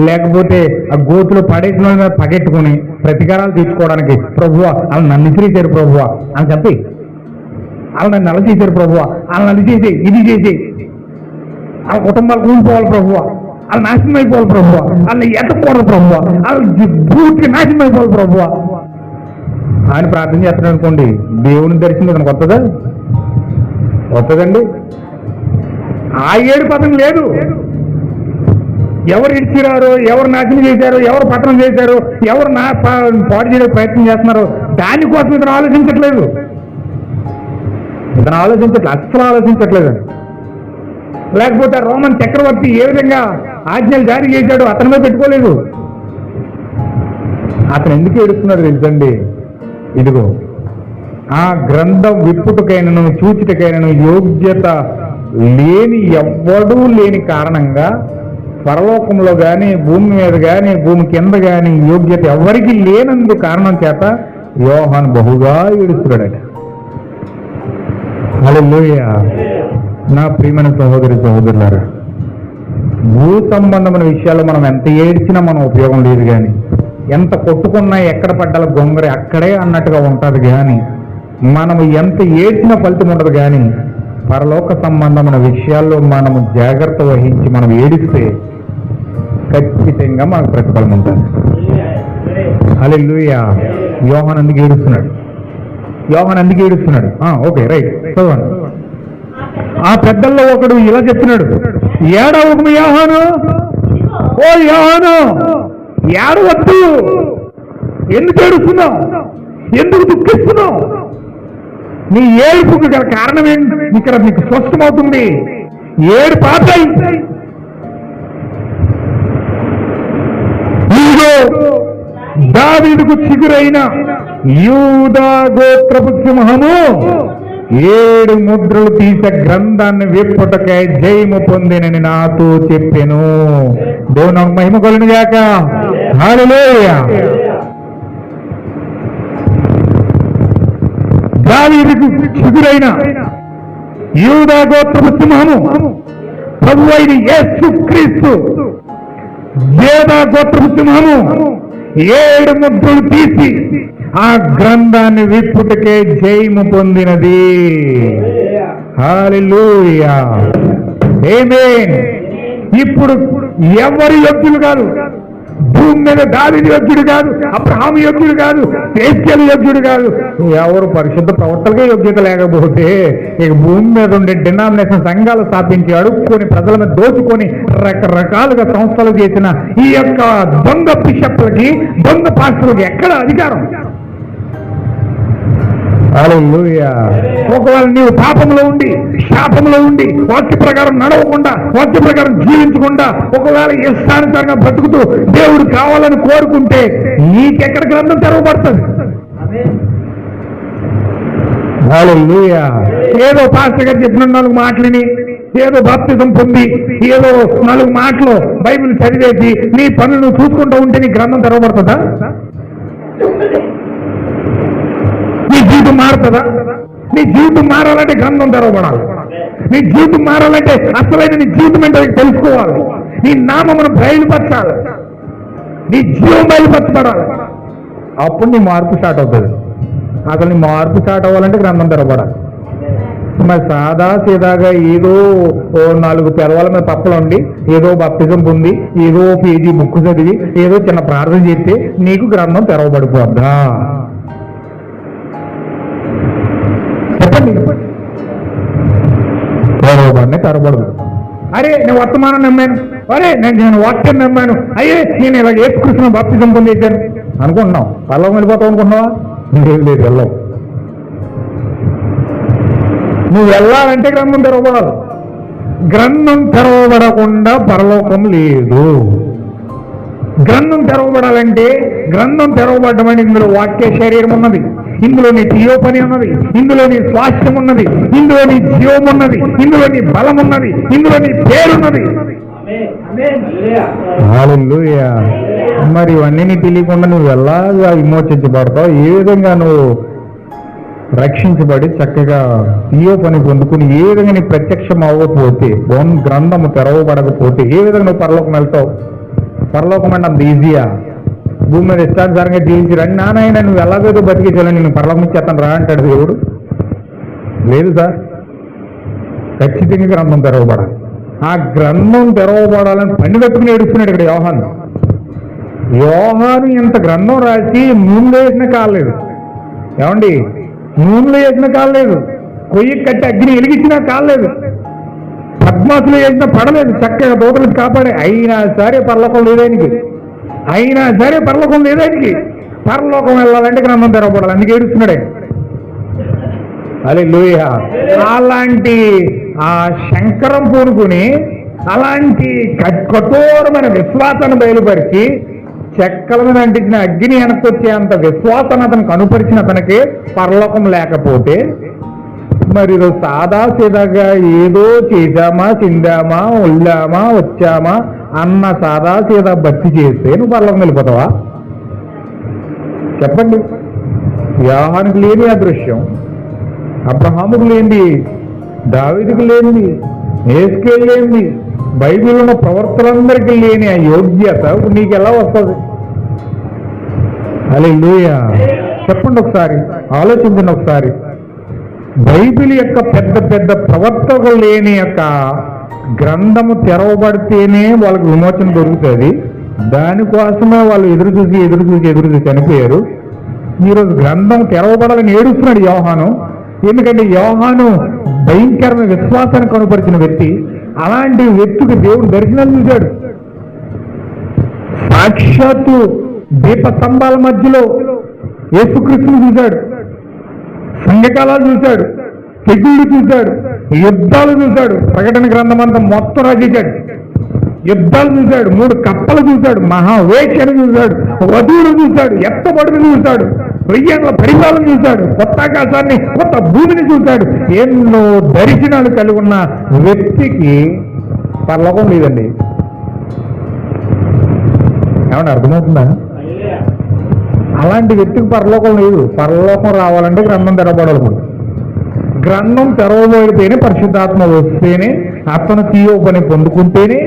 లేకపోతే ఆ గోతులో పడేసిన వాళ్ళ మీద పగెట్టుకుని ప్రతీకారాలు తీర్చుకోవడానికి ప్రభువా వాళ్ళు నన్ను ఇసిరేశారు ప్రభువా అని చెప్పి వాళ్ళు నన్ను అలా చేశారు ప్రభువా, వాళ్ళని అది చేసే ఇది చేసి వాళ్ళ కుటుంబాలు కూలిపోవాలి ప్రభువా, వాళ్ళు నాశనం అయిపోవాలి ప్రభువా, వాళ్ళని ఎత్తకూడదు ప్రభువా, వాళ్ళు పూర్తిగా నాశనం అయిపోవాలి ప్రభువా అని ప్రార్థన చేస్తున్నాడు అనుకోండి. దేవుని దర్శనం ఇతనికి వస్తుందండి. ఆ ఏడు పదం లేదు. ఎవరు ఇచ్చిరారో, ఎవరు నాశనం చేశారో, ఎవరు పట్టణం చేశారో, ఎవరు పాడు చేయడానికి ప్రయత్నం చేస్తున్నారో దానికోసం ఇతను ఆలోచించట్లేదు. అస్సలు ఆలోచించట్లేదు. లేకపోతే రోమన్ చక్రవర్తి ఏ విధంగా ఆజ్ఞలు జారీ చేశాడో అతని మీద పెట్టుకోలేదు. అతను ఎందుకు ఏడుస్తున్నాడు తెలుసండి? ఇదిగో ఆ గ్రంథం విప్పుటకైనను చూచుటకైనను యోగ్యత ఎవ్వడూ లేని కారణంగా పరలోకంలో కానీ భూమి మీద కానీ భూమి కింద కానీ యోగ్యత ఎవరికి లేనందు కారణం చేత యోహాను బహుగా ఏడుస్తున్నాడట. హల్లెలూయా. నా ప్రియమైన సహోదరులారా, భూ సంబంధమైన విషయాల్లో మనం ఎంత ఏడ్చినా మనం ఉపయోగం లేదు. కానీ ఎంత కొట్టుకున్నా ఎక్కడ పడ్డాల గొంగరి అక్కడే అన్నట్టుగా ఉంటుంది. కానీ మనము ఎంత ఏడ్చినా ఫలితం ఉండదు. కానీ పరలోక సంబంధమైన విషయాల్లో మనము జాగ్రత్త వహించి మనం ఏడిస్తే ఖచ్చితంగా మనకు ప్రతిఫలం ఉంటుంది. హల్లెలూయా. యోహాను అందుకు ఏడుస్తున్నాడు. ఓకే, రైట్, చదవండి. ఆ పెద్దల్లో ఒకడు ఇలా చెప్తున్నాడు, ఏడవకు యోహాను, ఓ యోహాను ఏడవద్దు, ఎందుకు ఏడుస్తున్నావు, ఎందుకు దుఃఖిస్తున్నావు, నీ ఏడుపుకు గల కారణం ఏంటి ఇక్కడ నీకు స్పష్టమవుతుంది. ఏడు పాపాయి దావీదుకు చిగురైన యూదా గోత్రపు సింహము 7 ముద్రలు తీసే గ్రంథాన్ని విప్పుటకై జయము పొందినని నాతో చెప్పెను. దేవుని మహిమ కలుగును గాక. హల్లెలూయా. దావీదుకు చిగురైన యూదా గోత్రపు సింహము ప్రభువైన యేసుక్రీస్తు యూదా గోత్రపు సింహము 7 ముద్రలు తీసి ఆ గ్రంథాన్ని విప్పుటకే జయము పొందినది. హల్లెలూయా, ఆమేన్. ఇప్పుడు ఎవరు యోగ్యులు కాదు, భూమి మీద దావీదు యోగ్యుడు కాదు, అబ్రహాము యోగ్యుడు కాదు, యేసేలు యోగ్యుడు కాదు. ఎవరు పరిశుద్ధ ప్రవర్తనకే యోగ్యత లేకపోతే ఇక భూమి మీద ఉండే డినామినేషన్ సంఘాలు స్థాపించి అడుక్కొని ప్రజల మీద దోచుకొని రకరకాలుగా సంస్థలు చేసిన ఈ యొక్క దొంగ బిషప్లకి, దొంగ పాస్టర్లకి ఎక్కడ అధికారం? హల్లెలూయా. ఒకవేళ నీవు పాపంలో ఉండి, శాపంలో ఉండి, వాక్య ప్రకారం నడవకుండా, వాక్య ప్రకారం జీవించకుండా, ఒకవేళ ఇష్టానుసారంగా బతుకుతూ దేవుడు కావాలని కోరుకుంటే నీకెక్కడ గ్రంథం తెరవబడుతుంది? హల్లెలూయా. ఏదో పాస్టర్ గారు చెప్పిన 4 మాటలని, ఏదో బాప్తిజం పొంది, ఏదో 4 మాటలు బైబిల్ చదివేసి నీ పనులు నువ్వు చూసుకుంటూ ఉంటే నీ గ్రంథం తెరవబడుతుందా? నీ జీవితం మారుతుందా? నీ జీవితం మారాలంటే గ్రంథం తెరవబడాలి. నీ జీవితం మారాలంటే అసలైన నీ జీవితం ఏంటో తెలుసుకోవాలి. నీ నామమును బయలుపరచాలి, నీ జీవం బయలుపరచబడాలి. అప్పుడు నీ మార్పు స్టార్ట్ అవుతుంది. అసలు నీ మార్పు స్టార్ట్ అవ్వాలంటే గ్రంథం తెరవబడాలి. మరి సాదా సీదాగా ఏదో 4 తెరవాల మీద పప్పలు ఉండి, ఏదో బాప్తిజం పొంది, ఏదో పేజీ బుక్ చదివి, ఏదో చిన్న ప్రార్థన చేస్తే నీకు గ్రంథం తెరవబడిపోద్దా? చెప్పండి. తెరవబడినే తెరవబడదు. అరే నేను వర్తమానం నమ్మాను, అరే నేను వాక్యం నమ్మాను, అయ్యే నేను ఇలా యేసుకృష్ణ బాప్తిజం పొందేశాను అనుకుంటున్నావు. పర్లోకం వెళ్ళిపోతావు అనుకుంటున్నావా? లేదు, వెళ్ళవు. నువ్వు వెళ్ళాలంటే గ్రంథం తెరవబడాలి. గ్రంథం తెరవబడకుండా పరలోకం లేదు. గ్రంథం తెరవబడాలంటే, గ్రంథం తెరవబడడం అంటే ఇందులో వాక్య శరీరం ఉన్నది, ఇందులో నీ తీయోపని ఉన్నది, ఇందులో నీ స్వాస్థ్యం ఉన్నది, ఇందులో నీ జీవం ఉన్నది, ఇందులో నీ బలం ఉన్నది, ఇందులో నీ పేరున్నది. హల్లెలూయా. మరి ఇవన్నీ నీ తెలియకుండా నువ్వు ఎలాగా విమోచించబడతావు? ఏ విధంగా నువ్వు రక్షించబడి చక్కగా తీయోపని పొందుకుని ఏ విధంగా నీ ప్రత్యక్షం అవ్వకపోతే, గ్రంథము తెరవబడకపోతే ఏ విధంగా నువ్వు పరలోకం వెళ్తావు? పరలోకం అంటే అంత ఈజీయా? భూమి మీద ఇష్టానుసారంగా జీవించి రండి నానైనా నువ్వు ఎలాగైతే బతికేసాలని నేను పరలోకం ఇచ్చేస్తాను రా అంటాడు దేవుడు? లేదు సార్, ఖచ్చితంగా గ్రంథం తెరవబడాలి. ఆ గ్రంథం తెరవబడాలని పని కట్టుకుని ఏడుస్తున్నాడు ఇక్కడ యోహాను. యోహాను ఇంత గ్రంథం రాసి నూనెలో వేసిన కాలేదు. ఏమండి, నూనెలో వేసిన కాలేదు, కొయ్యి కట్టి అగ్ని వెలిగించినా కాలేదు, పద్మాసులు వేసినా పడలేదు, చక్కగా దూతలు కాపాడే. అయినా సరే పరలోకం లేదానికి, అయినా సరే పరలోకం లేదానికి. పరలోకం వెళ్ళాలంటే గ్రంథం తెరవబడాలి. అందుకే ఏడుస్తున్నాడే. హల్లెలూయా. అలాంటి ఆ శంకరం పూనుకుని అలాంటి కఠోరమైన విశ్వాసాన్ని బయలుపరిచి చెక్కల మీద అంటించిన అగ్ని వెనక్కొచ్చే అంత విశ్వాసాన్ని అతను కనుపరిచిన అతనికి పరలోకం లేకపోతే మరి సాదా సీదాగా ఏదో చేశామా, తిందామా, వెళ్ళామా, వచ్చామా అన్న సాదా సీదా భక్తి చేస్తే నువ్వు పరలోకం వెళ్ళిపోతావా? చెప్పండి. యోహానుకు లేని అదృశ్యం, అబ్రహాముకు లేనిది, దావీదుకు లేనిది, యేసుకేలు లేనిది, బైబిల్ ఉన్న ప్రవర్తనందరికీ లేని ఆ యోగ్యత నీకు ఎలా వస్తుంది? హల్లెలూయా. చెప్పండి ఒకసారి, ఆలోచించండి ఒకసారి. బైబిల్ యొక్క పెద్ద పెద్ద ప్రవర్తకులు లేని యొక్క గ్రంథము తెరవబడితేనే వాళ్ళకి విమోచన దొరుకుతుంది. దానికోసమే వాళ్ళు ఎదురు చూసి చనిపోయారు. ఈరోజు గ్రంథం తెరవబడాలని ఏడుస్తున్నాడు యోహాను. ఎందుకంటే యోహాను భయంకరమైన విశ్వాసాన్ని కనుపరిచిన వ్యక్తి. అలాంటి వ్యక్తికి దేవుడు దర్శనాలు చూశాడు. సాక్షాత్తు దీప స్తంభాల మధ్యలో యేసుక్రీస్తుని చూశాడు, సంఘకాలాలు చూశాడు, తెగుళ్ళు చూశాడు, యుద్ధాలు చూశాడు. ప్రకటన గ్రంథం అంతా మొత్తం రచించాడు. యుద్ధాలు చూశాడు, 3 కప్పలు చూశాడు, మహావేక్షను చూశాడు, వధువులు చూశాడు, ఎత్తబడులు చూశాడు, 1000 ఏళ్ల పరిపాలన చూశాడు, కొత్త ఆకాశాన్ని, కొత్త భూమిని చూశాడు. ఎన్నో దర్శనాలు కలిగి ఉన్న వ్యక్తికి పరలోకం లేదండి. ఏమన్నా అర్థమవుతుందా? అలాంటి వ్యక్తికి పరలోకం లేదు. పరలోకం రావాలంటే గ్రంథం తెరవబడాలి. ఇప్పుడు గ్రంథం తెరవబడితేనే పరిశుద్ధాత్మ వస్తేనే అతను తీయో పని పొందుకుంటేనే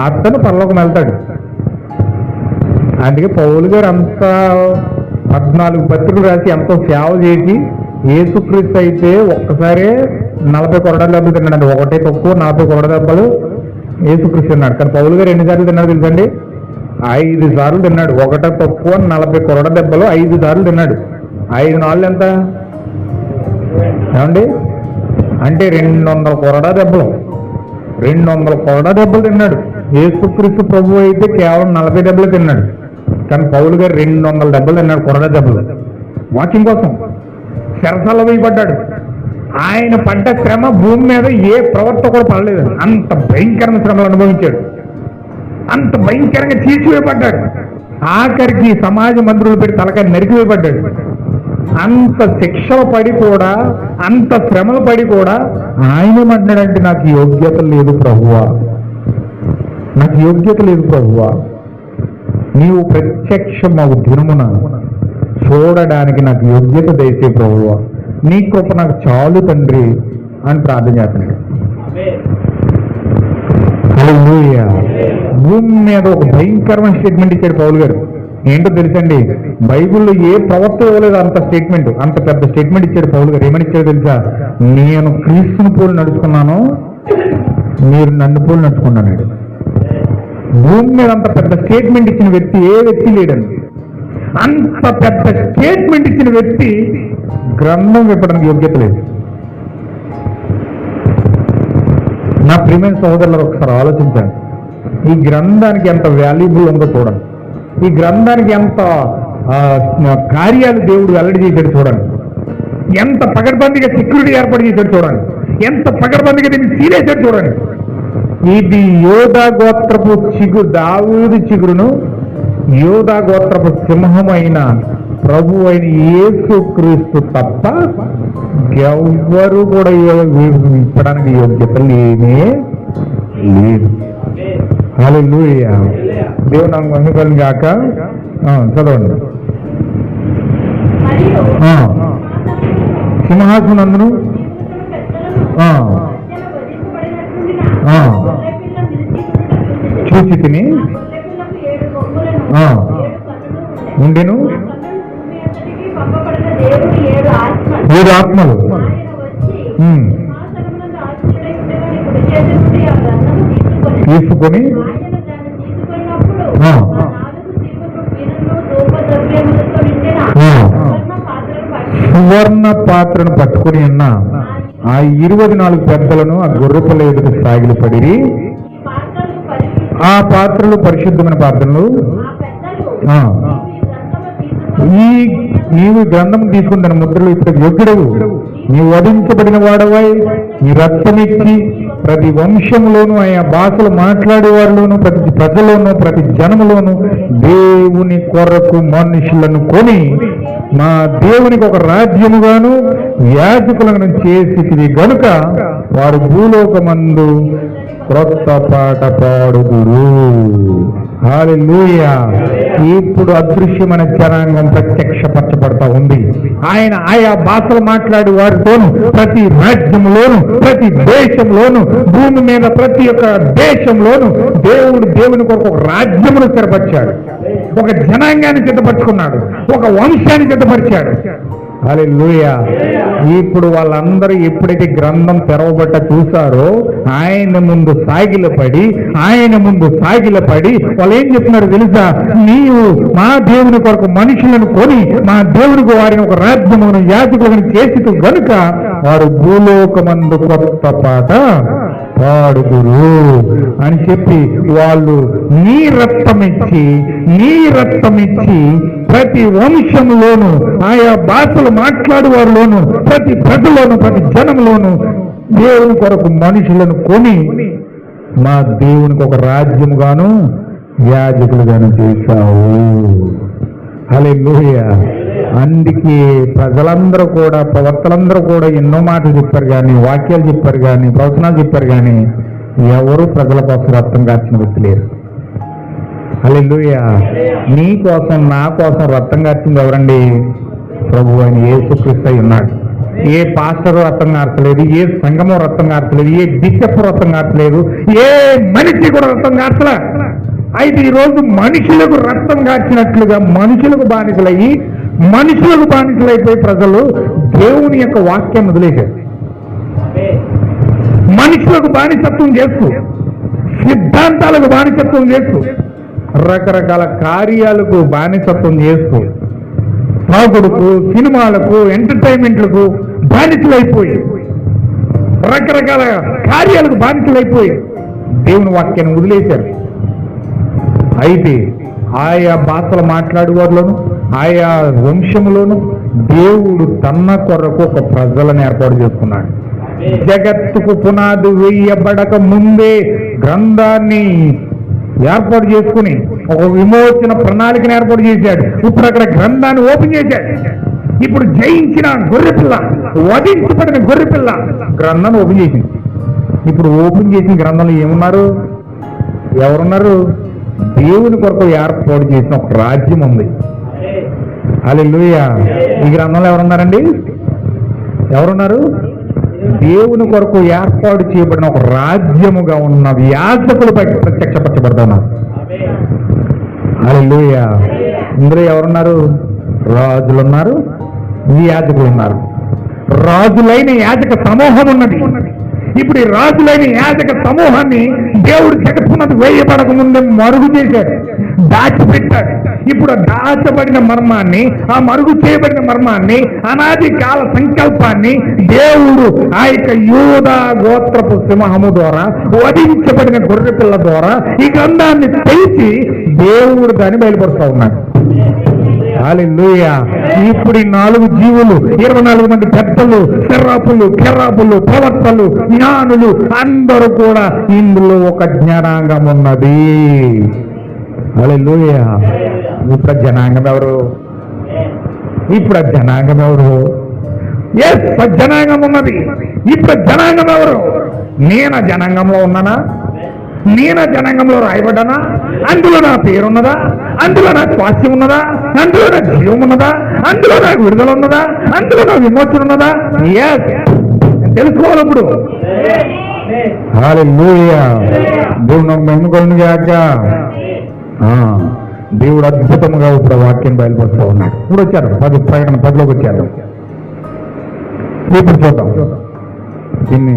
అతను పరలోకం వెళ్తాడు. అందుకే పౌలు గారు అంత 14 పత్రికలు రాసి ఎంతో సేవ చేసి యేసుక్రీస్తు అయితే ఒక్కసారే 40 కొరడా దెబ్బలు తిన్నాడు. ఒకటే తక్కువ 40 కొరడా దెబ్బలు యేసుక్రీస్తు తిన్నాడు. కానీ పౌలు గారు ఎన్నిసార్లు తిన్నాడు తెలుసండి? 5 సార్లు తిన్నాడు. ఒకటే తక్కువ 40 కొరడా దెబ్బలు 5 సార్లు తిన్నాడు. 5 నాళ్ళు ఎంత ఏమండి? అంటే 200 కొరడా దెబ్బలు. 200 కొరడా దెబ్బలు తిన్నాడు. యేసుక్రీస్తు ప్రభు అయితే కేవలం 40 దెబ్బలు తిన్నాడు. కానీ పౌలు గారు 200 దెబ్బలు తిన్నాడు, కొరడా దెబ్బలు. వాకింగ్ కోసం చెరసాల్లో వేయబడ్డాడు. ఆయన పడ్డ శ్రమ భూమి మీద ఏ ప్రవర్త కూడా పడలేదు. అంత భయంకరమైన శ్రమలు అనుభవించాడు. అంత భయంకరంగా చీల్చివేయబడ్డాడు. ఆఖరికి సమాజ మందిరులు పెట్టి తలకాయ నరికివేయబడ్డాడు. అంత శిక్షలు పడి కూడా, అంత శ్రమలు పడి కూడా ఆయనేమంటున్నాడంటే నాకు యోగ్యత లేదు ప్రభువా, నాకు యోగ్యత లేదు ప్రభువా, నీవు ప్రత్యక్షమగు దినమున చూడడానికి నాకు యోగ్యత దయచే ప్రభువా, నీ కృప నాకు చాలు తండ్రి అని ప్రార్థన చేస్తున్నాడు. హల్లెలూయా. భూమి మీద ఒక భయంకరమైన స్టేట్మెంట్ ఇచ్చాడు పౌలు గారు. ఏంటో తెలుసండి? బైబిల్లో ఏ ప్రవక్త ఇవ్వలేదు అంత స్టేట్మెంట్. అంత పెద్ద స్టేట్మెంట్ ఇచ్చాడు పౌలు గారు. ఏమని ఇచ్చాడు తెలుసా? నేను క్రీస్తుని పోలు నడుచుకున్నాను, మీరు నన్ను పోలు నడుచుకున్నాడు. భూమి మీద అంత పెద్ద స్టేట్మెంట్ ఇచ్చిన వ్యక్తి ఏ వ్యక్తి లేడండి. అంత పెద్ద స్టేట్మెంట్ ఇచ్చిన వ్యక్తి గ్రంథం విప్పడానికి యోగ్యత లేదు. నా ప్రియమైన సహోదరులు ఒకసారి ఆలోచించండి. ఈ గ్రంథానికి ఎంత వాల్యుబుల్ ఉందో చూడండి. ఈ గ్రంథానికి ఎంత కార్యాలు దేవుడు వెల్లడి చేశాడు చూడండి. ఎంత పకడ్బందీగా సెక్యూరిటీ ఏర్పాటు చేశాడు చూడండి. ఎంత పకడ్బందీగా దీన్ని సీలేశాడు చూడండి. ఇది యోధా గోత్రపు చిగురు, దావీదు చిగురును యోధా గోత్రపు సింహమైన ప్రభు అయిన యేసుక్రీస్తు తప్ప ఎవ్వరు కూడా ఇప్పడానికి యోగ్యత లేనే లేదు. హల్లెలూయా. దేవుడు నాకు మహిమకలుగును గాక. చదవండి. సింహాసనందును చూచి తిని ఉండెను 7 ఆత్మలు తీసుకొని సువర్ణ పాత్రను పట్టుకుని ఉన్న ఆ 24 పెద్దలను ఆ గొర్రెపిల్ల ఎదుట సాగిలపడి, ఆ పాత్రలు పరిశుద్ధమైన పాత్రలు, నీవు గ్రంథం తీసుకుంటాను ముద్రలు ఇప్పుడు యోగ్యుడవు, నీవు వధించబడిన వాడవై నీ రక్తమిచ్చి ప్రతి వంశంలోను, ఆయా భాషలు మాట్లాడేవారిలోను, ప్రతి ప్రజలోను, ప్రతి జనములోను దేవుని కొరకు మనుషులను కొని మా దేవునికి ఒక రాజ్యముగాను యాజకులను చేసి గనుక వారు భూలోకమందు క్రొత్త పాట పాడుదురు. హల్లెలూయా. ఇప్పుడు అదృశ్యమైన జనాంగం ప్రత్యక్షపరచబడతా ఉంది. ఆయన ఆయా భాషలు మాట్లాడే వారితోను, ప్రతి రాజ్యంలోను, ప్రతి దేశంలోను, భూమి మీద ప్రతి ఒక్క దేశంలోను దేవుని కొరకు ఒక రాజ్యమును స్థిరపరిచాడు, ఒక జనాంగాన్ని సిద్ధపరచుకున్నాడు, ఒక వంశాన్ని సిద్ధపరిచాడు. హల్లెలూయా. ఇప్పుడు వాళ్ళందరూ ఎప్పుడైతే గ్రంథం తెరవబట్ట చూసారో ఆయన ముందు సాగిలపడి వాళ్ళు ఏం చెప్తున్నారు తెలుసా? నీవు మా దేవుని కొరకు మనుషులను కొని మా దేవునికి వారిని ఒక రాజ్యమును యాజకులను చేసి గనుక వారు భూలోకమందు కొత్త పాట పాడుదురు అని చెప్పి వాళ్ళు నీ రక్తమిచ్చి ప్రతి వంశంలోను, ఆయా భాషలు మాట్లాడేవారిలోను, ప్రతి ప్రజలోను, ప్రతి జనంలోను దేవుని కొరకు మనుషులను కొని మా దేవునికి ఒక రాజ్యముగాను యాజకులుగాను చేశావు. హల్లెలూయా. అందుకే ప్రజలందరూ కూడా, ప్రవక్తలందరూ కూడా ఎన్నో మాటలు చెప్పారు కానీ, వాక్యాలు చెప్పారు కానీ, ప్రవచనాలు చెప్పారు కానీ ఎవరు ప్రజల కోసం రక్తం కార్చిన వ్యక్తి లేరు. హల్లెలూయా. నీ కోసం నా కోసం రక్తం కార్చింది ఎవరండి? ప్రభు అయిన యేసుక్రీస్తు అయి ఉన్నాడు. ఏ పాస్టర్ రక్తం కార్చలేదు, ఏ సంఘము రక్తం కార్చలేదు, ఏ బిషప్ రక్తం కార్చలేదు, ఏ మనిషి కూడా రక్తం కార్చలే. అయితే ఈరోజు మనుషులకు రక్తం కార్చినట్లుగా మనుషులకు బానిసలైపోయి ప్రజలు దేవుని యొక్క వాక్యం వదిలేశారు. మనుషులకు బానిసత్వం చేస్తూ, సిద్ధాంతాలకు బానిసత్వం చేస్తూ, రకరకాల కార్యాలకు బానిసత్వం చేస్తూ, తాగుడుకు, సినిమాలకు, ఎంటర్టైన్మెంట్లకు బానిసలైపోయి, రకరకాల కార్యాలకు బానిసలైపోయి దేవుని వాక్యాన్ని వదిలేశారు. అయితే ఆయా భాషలు మాట్లాడేవారిలోను, ఆయా వంశములోను దేవుడు తన కొరకు ఒక ప్రజలను ఏర్పాటు చేసుకున్నాడు. జగత్తుకు పునాది వేయబడక ముందే గ్రంథాన్ని ఏర్పాటు చేసుకుని ఒక విమోచన ప్రణాళికను ఏర్పాటు చేశాడు. ఇప్పుడు అక్కడ గ్రంథాన్ని ఓపెన్ చేశాడు. ఇప్పుడు జయించిన గొర్రెపిల్ల, వధించబడిన గొర్రెపిల్ల గ్రంథాన్ని ఓపెన్ చేసింది. ఇప్పుడు ఓపెన్ చేసిన గ్రంథంలో ఏమున్నారు? ఎవరున్నారు? దేవుని కొరకు ఏర్పాటు చేసిన ఒక రాజ్యం ఉంది. హల్లెలూయా. ఈ గ్రంథంలో ఎవరున్నారండి? ఎవరున్నారు? దేవుని కొరకు ఏర్పాటు చేయబడిన ఒక రాజ్యముగా ఉన్న యాజకులు ప్రత్యక్షపరచబడుతున్నారు. హల్లెలూయా. ఇందులో ఎవరున్నారు? రాజులు ఉన్నారు, యాజకులు ఉన్నారు. రాజులైన యాజక సమూహం ఉన్నది. ఇప్పుడు ఈ రాజులైన యాజక సమూహాన్ని దేవుడు జగత్తున్నది వేయబడక ముందే మరుగు చేశాడు, దాచిపెట్టాడు. ఇప్పుడు దాచబడిన మర్మాన్ని, ఆ మరుగు చేయబడిన మర్మాన్ని, అనాది కాల సంకల్పాన్ని దేవుడు ఆ యొక్క యూదా గోత్రపు సింహము ద్వారా, వధించబడిన గొర్రెపిల్ల ద్వారా ఈ గ్రంథాన్ని తెచ్చి దేవుడు దాన్ని బయలుపరుస్తూ ఉన్నాడు. హల్లెలూయా. ఇప్పుడు ఈ 4 జీవులు, 24 మంది పెద్దలు, సెరాపులు, కెరాపులు, ప్రవక్తలు, జ్ఞానులు అందరూ కూడా ఇందులో ఒక జ్ఞానాంగం ఉన్నది. హల్లెలూయా. ఇప్పుడు జనాంగం ఎవరు? ఎస్, జనాంగం ఉన్నది. ఇప్పుడు జనాంగం ఎవరు? నేను ఆ జనాంగంలో ఉన్నానా? నేను ఆ జనాంగంలో రాయబడ్డానా? అందులో నా పేరున్నదా? అందులో నాకు స్వాస్థ్యం ఉన్నదా? అందులో నాకు జీవం ఉన్నదా? అందులో నాకు విడుదల ఉన్నదా? అందులో నాకు విమోచన ఉన్నదా? ఎస్, తెలుసుకోవాలి. ఇప్పుడు హల్లెలూయా. దేవుడు నాకు మెనుకొని గాక. దేవుడు అద్భుతంగా ఇప్పుడు వాక్యం బయలుపరుస్తూ ఉన్నాడు. ఇప్పుడు వచ్చారు ప్రకటన 10లోకి వచ్చారు. ఇప్పుడు చూద్దాం, దీన్ని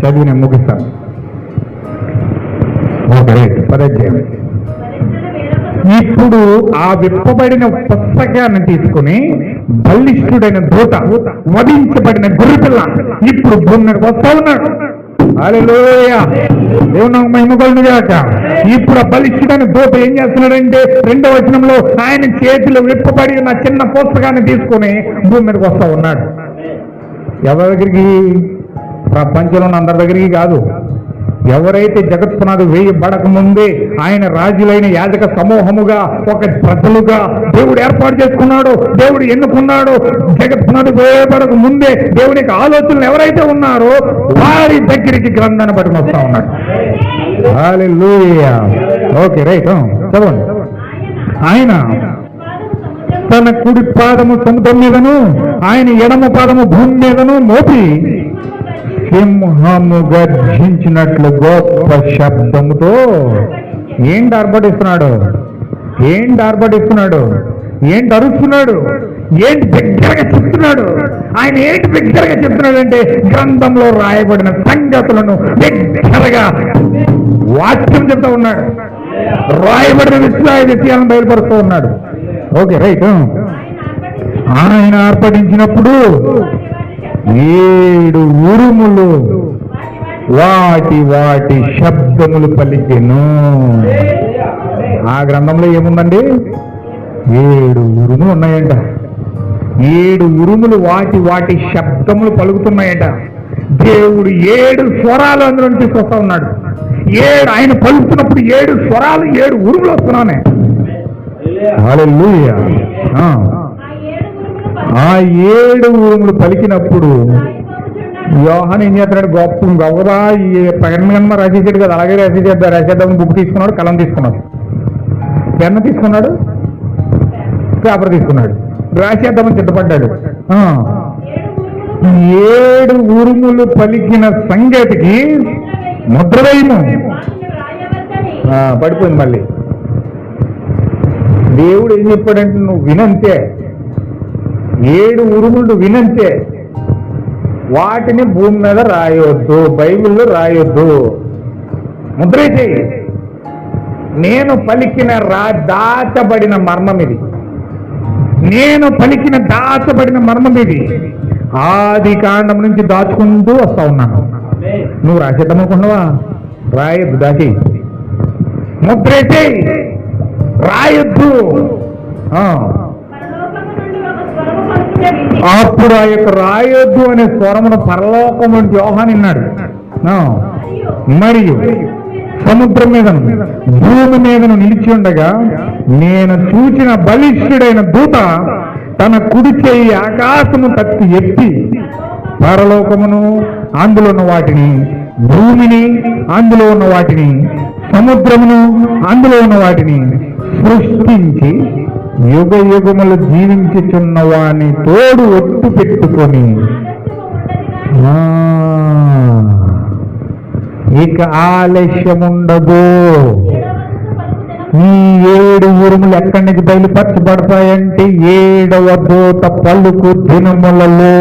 చదివి నేను ముగిస్తాను. ఇప్పుడు ఆ విప్పబడిన పుస్తకాన్ని తీసుకుని బలిష్ఠుడైన దూత, వధించబడిన గొర్రెపిల్ల ఇప్పుడు భూమి మీదకి వస్తా ఉన్నాడు. హల్లెలూయా. దేవుని మహిమ కలుగును గాక. ఇప్పుడు ఆ బలిష్ఠుడైన దూత ఏం చేస్తున్నాడంటే 2వ వచనంలో ఆయన చేతిలో విప్పబడి ఉన్న చిన్న పుస్తకాన్ని తీసుకుని భూమి మీదకి వస్తా ఉన్నాడు. ఎవరి దగ్గరికి? ప్రపంచంలో ఉన్న అందరి దగ్గరికి కాదు. ఎవరైతే జగత్పునాది వేయబడక ముందే ఆయన రాజులైన యాజక సమూహముగా, ఒక ప్రజలుగా దేవుడు ఏర్పాటు చేసుకున్నాడు, దేవుడు ఎన్నుకున్నాడు. జగత్పునాది వేయబడక ముందే దేవుని యొక్క ఆలోచనలు ఎవరైతే ఉన్నారో వారి దగ్గరికి గ్రంథాన్ని పట్టుకుని వస్తా ఉన్నాడు. హల్లెలూయా. ఓకే, రైట్, చదవండి. ఆయన తన కుడి పాదము సముద్రం మీదను, ఆయన ఎడమ పాదము భూమి మీదను మోపి సింహము గర్జించినట్లు గొప్ప శబ్దముతో ఏంటి ఆర్భటిస్తున్నాడు? ఏంటి అరుస్తున్నాడు? ఏంటి బిగ్గరగా చెప్తున్నాడు? ఆయన ఏంటి బిగ్గరగా చెప్తున్నాడు అంటే గ్రంథంలో రాయబడిన సంగతులను బిగ్గరగా వాక్యం చెప్తా ఉన్నాడు. రాయబడిన విషయాలను బయలుపరుస్తూ ఉన్నాడు. Okay, right. ఆయన ఆర్భటించినప్పుడు 7 ఉరుములు వాటి శబ్దములు పలికెను. ఆ గ్రంథంలో ఏముందండి? 7 ఉరుములు ఉన్నాయంట. 7 ఉరుములు వాటి శబ్దములు పలుకుతున్నాయట. దేవుడు 7 స్వరాలు అందులో తీసుకొస్తా ఉన్నాడు. ఆయన పలుకుతున్నప్పుడు 7 స్వరాలు, 7 ఉరుములు వస్తున్నానే. హల్లెలూయా. ఆ 7 ఉరుములు పలికినప్పుడు యోహాను ఏం చేస్తున్నాడు? గొప్పగా ఈ ప్రకటన రచించాడు కదా, అలాగే రచించేద్దాం బుక్ తీసుకున్నాడు, కలం తీసుకున్నాడు. పెన్ను తీసుకున్నాడు, పేపర్ తీసుకున్నాడు, రాసేద్దామని సిద్ధపడ్డాడు. 7 ఉరుములు పలికిన సంగతికి ముద్ర వేయము. పడిపోయింది. మళ్ళీ దేవుడు ఏం చెప్పాడంటే నువ్వు వినంతే, 7 ఉరుములు వినంతే, వాటిని భూమి మీద రాయొద్దు, బైబిల్లో రాయొద్దు, ముద్ర చేయి. నేను పలికిన దాచబడిన మర్మం ఇది, నేను పలికిన దాచబడిన మర్మం ఇది. ఆది కాండం నుంచి దాచుకుంటూ వస్తా ఉన్నాను. నువ్వు రాసేద్దాం అనుకున్నావా? రాయొద్దు, దాచి ముద్రేసి రాయొద్దు. అప్పుడు ఆ యొక్క రాయొద్దు అనే స్వరమును పరలోకం నుండి యోహాను విన్నాడు. మరియు సముద్రం మీదను భూమి మీదను నిలిచి ఉండగా నేను చూచిన బలిష్ఠుడైన దూత తన కుడి చేయి ఆకాశము తట్టి ఎత్తి పరలోకమును అందులో ఉన్న వాటిని, భూమిని అందులో ఉన్న వాటిని, సముద్రమును అందులో ఉన్న వాటిని సృష్టించి యుగ యుగములు జీవించుచున్న వాని తోడు ఒట్టు పెట్టుకొని ఇక ఆలస్యముండదు. ఈ 7 ఉరుములు ఎక్కడి నుంచి బయలుపరచబడతాయంటే 7వ దూత పలుకు దినములలో.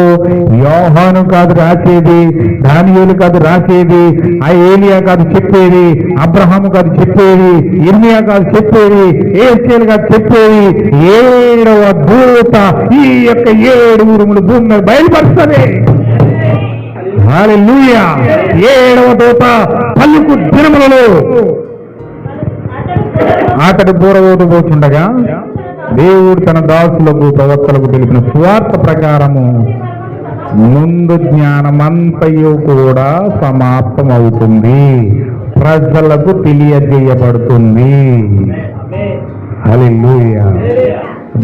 యోహాను కాదు రాసేది, దానియేలు కాదు రాసేది, ఆ ఏలియా కాదు చెప్పేది, అబ్రహాము కాదు చెప్పేది, ఇర్మియా కాదు చెప్పేది, ఏసేలు కాదు చెప్పేది. 7వ దూత ఈ యొక్క 7 ఉరుములు భూమి మీద బయలుపరుస్తుంది. హల్లెలూయా. 7వ దూత పలుకు దినములలో అతడు బూరవోతుపోతుండగా దేవుడు తన దాసులకు ప్రవక్తలకు తెలిపిన సువార్త ప్రకారము ముందు జ్ఞానమంతయు కూడా సమాప్తమవుతుంది, ప్రజలకు తెలియజేయబడుతుంది. హల్లెలూయా.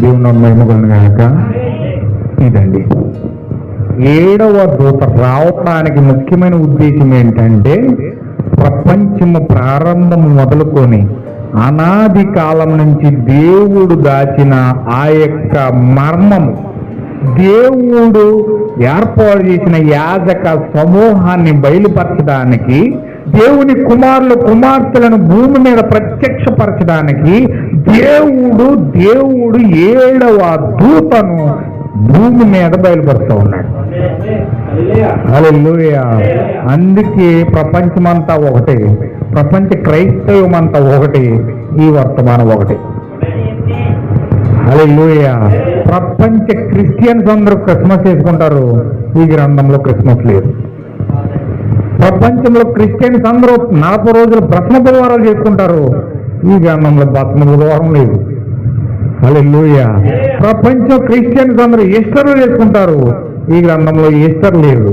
దేవుని మహిమ కలుగుగాక. ఇదండి 7వ దూత రావడానికి ముఖ్యమైన ఉద్దేశం ఏంటంటే ప్రపంచము ప్రారంభం మొదలుకొని అనాది కాలం నుంచి దేవుడు దాచిన ఆ యొక్క మర్మము, దేవుడు ఏర్పాటు చేసిన యాజక సమూహాన్ని బయలుపరచడానికి, దేవుని కుమారులు కుమార్తెలను భూమి మీద ప్రత్యక్షపరచడానికి దేవుడు 7వ దూతను భూమి మీద బయలుపరుస్తూ ఉన్నాడు. హల్లెలూయా. అందుకే ప్రపంచమంతా ఒకటే, ప్రపంచ క్రైస్తవం అంతా ఒకటి, ఈ వర్తమానం ఒకటి. హల్లెలూయా. ప్రపంచ క్రిస్టియన్స్ అందరూ క్రిస్మస్ చేసుకుంటారు, ఈ గ్రంథంలో క్రిస్మస్ లేదు. ప్రపంచంలో క్రిస్టియన్స్ అందరూ 40 రోజులు భస్మ బుధవారాలు చేసుకుంటారు, ఈ గ్రంథంలో భస్మ బుధవారం లేదు. హల్లెలూయా. ప్రపంచం క్రిస్టియన్స్ అందరూ ఈస్టర్లు చేసుకుంటారు, ఈ గ్రంథంలో ఈస్టర్ లేదు.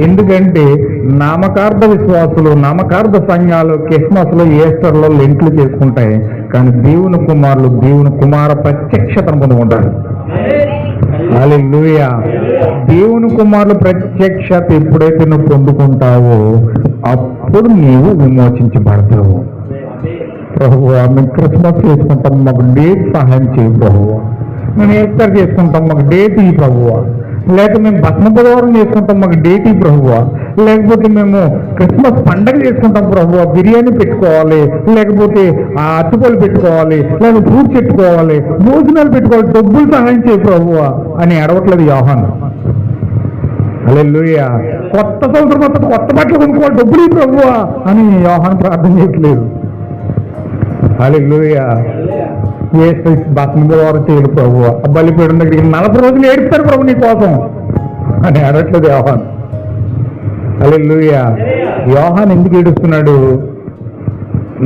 ఎందుకంటే నామకార్థ విశ్వాసులు, నామకార్థ సంఘాలు క్రిస్మస్లో, ఈస్టర్లో లెంట్లు చేసుకుంటాయి, కానీ దేవుని కుమారులు దేవుని కుమార ప్రత్యక్షతను పొందుకుంటారు. హల్లెలూయా. దేవుని కుమారులు ప్రత్యక్షత ఎప్పుడైతే నువ్వు పొందుకుంటావో అప్పుడు నీవు విమోచించబడతావు. ప్రభువా మేము క్రిస్మస్ చేసుకుంటాం, మాకు డేట్ సహాయం చేయి ప్రభువా. మేము ఈస్టర్ చేసుకుంటాం, మాకు డేట్ ఈ ప్రభువా. లేక మేము భస్మ బుధవారం చేసుకుంటాం, మాకు డేట్ ఈ ప్రభువా. లేకపోతే మేము క్రిస్మస్ పండగ చేసుకుంటాం ప్రభువా, బిర్యానీ పెట్టుకోవాలి, లేకపోతే ఆ అట్టుపళ్ళు పెట్టుకోవాలి, లేకపోతే ఫ్రూట్స్ పెట్టుకోవాలి, భోజనాలు పెట్టుకోవాలి, డబ్బులు సహాయం చేయి ప్రభువా అని అడవట్లేదు యోహాను. హల్లెలూయా. కొత్త సంవత్సరం మొత్తం కొత్త బట్టలు కొనుక్కోవాలి, డబ్బులు ఈ ప్రభువా అని యోహాను ప్రార్థన చేయట్లేదు. హల్లెలూయా. భస్మ బుధవారం చేయడు ప్రభువా, బలిపీఠం దగ్గరికి 40 రోజులు ఏడుస్తారు ప్రభు నీ కోసం అని అడగట్లేదు యోహాను. హల్లెలూయా. యోహాను ఎందుకు ఏడుస్తున్నాడు?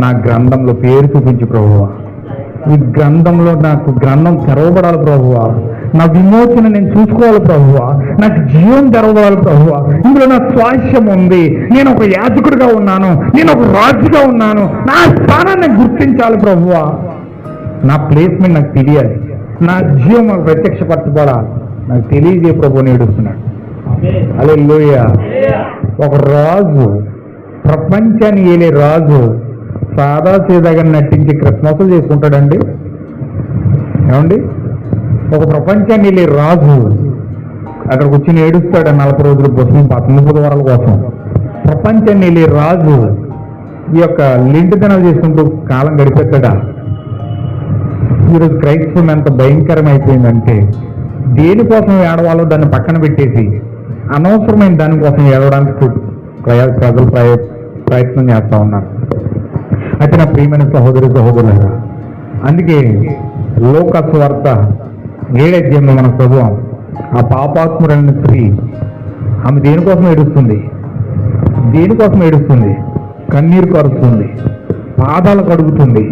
నా గ్రంథంలో పేరు చూపించు ప్రభువా, ఈ గ్రంథంలో నాకు గ్రంథం తెరవబడాలి ప్రభువా, నా విమోచన నేను చూసుకోవాలి ప్రభువా, నాకు జీవం తెరవబడాలి ప్రభువా, ఇందులో నా స్వాస్థ్యం ఉంది, నేను ఒక యాజకుడిగా ఉన్నాను, నేను ఒక రాజుగా ఉన్నాను, నా స్థానాన్ని గుర్తించాలి ప్రభువా, నా ప్లేస్మెంట్ నాకు తెలియాలి, నా జీవం నాకు ప్రత్యక్షపరచబడాలి, నాకు తెలియజే ప్రభు అని ఏడుస్తున్నాడు. హల్లెలూయా. ఒక రాజు, ప్రపంచాన్ని ఏలే రాజు సాదా సీదాగా నటించి క్రిస్మస్లు చేసుకుంటాడండి? ఏమండి? ఒక ప్రపంచాన్ని వెళ్ళి రాజు అక్కడికి వచ్చి ఏడుస్తాడు 40 రోజులు కోసం 19 వారాల కోసం. ప్రపంచాన్ని వెళ్ళి రాజు ఈ యొక్క లింటి దినాలు చేసుకుంటూ కాలం గడిపెట్టాడా? ఈరోజు క్రైస్తవం ఎంత భయంకరమైపోయిందంటే దేనికోసం ఏడవాలో దాన్ని పక్కన పెట్టేసి అనవసరమైన దానికోసం ఏడవడానికి ప్రజలు ప్రయత్నం చేస్తూ ఉన్నారు. అయితే నా ప్రియమైన సహోదరులారా, అందుకే లోకాసు వార్త 7వ అధ్యాయంలో మనం చదువాం. ఆ పాపాత్మురైన స్త్రీ ఆమె దేనికోసం ఏడుస్తుంది? కన్నీరు కరుస్తుంది, పాదాలు కడుగుతుంది,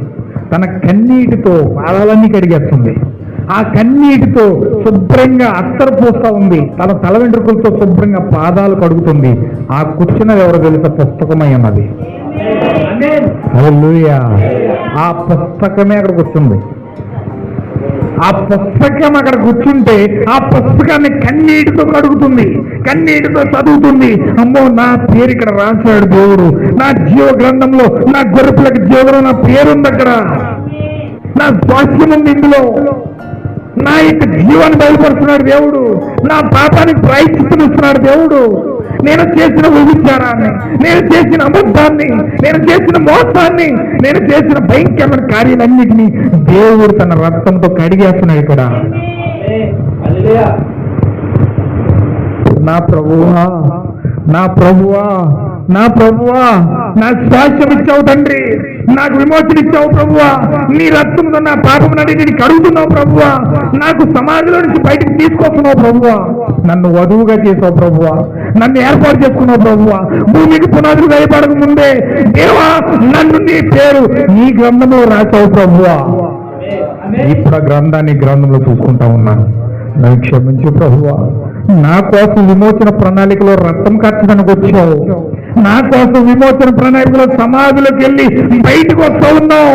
తన కన్నీటితో పాదాలన్నీ కడిగేస్తుంది. ఆ కన్నీటితో శుభ్రంగా అత్తరు పోస్తూ ఉంది, తన తల వెంట్రుకలతో శుభ్రంగా పాదాలు కడుగుతుంది. ఆ కూర్చున్నది ఎవరో తెలుసా? పుస్తకమై ఉన్నది. హల్లెలూయా! ఆ పుస్తకమే అక్కడ కూర్చుంది. ఆ పుస్తకం అక్కడ కూర్చుంటే ఆ పుస్తకాన్ని కన్నీటితో కడుగుతుంది, కన్నీటితో చదువుతుంది. అమ్మో, నా పేరు ఇక్కడ రాశాడు దేవుడు, నా జీవ గ్రంథంలో, నా గొర్రెపిల్లకి జీవనం నా పేరుంది, అక్కడ నా స్వాస్థ్యం ఉంది, ఇందులో నా యొక్క జీవాన్ని బయలుపరుస్తున్నాడు దేవుడు, నా పాపానికి ప్రాయశ్చిత్తం ఇస్తున్నాడు దేవుడు. నేను చేసిన వ్యభిచారాన్ని, నేను చేసిన అబద్ధాన్ని, నేను చేసిన మోసాన్ని, నేను చేసిన భయంకరమైన కార్యాలన్నిటినీ దేవుడు తన రక్తంతో కడిగేస్తున్నాడు. ఇక్కడ నా ప్రభువా, నా ప్రభువా, నా ప్రభువా, నా స్వాస్థ్యం ఇచ్చావు తండ్రి, నాకు విమోచన ఇచ్చావు ప్రభువా, నీ రక్తంతో నా పాపమునన్నిటిని కడుగుతున్నావు ప్రభువా, నాకు సమాధిలో నుంచి బయటకు తీసుకొస్తున్నావు ప్రభువా, నన్ను వధువుగా చేసావు ప్రభువా, నన్ను ఏర్పాటు చేసుకున్నావు ప్రభువా, భూమికి పునాదులు వేయబడక ముందే దేవా నన్ను నీ పేరు నీ గ్రంథంలో రాసావు ప్రభువా. ఇప్పుడు ఆ గ్రంథంలో చూసుకుంటా ఉన్నాను. నన్ను క్షమించు ప్రభువా, నా కోసం విమోచన ప్రణాళికలో రక్తం ఖర్చడానికి వచ్చావు, నా కోసం విమోచన ప్రణాళికలో సమాధిలోకి వెళ్ళి బయటకు వస్తూ ఉన్నావు.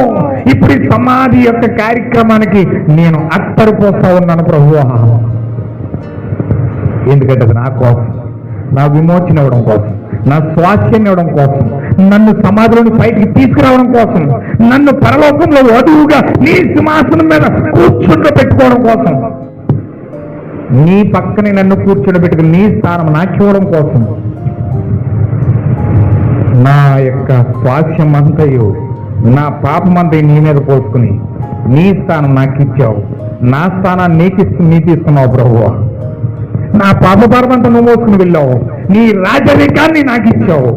ఇప్పుడు ఈ సమాధి యొక్క కార్యక్రమానికి నేను అత్తరిపోతా ఉన్నాను ప్రభువా. ఎందుకంటే అది నా కోసం, నా విమోచన ఇవ్వడం కోసం, నా స్వాస్థ్యాన్ని ఇవ్వడం కోసం, నన్ను సమాధిలోని బయటికి తీసుకురావడం కోసం, నన్ను పరలోకంలో వధువుగా నీ సింహాసనం మీద కూర్చుండబెట్టుకోవడం కోసం, నీ పక్కనే నన్ను కూర్చోబెట్టుకుని నీ స్థానం నాకు ఇవ్వడం కోసం, నా యొక్క స్వాస్థ్యం అంతయు, నా పాపమంతయు నీ మీద పోసుకుని నీ స్థానం నాకు ఇచ్చావు, నా స్థానాన్ని నీ తీసుకున్నావు ప్రభువా. నా పాప భారమంతా నువ్వు మోసుకుని వెళ్ళావు, నీ రాజరికాన్ని నాకు ఇచ్చావు.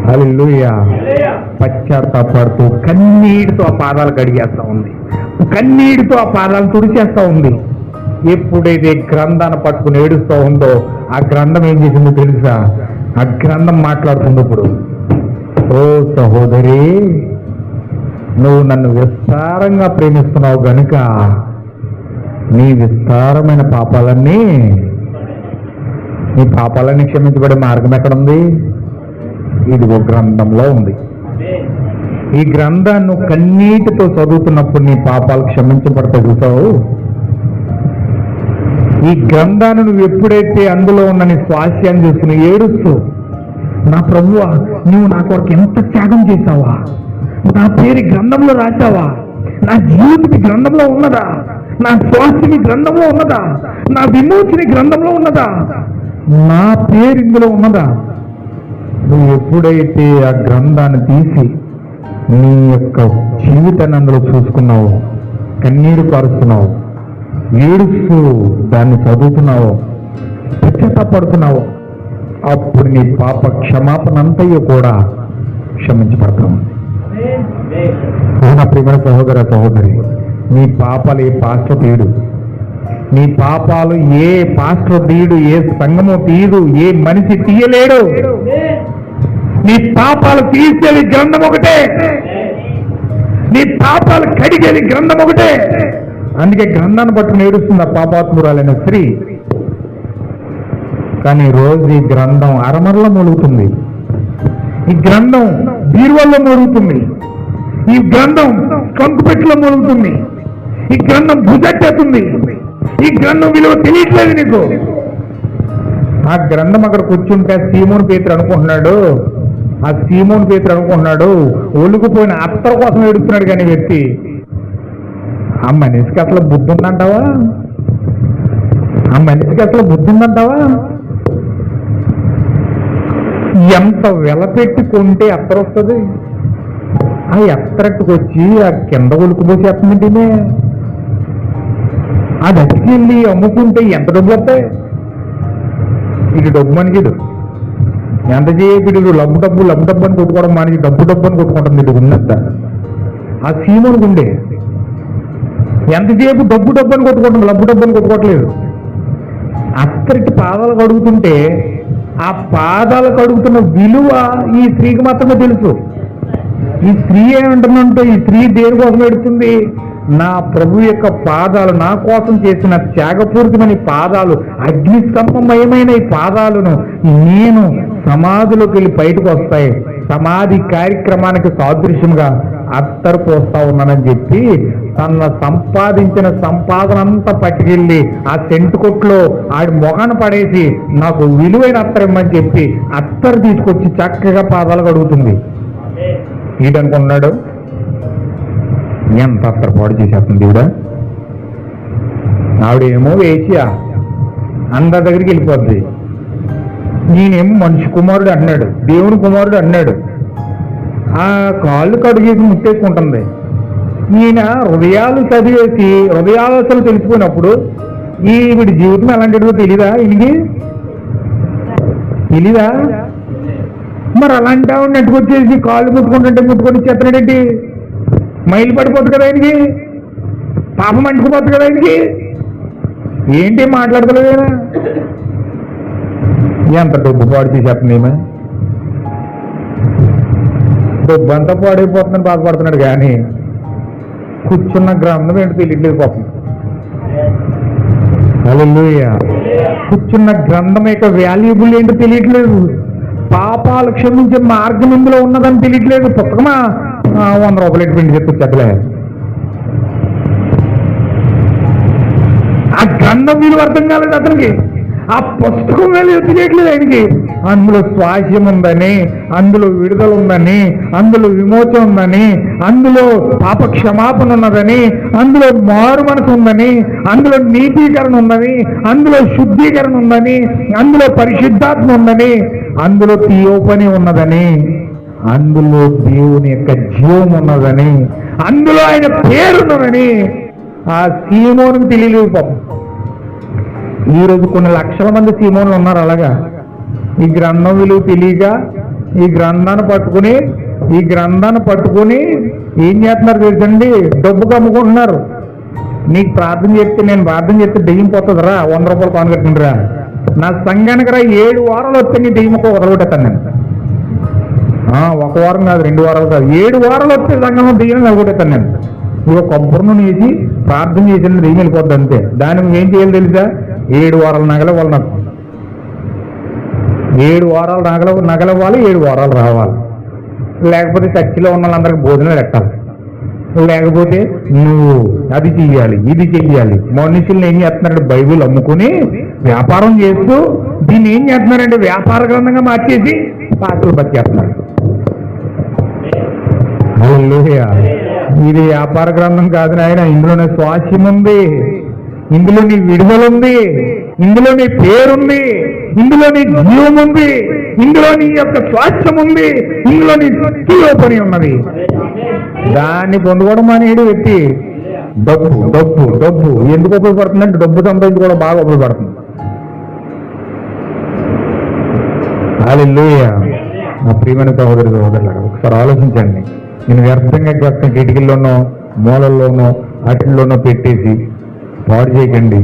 హల్లెలూయా! పశ్చాత్తాపడుతూ కన్నీటితో ఆ పాదాలు కడిగేస్తా ఉంది, కన్నీటితో ఆ పాదాలు తుడిచేస్తా ఉంది. ఎప్పుడైతే గ్రంథాన్ని పట్టుకుని ఏడుస్తూ ఉందో ఆ గ్రంథం ఏం చేసిందో తెలుసా? ఆ గ్రంథం మాట్లాడుతుంది ఇప్పుడు, ఓ సహోదరి, నువ్వు నన్ను విస్తారంగా ప్రేమిస్తున్నావు గనుక నీ విస్తారమైన నీ పాపాలన్నీ క్షమించబడే మార్గం ఎక్కడుంది? ఇదిగో గ్రంథంలో ఉంది. ఈ గ్రంథాన్ని కన్నీటితో చదువుతున్నప్పుడు నీ పాపాలు క్షమించబడతాయి. చూసావు? ఈ గ్రంథాన్ని నువ్వు ఎప్పుడైతే అందులో ఉన్న నీ స్వాస్థ్యాన్ని చూసుకుని ఏడుస్తూ, నా ప్రభువా నువ్వు నా కొరకు ఎంత త్యాగం చేశావా, నా పేరు గ్రంథంలో రాశావా, నా జీవితం గ్రంథంలో ఉన్నదా, నా స్వాస్థ్యం గ్రంథంలో ఉన్నదా, నా విమోచన గ్రంథంలో ఉన్నదా, నా పేరు ఇందులో ఉన్నదా? నువ్వు ఎప్పుడైతే ఆ గ్రంథాన్ని తీసి నీ యొక్క జీవితాన్ని అందులో చూసుకున్నావు, కన్నీరు కారుస్తున్నావు, ఏడుస్తూ దాన్ని చదువుతున్నావు, పశ్చాత్తాపడుతున్నావు, అప్పుడు నీ పాప క్షమాపణ అంతయు కూడా క్షమించబడతావు. నా ప్రియమైన సహోదరి, నీ పాపాలు ఏ పాస్టర్ తీయడు, నీ పాపాలు ఏ పాస్టర్ తీయడు, ఏ సంఘము తీయదు, ఏ మనిషి తీయలేడు. నీ పాపాలు తీసేది గ్రంథం ఒకటే, నీ పాపాలు కడిగేది గ్రంథం ఒకటే. అందుకే గ్రంథాన్ని పట్టుకుని ఏడుస్తుంది ఆ పాపాత్మురాలైన స్త్రీ. కానీ రోజు ఈ గ్రంథం అరమరలో మూలుగుతుంది, ఈ గ్రంథం బీరువాల్లో మూలుగుతుంది, ఈ గ్రంథం కంకుపెట్టులో మూలుగుతుంది, ఈ గ్రంథం భుజెట్టేస్తుంది, ఈ గ్రంథం విలువ తెలియట్లేదు నీకు. ఆ గ్రంథం అక్కడ కూర్చుంటే సీమోను పేతురు అనుకుంటున్నాడు, ఆ సీమోన్ పేతురు అనుకున్నాడు ఒలుగుపోయిన అత్తర కోసం ఏడుస్తున్నాడు కానీ వ్యక్తి. ఆ మనిషికి అసలు బుద్ధి ఉందంటావా? ఆ మనిషికి అసలు బుద్ధి ఉందంటావా? ఎంత వెలపెట్టి కొంటే ఎత్తర వస్తుంది? ఆ ఎత్తరట్టుకు వచ్చి ఆ కింద ఒలుకుపోసేస్తుందంటేనే ఆ దచ్చికెళ్ళి అమ్ముకుంటే ఎంత డబ్బులు వస్తాయి? ఇది డబ్బు మనిషిడు ఎంత చేయడు లబ్బు డబ్బు అని కొట్టుకోవడం మానేసి డబ్బు అని కొట్టుకుంటుంది. ఇది ఉన్నంత ఆ సీమోనికి ఉండే ఎంతసేపు డబ్బు అని కొట్టుకుంటుంది, లబ్బు అని కొట్టుకోవట్లేదు. అక్కడికి పాదాలు కడుగుతుంటే ఆ పాదాలు కడుగుతున్న విలువ ఈ స్త్రీకి మాత్రమే తెలుసు. ఈ స్త్రీ ఏమంటుందంటే, ఈ స్త్రీ దేనికోసం ఎడుతుంది? నా ప్రభు యొక్క పాదాలు, నా కోసం చేసిన త్యాగపూరితమైన పాదాలు, అగ్నిస్తంభమయమైన ఈ పాదాలను నేను సమాధిలోకి వెళ్ళి బయటకు వస్తాయి, సమాధి కార్యక్రమానికి సాదృశ్యంగా అత్తరు పోస్తా ఉన్నానని చెప్పి తన సంపాదించిన సంపాదన అంతా పట్టుకెళ్ళి ఆ సెంటు కొట్లో ఆడి మొగాన పడేసి నాకు విలువైన అత్తరు ఇమ్మని చెప్పి అత్తరు తీసుకొచ్చి చక్కగా పాదాలు కడుగుతుంది. ఈడనుకున్నాడు ఎంత అత్తరు పాడు చేసేస్తుంది ఈవిడ. ఆవిడేమో వేసియా అందరి దగ్గరికి వెళ్ళిపోద్ది. నేనేమో మనిషి కుమారుడు అన్నాడు, దేవుని కుమారుడు అన్నాడు. ఆ కాళ్ళు కడుగేసి ముట్టేసుకుంటుంది. ఈయన హృదయాలు చదివేసి హృదయాలోచనలు తెలిసిపోయినప్పుడు వీడి జీవితం ఎలాంటిదో తెలీదా? ఈయనకి తెలీదా? మరి అలాంటి ఆవిడ నెట్టుకొచ్చేసి కాళ్ళు ముట్టుకొని చెత్తనేటి మైలు పడిపోతుంది కదా ఆయనకి, పాపం అంటుకుపోతుంది కదా ఆయనకి. ఏంటి మాట్లాడతలేదేనా? ఎంత డబ్బు పాడు చేసేస్తుంది ఏమే, డబ్బు అంతా పాడైపోతుందని బాధపడుతున్నాడు కానీ కూర్చున్న గ్రంథం ఏంటో తెలియట్లేదు పాపం. హల్లెలూయా. కూర్చున్న గ్రంథం యొక్క వాల్యుబుల్ ఏంటో తెలియట్లేదు. పాపాలు క్షమించే మార్గం ఇందులో ఉన్నదని తెలియట్లేదు. పుస్తకమా 100 రూపాయలు పిండి చెప్పి చెప్పలే. ఆ గ్రంథం విలువ అర్థం కాలేదు అతనికి. ఆ పుస్తకం విలువ తెలియట్లేదు ఆయనకి. అందులో స్వాస్యం ఉందని, అందులో విడుదల ఉందని, అందులో విమోచన ఉందని, అందులో పాప క్షమాపణ ఉన్నదని, అందులో మారు మనసు ఉందని, అందులో నీతీకరణ ఉందని, అందులో శుద్ధీకరణ ఉందని, అందులో పరిశుద్ధాత్మ ఉందని, అందులో తీయోపని ఉన్నదని, అందులో దేవుని యొక్క జీవం ఉన్నదని, అందులో ఆయన పేరున్నదని ఆ సీమోనికి తెలియలేదు పాపం. ఈరోజు కొన్ని లక్షల మంది సీమోన్లు ఉన్నారు అలాగా. ఈ గ్రంథం విలువ తెలియక ఈ గ్రంథాన్ని పట్టుకుని ఏం చేస్తున్నారు తెలుసండి? డబ్బు కమ్ముకుంటున్నారు. నీకు ప్రార్థన చేస్తే, నేను ప్రార్థన చేస్తే దెయ్యం పోతుందిరా, 100 రూపాయలు కానుకట్టినరా, నా సంఘానికి రా 7 వారాలు వస్తే నీ దెయ్యం ఒక వదలగొట్టేస్తాను నేను. 1 వారం కాదు, 2 వారాలు కాదు, 7 వారాలు వస్తే సంఘంలో దెయ్యం నిలగొట్టేస్తాను నేను. ఇక కొబ్బరి నూనె వేసి ప్రార్థన చేసిన దెయ్యం వెళ్ళిపోద్ది అంతే. దానికి ఏం చేయాలి తెలుసా? 7 వారాలు నగలవాలి నాకు. 7 వారాలు నగలవ్వాలి, 7 వారాలు రావాలి. లేకపోతే చర్చిలో ఉన్న వాళ్ళందరికీ భోజనం పెట్టాలి. లేకపోతే నువ్వు అది చెయ్యాలి, ఇది చెయ్యాలి. మనుషుల్ని ఏం చేస్తున్నారంటే బైబిల్ అమ్ముకుని వ్యాపారం చేస్తూ దీన్ని ఏం చేస్తున్నారంటే వ్యాపార గ్రంథంగా మార్చేసి పాటలు బతికేస్తున్నారు. హల్లెలూయా. ఇది వ్యాపార గ్రంథం కాదు నాయన. ఇందులోనే స్వాస్యం ఉంది, ఇందులో నీ విడుదల ఉంది, ఇందులో నీ పేరుంది, ఇందులో నీ జీవం ఉంది, ఇందులో నీ యొక్క స్వాస్థ్యం ఉంది, ఇందులో నీ పని ఉన్నది. దాన్ని పొందుకోవడం అనేడు వ్యక్తి డబ్బు ఎందుకు ఉపయోగపడుతుందంటే డబ్బు సంపాదించుకోవడం బాగా ఉపయోగపడుతుంది. హల్లెలూయా. నా ప్రియమైన సహోదరులారా, ఒకసారి ఆలోచించండి. నేను వ్యర్థంగా కిటికీల్లోనో మూలల్లోనో వాటిల్లోనో పెట్టేసి పాడు చేయకండి.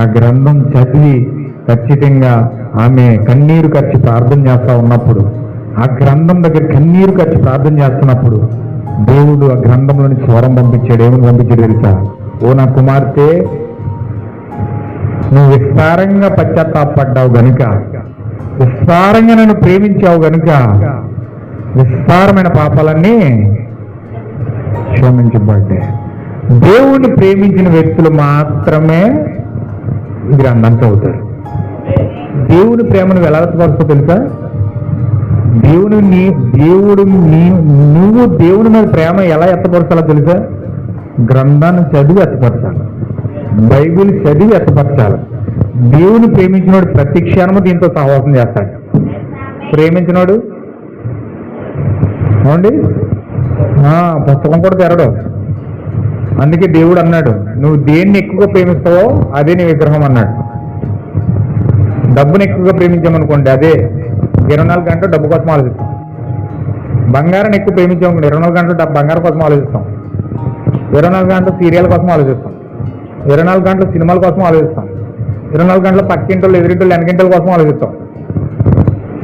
ఆ గ్రంథం చదివి ఖచ్చితంగా ఆమె కన్నీరు ఖర్చు ప్రార్థన చేస్తా ఉన్నప్పుడు, ఆ గ్రంథం దగ్గర కన్నీరు ఖర్చు ప్రార్థన చేస్తున్నప్పుడు దేవుడు ఆ గ్రంథంలోని స్వరం పంపించాడు. ఏమని పంపించాడు తెలుసా? ఓ నా కుమార్తె, నువ్వు విస్తారంగా పశ్చాత్తాపడ్డావు గనుక, విస్తారంగా నన్ను ప్రేమించావు గనుక విస్తారమైన పాపాలన్నీ క్షమించబడ్డాయి. దేవుణ్ణి ప్రేమించిన వ్యక్తులు మాత్రమే ఈ గ్రంథం చదువుతారు. దేవుని ప్రేమను ఎలా పరుస్తూ తెలుసా? నువ్వు దేవుని మీద ప్రేమ ఎలా ఎత్తపరచాలో తెలుసా? గ్రంథాన్ని చదివి ఎత్తపరచాలి, బైబిల్ చదివి ఎత్తపరచాలి. దేవుని ప్రేమించినోడు ప్రతి క్షణము దీంతో సహవాసం చేస్తాడు. ప్రేమించినోడు అవునండి పుస్తకం కూడా తెరడు. అందుకే దేవుడు అన్నాడు, నువ్వు దేన్ని ఎక్కువగా ప్రేమిస్తావో అదే నీ విగ్రహం అన్నాడు. డబ్బుని ఎక్కువగా ప్రేమించామనుకోండి, అదే 24 గంటలు డబ్బు కోసం ఆలోచిస్తాం. బంగారాన్ని ఎక్కువ ప్రేమించామనుకోండి, 24 గంటలు బంగారం కోసం ఆలోచిస్తాం. 24 గంటలు సీరియల్ కోసం ఆలోచిస్తాం. 24 గంటలు సినిమాల కోసం ఆలోచిస్తాం. 24 గంటలు పక్కింటోళ్ళు ఎదురింటోళ్ళు వెనకింటోళ్ళ కోసం ఆలోచిస్తాం.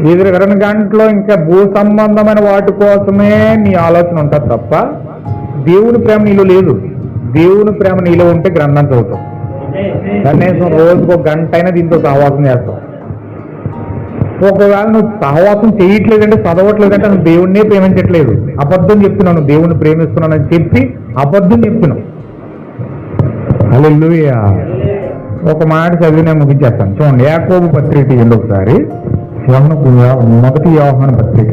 20 గంటల్లో ఇంకా భూ సంబంధమైన వాటి కోసమే నీ ఆలోచన ఉంటుంది తప్ప దేవుని ప్రేమ నీలో లేదు. దేవుని ప్రేమ నీలో ఉంటే గ్రంథం చదువుతాం. కనీసం రోజుకు 1 గంట అయినా దీంతో సహవాసం చేస్తాం. ఒకవేళ నువ్వు సహవాసం చేయట్లేదంటే, చదవట్లేదంటే నువ్వు దేవుణ్ణే ప్రేమించట్లేదు. అబద్ధం చెప్తున్నాను, దేవుణ్ణి ప్రేమిస్తున్నానని చెప్పి అబద్ధం చెప్తున్నావు. హల్లెలూయా. ఒక మాట చదివి నేను ముగించేస్తాను. చూడండి, యాకోబు పత్రిక తీయండి ఒకసారి. మొదటి యోహాను పత్రిక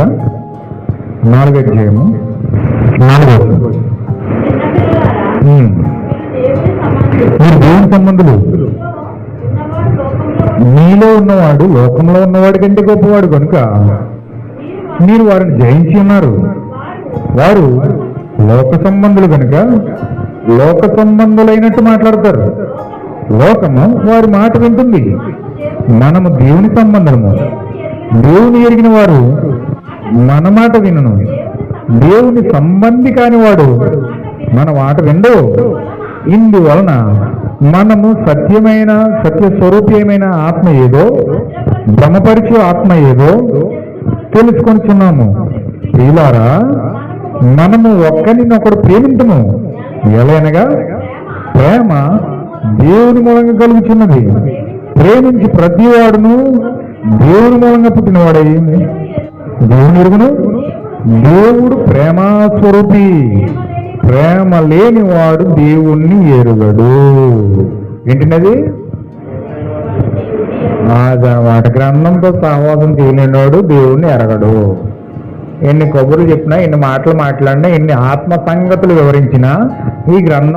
4వ అధ్యాయము 4వ వచనం. మీరు దేవుని సంబంధులు, మీలో ఉన్నవాడు లోకంలో ఉన్నవాడి కంటే గొప్పవాడు కనుక మీరు వారిని జయించి ఉన్నారు. వారు లోక సంబంధులు కనుక లోక సంబంధులైనట్టు మాట్లాడతారు. లోకము వారి మాట వింటుంది. మనము దేవుని సంబంధము, దేవుని ఎరిగిన వారు మన మాట వినను. దేవుని సంబంధి కాని వాడు మన మాట విండు. ఇందువలన మనము సత్య స్వరూపమైన ఆత్మ ఏదో, భ్రమపరిచే ఆత్మ ఏదో తెలుసుకొనిచున్నాము. ప్రియులారా, మనము ఒకరినొకడు ప్రేమించము. ఎలాగనగా ప్రేమ దేవుని మూలంగా కలుగుచున్నది. ప్రేమించి ప్రతి వాడును దేవుని మూలంగా పుట్టినవాడై దేవుని ఎరుగును. దేవుడు ప్రేమస్వరూపి. ప్రేమ లేనివాడు దేవుణ్ణి ఎరుగడు. ఏంటినది? వాటి గ్రంథంతో సహవాసం చేయలేనివాడు దేవుణ్ణి ఎరగడు. ఎన్ని కబుర్లు చెప్పినా, ఎన్ని మాటలు మాట్లాడినా, ఎన్ని ఆత్మ సంగతులు వివరించినా ఈ గ్రంథం